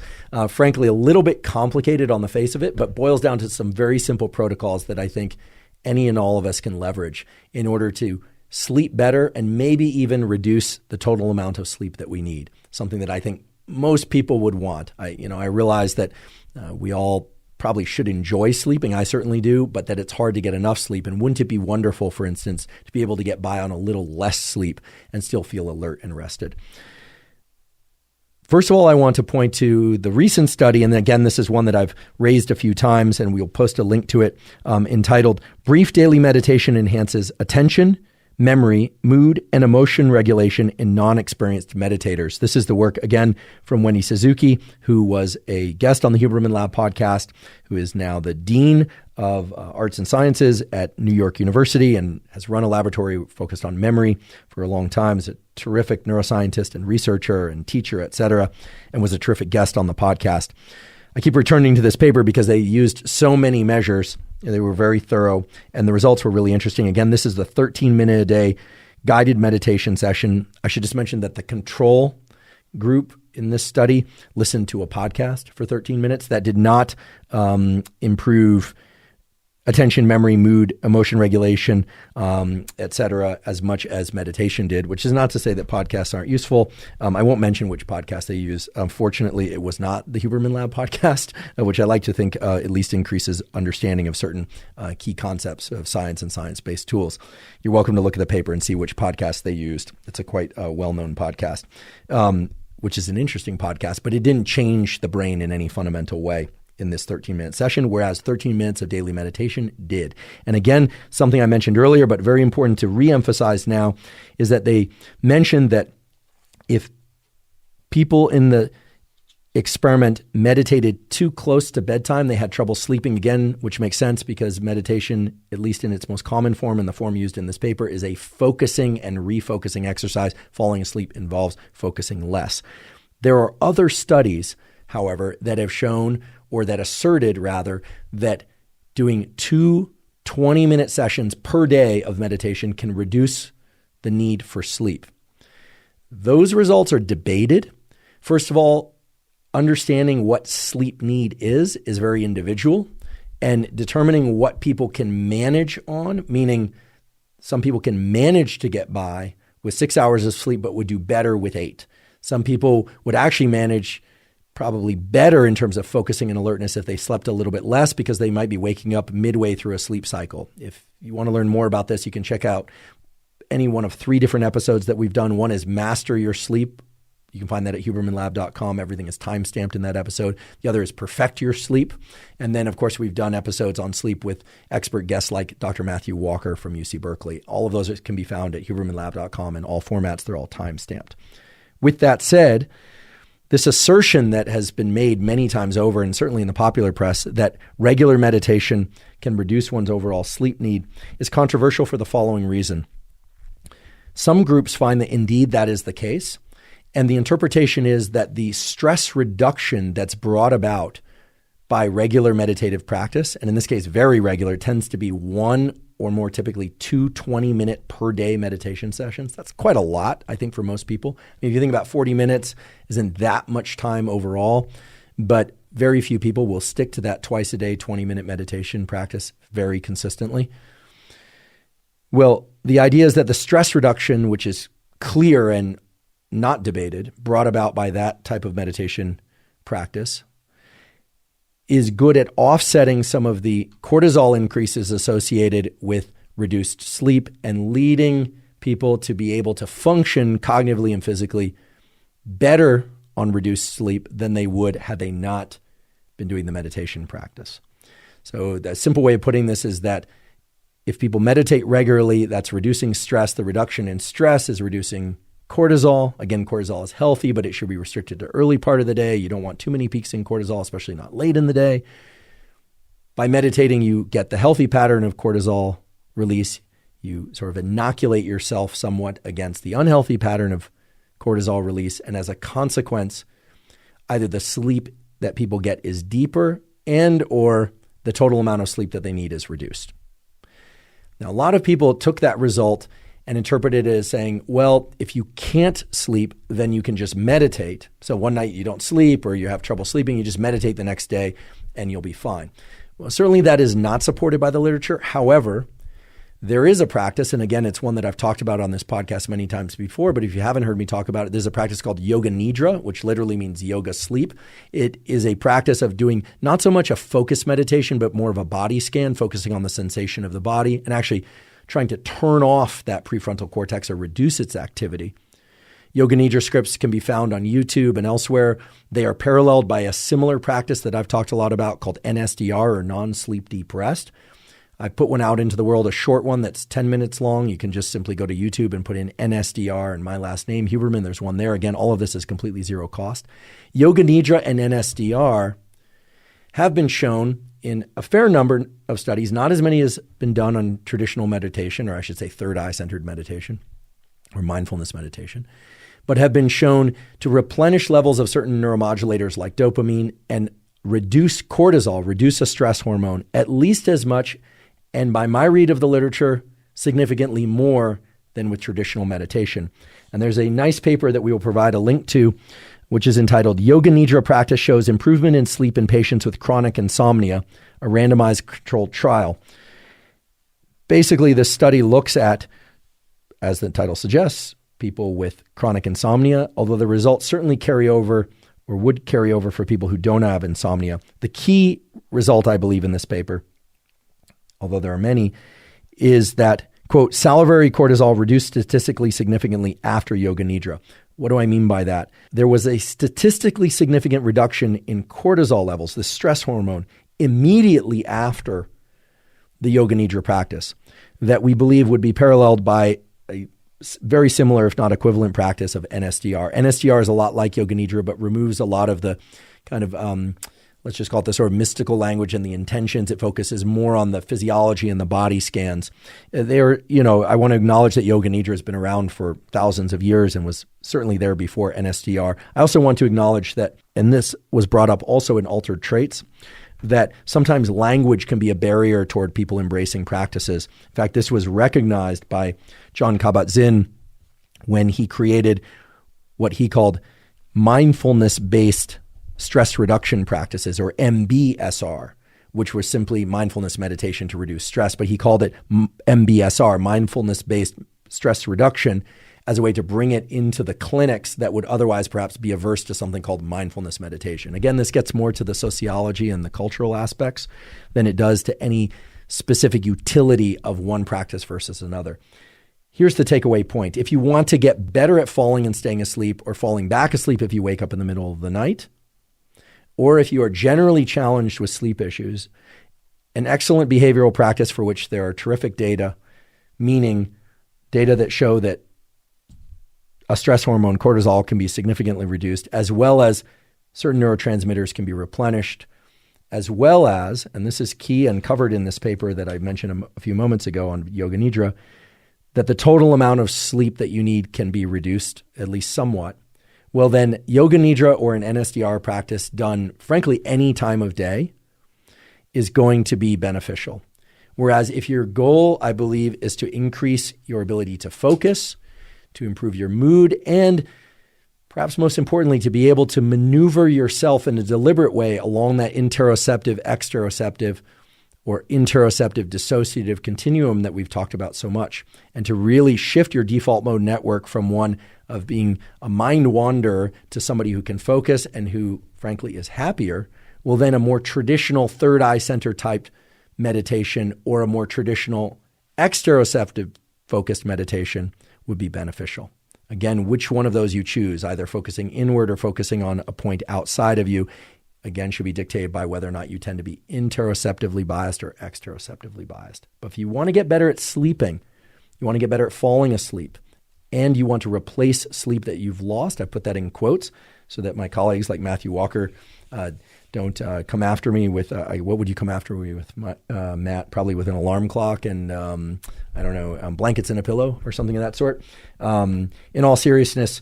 Speaker 1: frankly, a little bit complicated on the face of it, but boils down to some very simple protocols that I think any and all of us can leverage in order to sleep better and maybe even reduce the total amount of sleep that we need, something that I think most people would want. I realize that we all probably should enjoy sleeping. I certainly do, but that it's hard to get enough sleep. And wouldn't it be wonderful, for instance, to be able to get by on a little less sleep and still feel alert and rested? First of all, I want to point to the recent study, and again, this is one that I've raised a few times, and we'll post a link to it, entitled Brief Daily Meditation Enhances Attention, Memory, Mood, and Emotion Regulation in Non-Experienced Meditators. This is the work, again, from Wendy Suzuki, who was a guest on the Huberman Lab podcast, who is now the Dean of Arts and Sciences at New York University and has run a laboratory focused on memory for a long time, is a terrific neuroscientist and researcher and teacher, et cetera, and was a terrific guest on the podcast. I keep returning to this paper because they used so many measures. They were very thorough, and the results were really interesting. Again, this is the 13-minute-a-day guided meditation session. I should just mention that the control group in this study listened to a podcast for 13 minutes. That did not improve attention, memory, mood, emotion regulation, etc., as much as meditation did, which is not to say that podcasts aren't useful. I won't mention which podcast they use. Fortunately, it was not the Huberman Lab podcast, which I like to think at least increases understanding of certain key concepts of science and science-based tools. You're welcome to look at the paper and see which podcast they used. It's a quite well-known podcast, which is an interesting podcast, but it didn't change the brain in any fundamental way in this 13-minute session, whereas 13 minutes of daily meditation did. And again, something I mentioned earlier, but very important to reemphasize now, is that they mentioned that if people in the experiment meditated too close to bedtime, they had trouble sleeping again, which makes sense because meditation, at least in its most common form and the form used in this paper, is a focusing and refocusing exercise. Falling asleep involves focusing less. There are other studies, however, that have shown, or that asserted rather, that doing 2 20-minute sessions per day of meditation can reduce the need for sleep. Those results are debated. First of all, understanding what sleep need is very individual, and determining what people can manage on, meaning some people can manage to get by with 6 hours of sleep but would do better with 8. Some people would actually manage probably better in terms of focusing and alertness if they slept a little bit less, because they might be waking up midway through a sleep cycle. If you want to learn more about this, you can check out any one of 3 different episodes that we've done. One is Master Your Sleep. You can find that at hubermanlab.com. Everything is time-stamped in that episode. The other is Perfect Your Sleep. And then, of course, we've done episodes on sleep with expert guests like Dr. Matthew Walker from UC Berkeley. All of those can be found at hubermanlab.com in all formats. They're all time-stamped. With that said, this assertion that has been made many times over, and certainly in the popular press, that regular meditation can reduce one's overall sleep need is controversial for the following reason. Some groups find that indeed that is the case, and the interpretation is that the stress reduction that's brought about by regular meditative practice, and in this case very regular, tends to be 1 or more typically 2 20-minute per day meditation sessions. That's quite a lot, I think, for most people. I mean, if you think about 40 minutes isn't that much time overall, but very few people will stick to that twice a day 20-minute meditation practice very consistently. Well, the idea is that the stress reduction, which is clear and not debated, brought about by that type of meditation practice, is good at offsetting some of the cortisol increases associated with reduced sleep and leading people to be able to function cognitively and physically better on reduced sleep than they would had they not been doing the meditation practice. So the simple way of putting this is that if people meditate regularly, that's reducing stress. The reduction in stress is reducing cortisol. Again, cortisol is healthy, but it should be restricted to early part of the day. You don't want too many peaks in cortisol, especially not late in the day. By meditating, you get the healthy pattern of cortisol release. You sort of inoculate yourself somewhat against the unhealthy pattern of cortisol release. And as a consequence, either the sleep that people get is deeper and or the total amount of sleep that they need is reduced. Now, a lot of people took that result and interpreted it as saying, well, if you can't sleep, then you can just meditate. So one night you don't sleep or you have trouble sleeping, you just meditate the next day and you'll be fine. Well, certainly that is not supported by the literature. However, there is a practice, and again, it's one that I've talked about on this podcast many times before, but if you haven't heard me talk about it, there's a practice called yoga nidra, which literally means yoga sleep. It is a practice of doing not so much a focused meditation, but more of a body scan, focusing on the sensation of the body and actually trying to turn off that prefrontal cortex or reduce its activity. Yoga Nidra scripts can be found on YouTube and elsewhere. They are paralleled by a similar practice that I've talked a lot about called NSDR, or non-sleep deep rest. I put one out into the world, a short one that's 10 minutes long. You can just simply go to YouTube and put in NSDR and my last name, Huberman. There's one there. Again, all of this is completely zero cost. Yoga Nidra and NSDR have been shown in a fair number of studies, not as many as been done on traditional meditation, or I should say third eye-centered meditation or mindfulness meditation, but have been shown to replenish levels of certain neuromodulators like dopamine and reduce cortisol, reduce a stress hormone, at least as much, and by my read of the literature, significantly more than with traditional meditation. And there's a nice paper that we will provide a link to which is entitled Yoga Nidra Practice Shows Improvement in Sleep in Patients with Chronic Insomnia, a randomized controlled trial. Basically, this study looks at, as the title suggests, people with chronic insomnia, although the results certainly carry over or would carry over for people who don't have insomnia. The key result, I believe, in this paper, although there are many, is that, quote, salivary cortisol reduced statistically significantly after Yoga Nidra. What do I mean by that? There was a statistically significant reduction in cortisol levels, the stress hormone, immediately after the Yoga Nidra practice that we believe would be paralleled by a very similar, if not equivalent, practice of NSDR. NSDR is a lot like Yoga Nidra, but removes a lot of the kind of, let's just call it the sort of mystical language and the intentions. It focuses more on the physiology and the body scans. I want to acknowledge that Yoga Nidra has been around for thousands of years and was certainly there before NSDR. I also want to acknowledge that, and this was brought up also in Altered Traits, that sometimes language can be a barrier toward people embracing practices. In fact, this was recognized by John Kabat-Zinn when he created what he called mindfulness-based stress reduction practices, or MBSR, which was simply mindfulness meditation to reduce stress. But he called it MBSR, mindfulness-based stress reduction, as a way to bring it into the clinics that would otherwise perhaps be averse to something called mindfulness meditation. Again, this gets more to the sociology and the cultural aspects than it does to any specific utility of one practice versus another. Here's the takeaway point. If you want to get better at falling and staying asleep, or falling back asleep if you wake up in the middle of the night, or if you are generally challenged with sleep issues, an excellent behavioral practice for which there are terrific data, meaning data that show that a stress hormone, cortisol, can be significantly reduced, as well as certain neurotransmitters can be replenished, as well as, and this is key and covered in this paper that I mentioned a few moments ago on Yoga Nidra, that the total amount of sleep that you need can be reduced, at least somewhat. Well, then Yoga Nidra or an NSDR practice done, frankly, any time of day is going to be beneficial. Whereas if your goal, I believe, is to increase your ability to focus, to improve your mood, and perhaps most importantly, to be able to maneuver yourself in a deliberate way along that interoceptive, exteroceptive, or interoceptive dissociative continuum that we've talked about so much, and to really shift your default mode network from one of being a mind wanderer to somebody who can focus and who, frankly, is happier, well, then a more traditional third eye center type meditation or a more traditional exteroceptive focused meditation would be beneficial. Again, which one of those you choose, either focusing inward or focusing on a point outside of you, again, should be dictated by whether or not you tend to be interoceptively biased or exteroceptively biased. But if you want to get better at sleeping, you want to get better at falling asleep, and you want to replace sleep that you've lost, I put that in quotes so that my colleagues like Matthew Walker don't come after me with, what would you come after me with, Matt? Probably with an alarm clock and, blankets and a pillow or something of that sort. In all seriousness,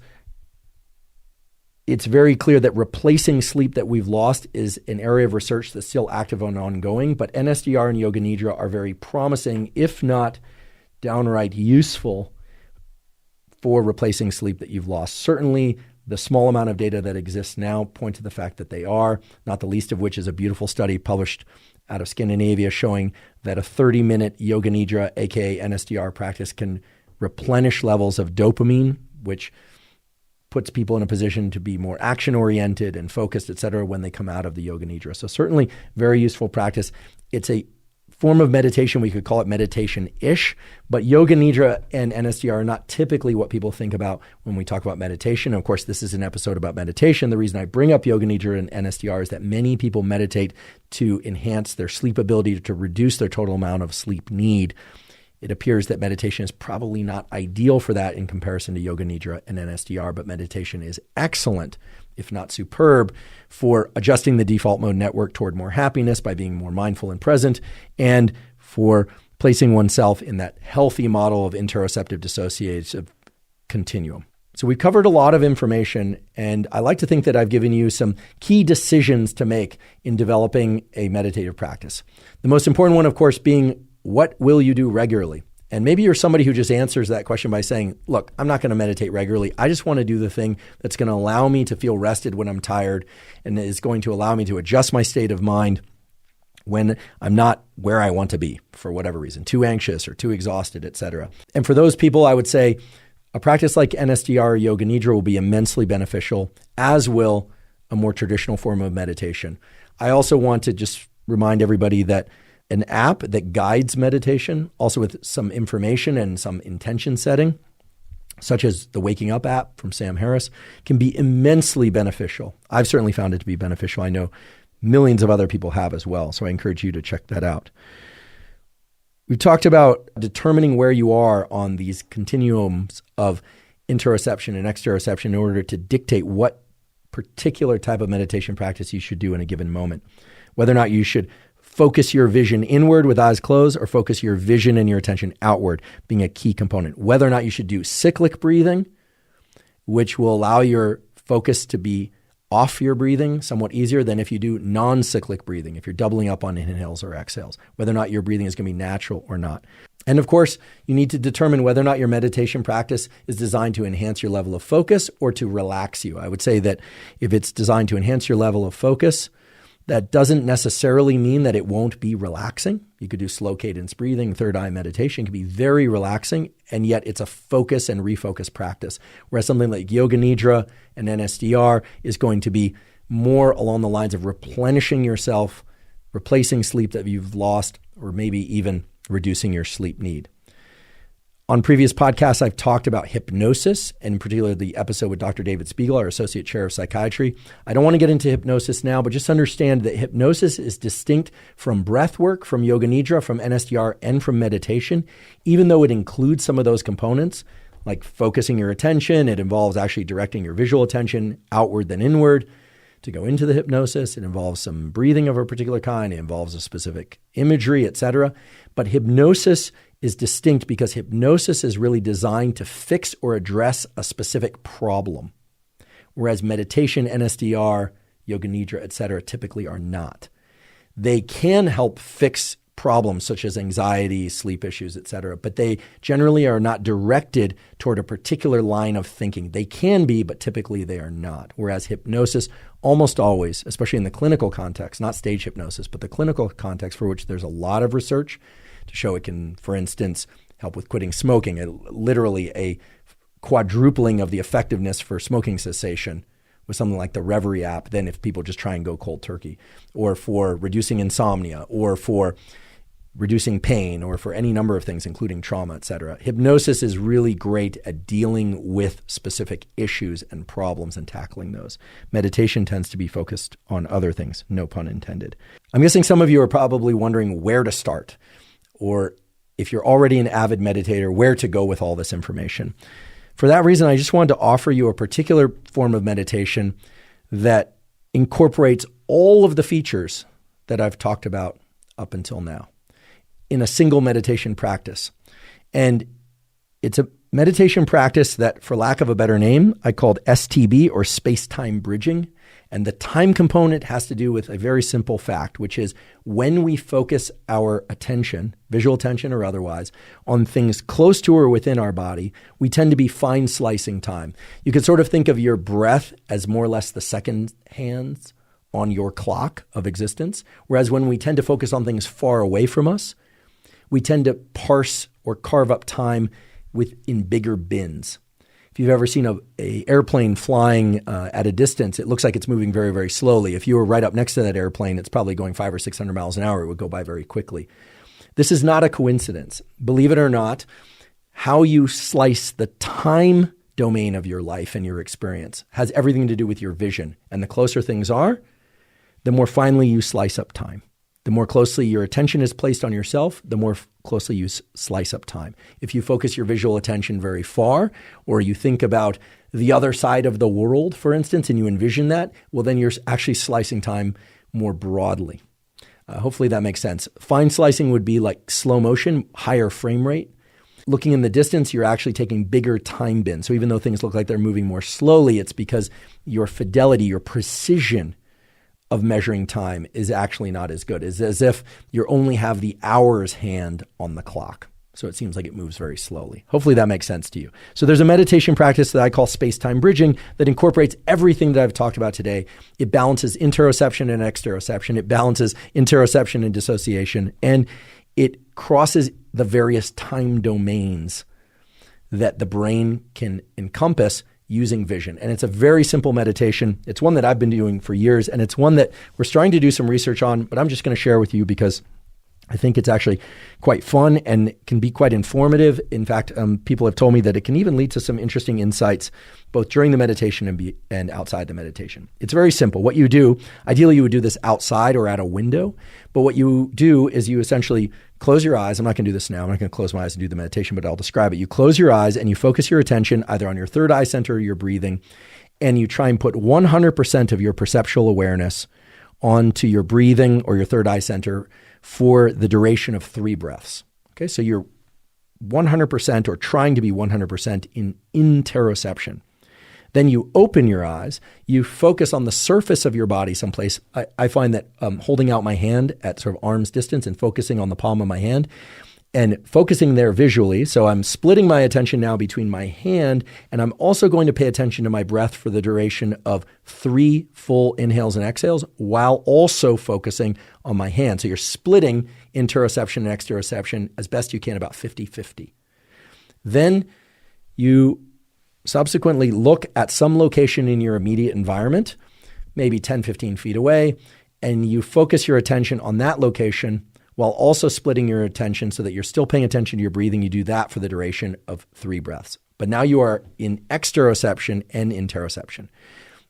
Speaker 1: it's very clear that replacing sleep that we've lost is an area of research that's still active and ongoing, but NSDR and Yoga Nidra are very promising, if not downright useful, for replacing sleep that you've lost. Certainly, the small amount of data that exists now point to the fact that they are, not the least of which is a beautiful study published out of Scandinavia showing that a 30-minute Yoga Nidra, aka NSDR practice, can replenish levels of dopamine, which puts people in a position to be more action-oriented and focused, et cetera, when they come out of the Yoga Nidra. So certainly very useful practice. It's a form of meditation. We could call it meditation-ish, but Yoga Nidra and NSDR are not typically what people think about when we talk about meditation. Of course, this is an episode about meditation. The reason I bring up Yoga Nidra and NSDR is that many people meditate to enhance their sleep ability, to reduce their total amount of sleep need. It appears that meditation is probably not ideal for that in comparison to Yoga Nidra and NSDR, but meditation is excellent, if not superb, for adjusting the default mode network toward more happiness by being more mindful and present, and for placing oneself in that healthy model of interoceptive dissociative continuum. So we've covered a lot of information, and I like to think that I've given you some key decisions to make in developing a meditative practice. The most important one, of course, being what will you do regularly? And maybe you're somebody who just answers that question by saying, look, I'm not going to meditate regularly. I just want to do the thing that's going to allow me to feel rested when I'm tired and is going to allow me to adjust my state of mind when I'm not where I want to be for whatever reason, too anxious or too exhausted, etc. And for those people, I would say a practice like NSDR or Yoga Nidra will be immensely beneficial, as will a more traditional form of meditation. I also want to just remind everybody that an app that guides meditation, also with some information and some intention setting, such as the Waking Up app from Sam Harris, can be immensely beneficial. I've certainly found it to be beneficial. I know millions of other people have as well, so I encourage you to check that out. We've talked about determining where you are on these continuums of interoception and exteroception in order to dictate what particular type of meditation practice you should do in a given moment. Whether or not you should focus your vision inward with eyes closed or focus your vision and your attention outward being a key component. Whether or not you should do cyclic breathing, which will allow your focus to be off your breathing somewhat easier than if you do non-cyclic breathing, if you're doubling up on inhales or exhales, whether or not your breathing is going to be natural or not. And of course, you need to determine whether or not your meditation practice is designed to enhance your level of focus or to relax you. I would say that if it's designed to enhance your level of focus, that doesn't necessarily mean that it won't be relaxing. You could do slow cadence breathing, third eye meditation can be very relaxing, and yet it's a focus and refocus practice. Whereas something like Yoga Nidra and NSDR is going to be more along the lines of replenishing yourself, replacing sleep that you've lost, or maybe even reducing your sleep need. On previous podcasts, I've talked about hypnosis, and in particular the episode with Dr. David Spiegel, our Associate Chair of Psychiatry. I don't want to get into hypnosis now, but just understand that hypnosis is distinct from breath work, from Yoga Nidra, from NSDR, and from meditation, even though it includes some of those components, like focusing your attention. It involves actually directing your visual attention outward than inward to go into the hypnosis. It involves some breathing of a particular kind. It involves a specific imagery, etc. But hypnosis is distinct because hypnosis is really designed to fix or address a specific problem, whereas meditation, NSDR, Yoga Nidra, etc., typically are not. They can help fix problems such as anxiety, sleep issues, etc., but they generally are not directed toward a particular line of thinking. They can be, but typically they are not. Whereas hypnosis, almost always, especially in the clinical context, not stage hypnosis, but the clinical context for which there's a lot of research to show it can, for instance, help with quitting smoking, literally a quadrupling of the effectiveness for smoking cessation with something like the Reverie app than if people just try and go cold turkey, or for reducing insomnia, or for reducing pain, or for any number of things, including trauma, etc. Hypnosis is really great at dealing with specific issues and problems and tackling those. Meditation tends to be focused on other things, no pun intended. I'm guessing some of you are probably wondering where to start, or if you're already an avid meditator, where to go with all this information. For that reason, I just wanted to offer you a particular form of meditation that incorporates all of the features that I've talked about up until now in a single meditation practice. And it's a meditation practice that, for lack of a better name, I called STB, or space-time bridging. And the time component has to do with a very simple fact, which is when we focus our attention, visual attention or otherwise, on things close to or within our body, we tend to be fine slicing time. You could sort of think of your breath as more or less the second hands on your clock of existence. Whereas when we tend to focus on things far away from us, we tend to parse or carve up time in bigger bins. If you've ever seen an airplane flying at a distance, it looks like it's moving very, very slowly. If you were right up next to that airplane, it's probably going 500 or 600 miles an hour. It would go by very quickly. This is not a coincidence. Believe it or not, how you slice the time domain of your life and your experience has everything to do with your vision. And the closer things are, the more finely you slice up time. The more closely your attention is placed on yourself, the more closely you slice up time. If you focus your visual attention very far, or you think about the other side of the world, for instance, and you envision that, well, then you're actually slicing time more broadly. Hopefully that makes sense. Fine slicing would be like slow motion, higher frame rate. Looking in the distance, you're actually taking bigger time bins. So even though things look like they're moving more slowly, it's because your fidelity, your precision of measuring time is actually not as good. It's as if you only have the hours hand on the clock. So it seems like it moves very slowly. Hopefully that makes sense to you. So there's a meditation practice that I call space-time bridging that incorporates everything that I've talked about today. It balances interoception and exteroception. It balances interoception and dissociation. And it crosses the various time domains that the brain can encompass using vision. And it's a very simple meditation. It's one that I've been doing for years, and it's one that we're starting to do some research on, but I'm just going to share with you because I think it's actually quite fun and can be quite informative. In fact, people have told me that it can even lead to some interesting insights both during the meditation and outside the meditation. It's very simple. What you do, ideally you would do this outside or at a window, but what you do is you essentially close your eyes. I'm not going to do this now. I'm not going to close my eyes and do the meditation, but I'll describe it. You close your eyes and you focus your attention either on your third eye center or your breathing, and you try and put 100% of your perceptual awareness onto your breathing or your third eye center for the duration of 3 breaths. Okay, so you're 100% or trying to be 100% in interoception. Then you open your eyes, you focus on the surface of your body someplace. I find that holding out my hand at sort of arm's distance and focusing on the palm of my hand and focusing there visually. So I'm splitting my attention now between my hand, and I'm also going to pay attention to my breath for the duration of 3 full inhales and exhales while also focusing on my hand. So you're splitting interoception and exteroception as best you can, about 50-50. Then you subsequently look at some location in your immediate environment, maybe 10-15 feet away, and you focus your attention on that location while also splitting your attention so that you're still paying attention to your breathing. You do that for the duration of 3 breaths. But now you are in exteroception and interoception.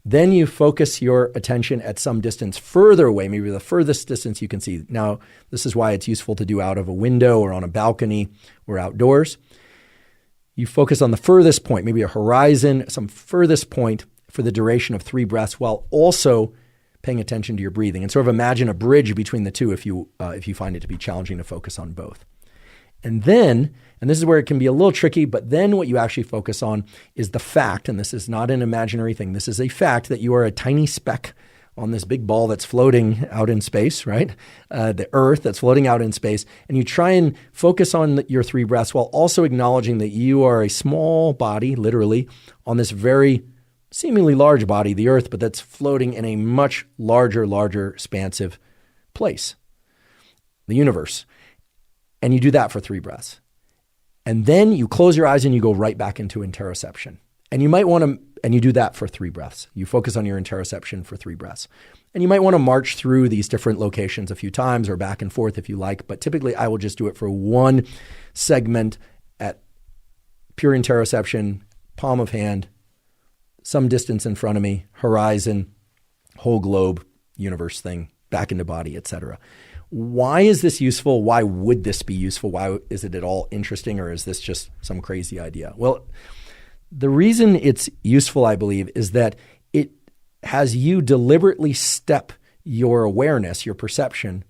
Speaker 1: Then you focus your attention at some distance further away, maybe the furthest distance you can see. Now, this is why it's useful to do out of a window or on a balcony or outdoors. You focus on the furthest point, maybe a horizon, some furthest point for the duration of 3 breaths while also paying attention to your breathing, and sort of imagine a bridge between the two if you find it to be challenging to focus on both. And then, and this is where it can be a little tricky, but then what you actually focus on is the fact, and this is not an imaginary thing, this is a fact that you are a tiny speck on this big ball that's floating out in space, right? The Earth that's floating out in space, and you try and focus on your 3 breaths while also acknowledging that you are a small body, literally, on this very seemingly large body, the Earth, but that's floating in a much larger, expansive place, the universe. And you do that for 3 breaths. And then you close your eyes and you go right back into interoception. And you might want to, and you do that for 3 breaths. You focus on your interoception for 3 breaths. And you might want to march through these different locations a few times or back and forth if you like, but typically I will just do it for one segment at pure interoception, palm of hand, some distance in front of me, horizon, whole globe, universe thing, back into body, etc. Why is this useful? Why would this be useful? Why is it at all interesting, or is this just some crazy idea? Well, the reason it's useful, I believe, is that it has you deliberately step your awareness, your perception,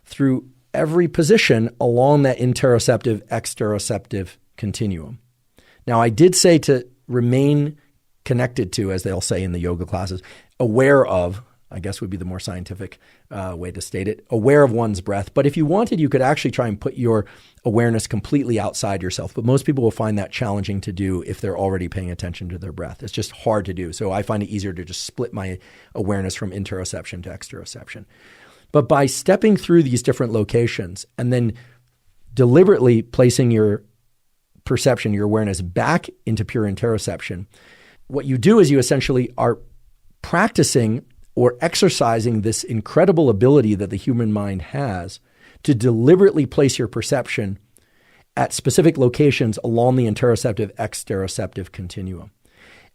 Speaker 1: through every position along that interoceptive, exteroceptive continuum. Now, I did say to remain connected to, as they'll say in the yoga classes, aware of, I guess would be the more scientific way to state it, aware of one's breath. But if you wanted, you could actually try and put your awareness completely outside yourself. But most people will find that challenging to do if they're already paying attention to their breath. It's just hard to do. So I find it easier to just split my awareness from interoception to exteroception. But by stepping through these different locations and then deliberately placing your perception, your awareness back into pure interoception, what you do is you essentially are practicing or exercising this incredible ability that the human mind has to deliberately place your perception at specific locations along the interoceptive, exteroceptive continuum.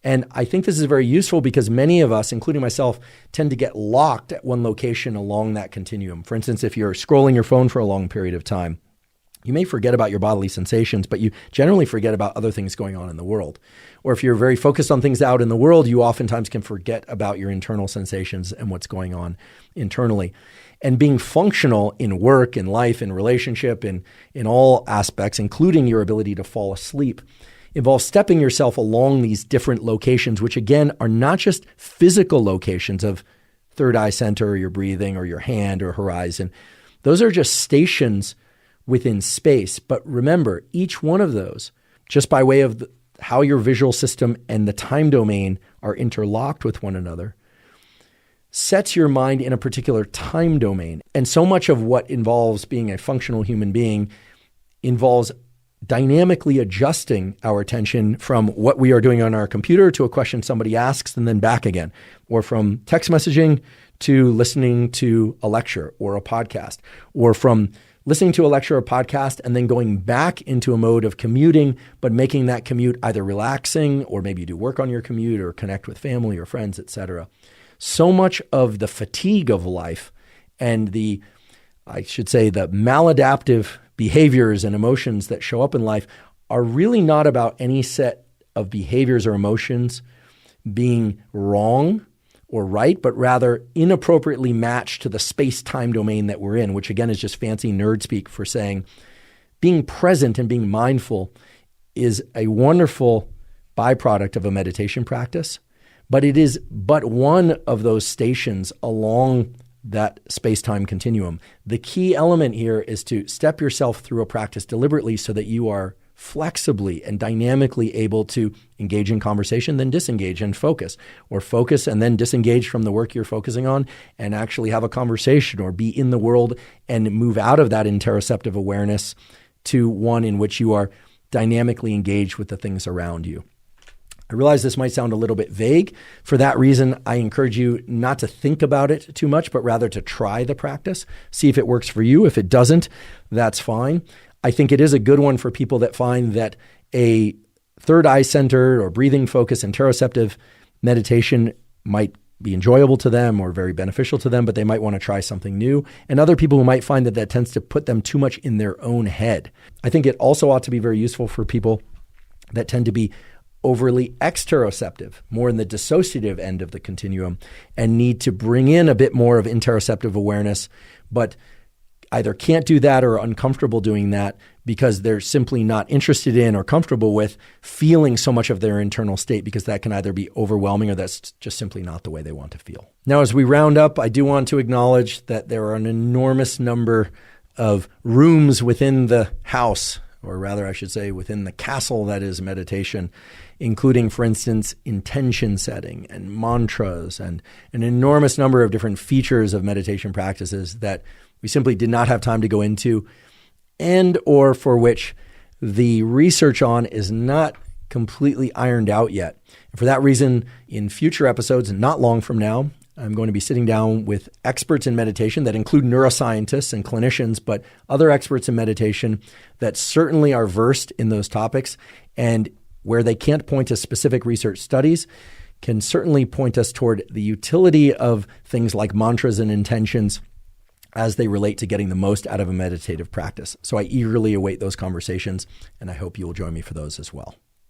Speaker 1: And I think this is very useful because many of us, including myself, tend to get locked at one location along that continuum. For instance, if you're scrolling your phone for a long period of time, you may forget about your bodily sensations, but you generally forget about other things going on in the world. Or if you're very focused on things out in the world, you oftentimes can forget about your internal sensations and what's going on internally. And being functional in work, in life, in relationship, in all aspects, including your ability to fall asleep, involves stepping yourself along these different locations, which again are not just physical locations of third eye center or your breathing or your hand or horizon. Those are just stations within space. But remember, each one of those, just by way of how your visual system and the time domain are interlocked with one another, sets your mind in a particular time domain. And so much of what involves being a functional human being involves dynamically adjusting our attention from what we are doing on our computer to a question somebody asks and then back again, or from text messaging to listening to a lecture or a podcast, or from listening to a lecture or podcast and then going back into a mode of commuting, but making that commute either relaxing or maybe you do work on your commute or connect with family or friends, etc. So much of the fatigue of life and the maladaptive behaviors and emotions that show up in life are really not about any set of behaviors or emotions being wrong or right, but rather inappropriately matched to the space-time domain that we're in, which again is just fancy nerd speak for saying being present and being mindful is a wonderful byproduct of a meditation practice, but it is but one of those stations along that space-time continuum. The key element here is to step yourself through a practice deliberately so that you are flexibly and dynamically able to engage in conversation, then disengage and focus, or focus and then disengage from the work you're focusing on and actually have a conversation or be in the world and move out of that interoceptive awareness to one in which you are dynamically engaged with the things around you. I realize this might sound a little bit vague. For that reason, I encourage you not to think about it too much, but rather to try the practice, see if it works for you. If it doesn't, that's fine. I think it is a good one for people that find that a third eye center or breathing focus interoceptive meditation might be enjoyable to them or very beneficial to them, but they might want to try something new. And other people who might find that that tends to put them too much in their own head. I think it also ought to be very useful for people that tend to be overly exteroceptive, more in the dissociative end of the continuum, and need to bring in a bit more of interoceptive awareness, but either can't do that or are uncomfortable doing that because they're simply not interested in or comfortable with feeling so much of their internal state, because that can either be overwhelming or that's just simply not the way they want to feel. Now, as we round up, I do want to acknowledge that there are an enormous number of rooms within the house, or rather I should say within the castle that is meditation, including, for instance, intention setting and mantras and an enormous number of different features of meditation practices that we simply did not have time to go into, and or for which the research on is not completely ironed out yet. And for that reason, in future episodes, not long from now, I'm going to be sitting down with experts in meditation that include neuroscientists and clinicians, but other experts in meditation that certainly are versed in those topics, and where they can't point to specific research studies, can certainly point us toward the utility of things like mantras and intentions as they relate to getting the most out of a meditative practice. So I eagerly await those conversations, and I hope you will join me for those as well.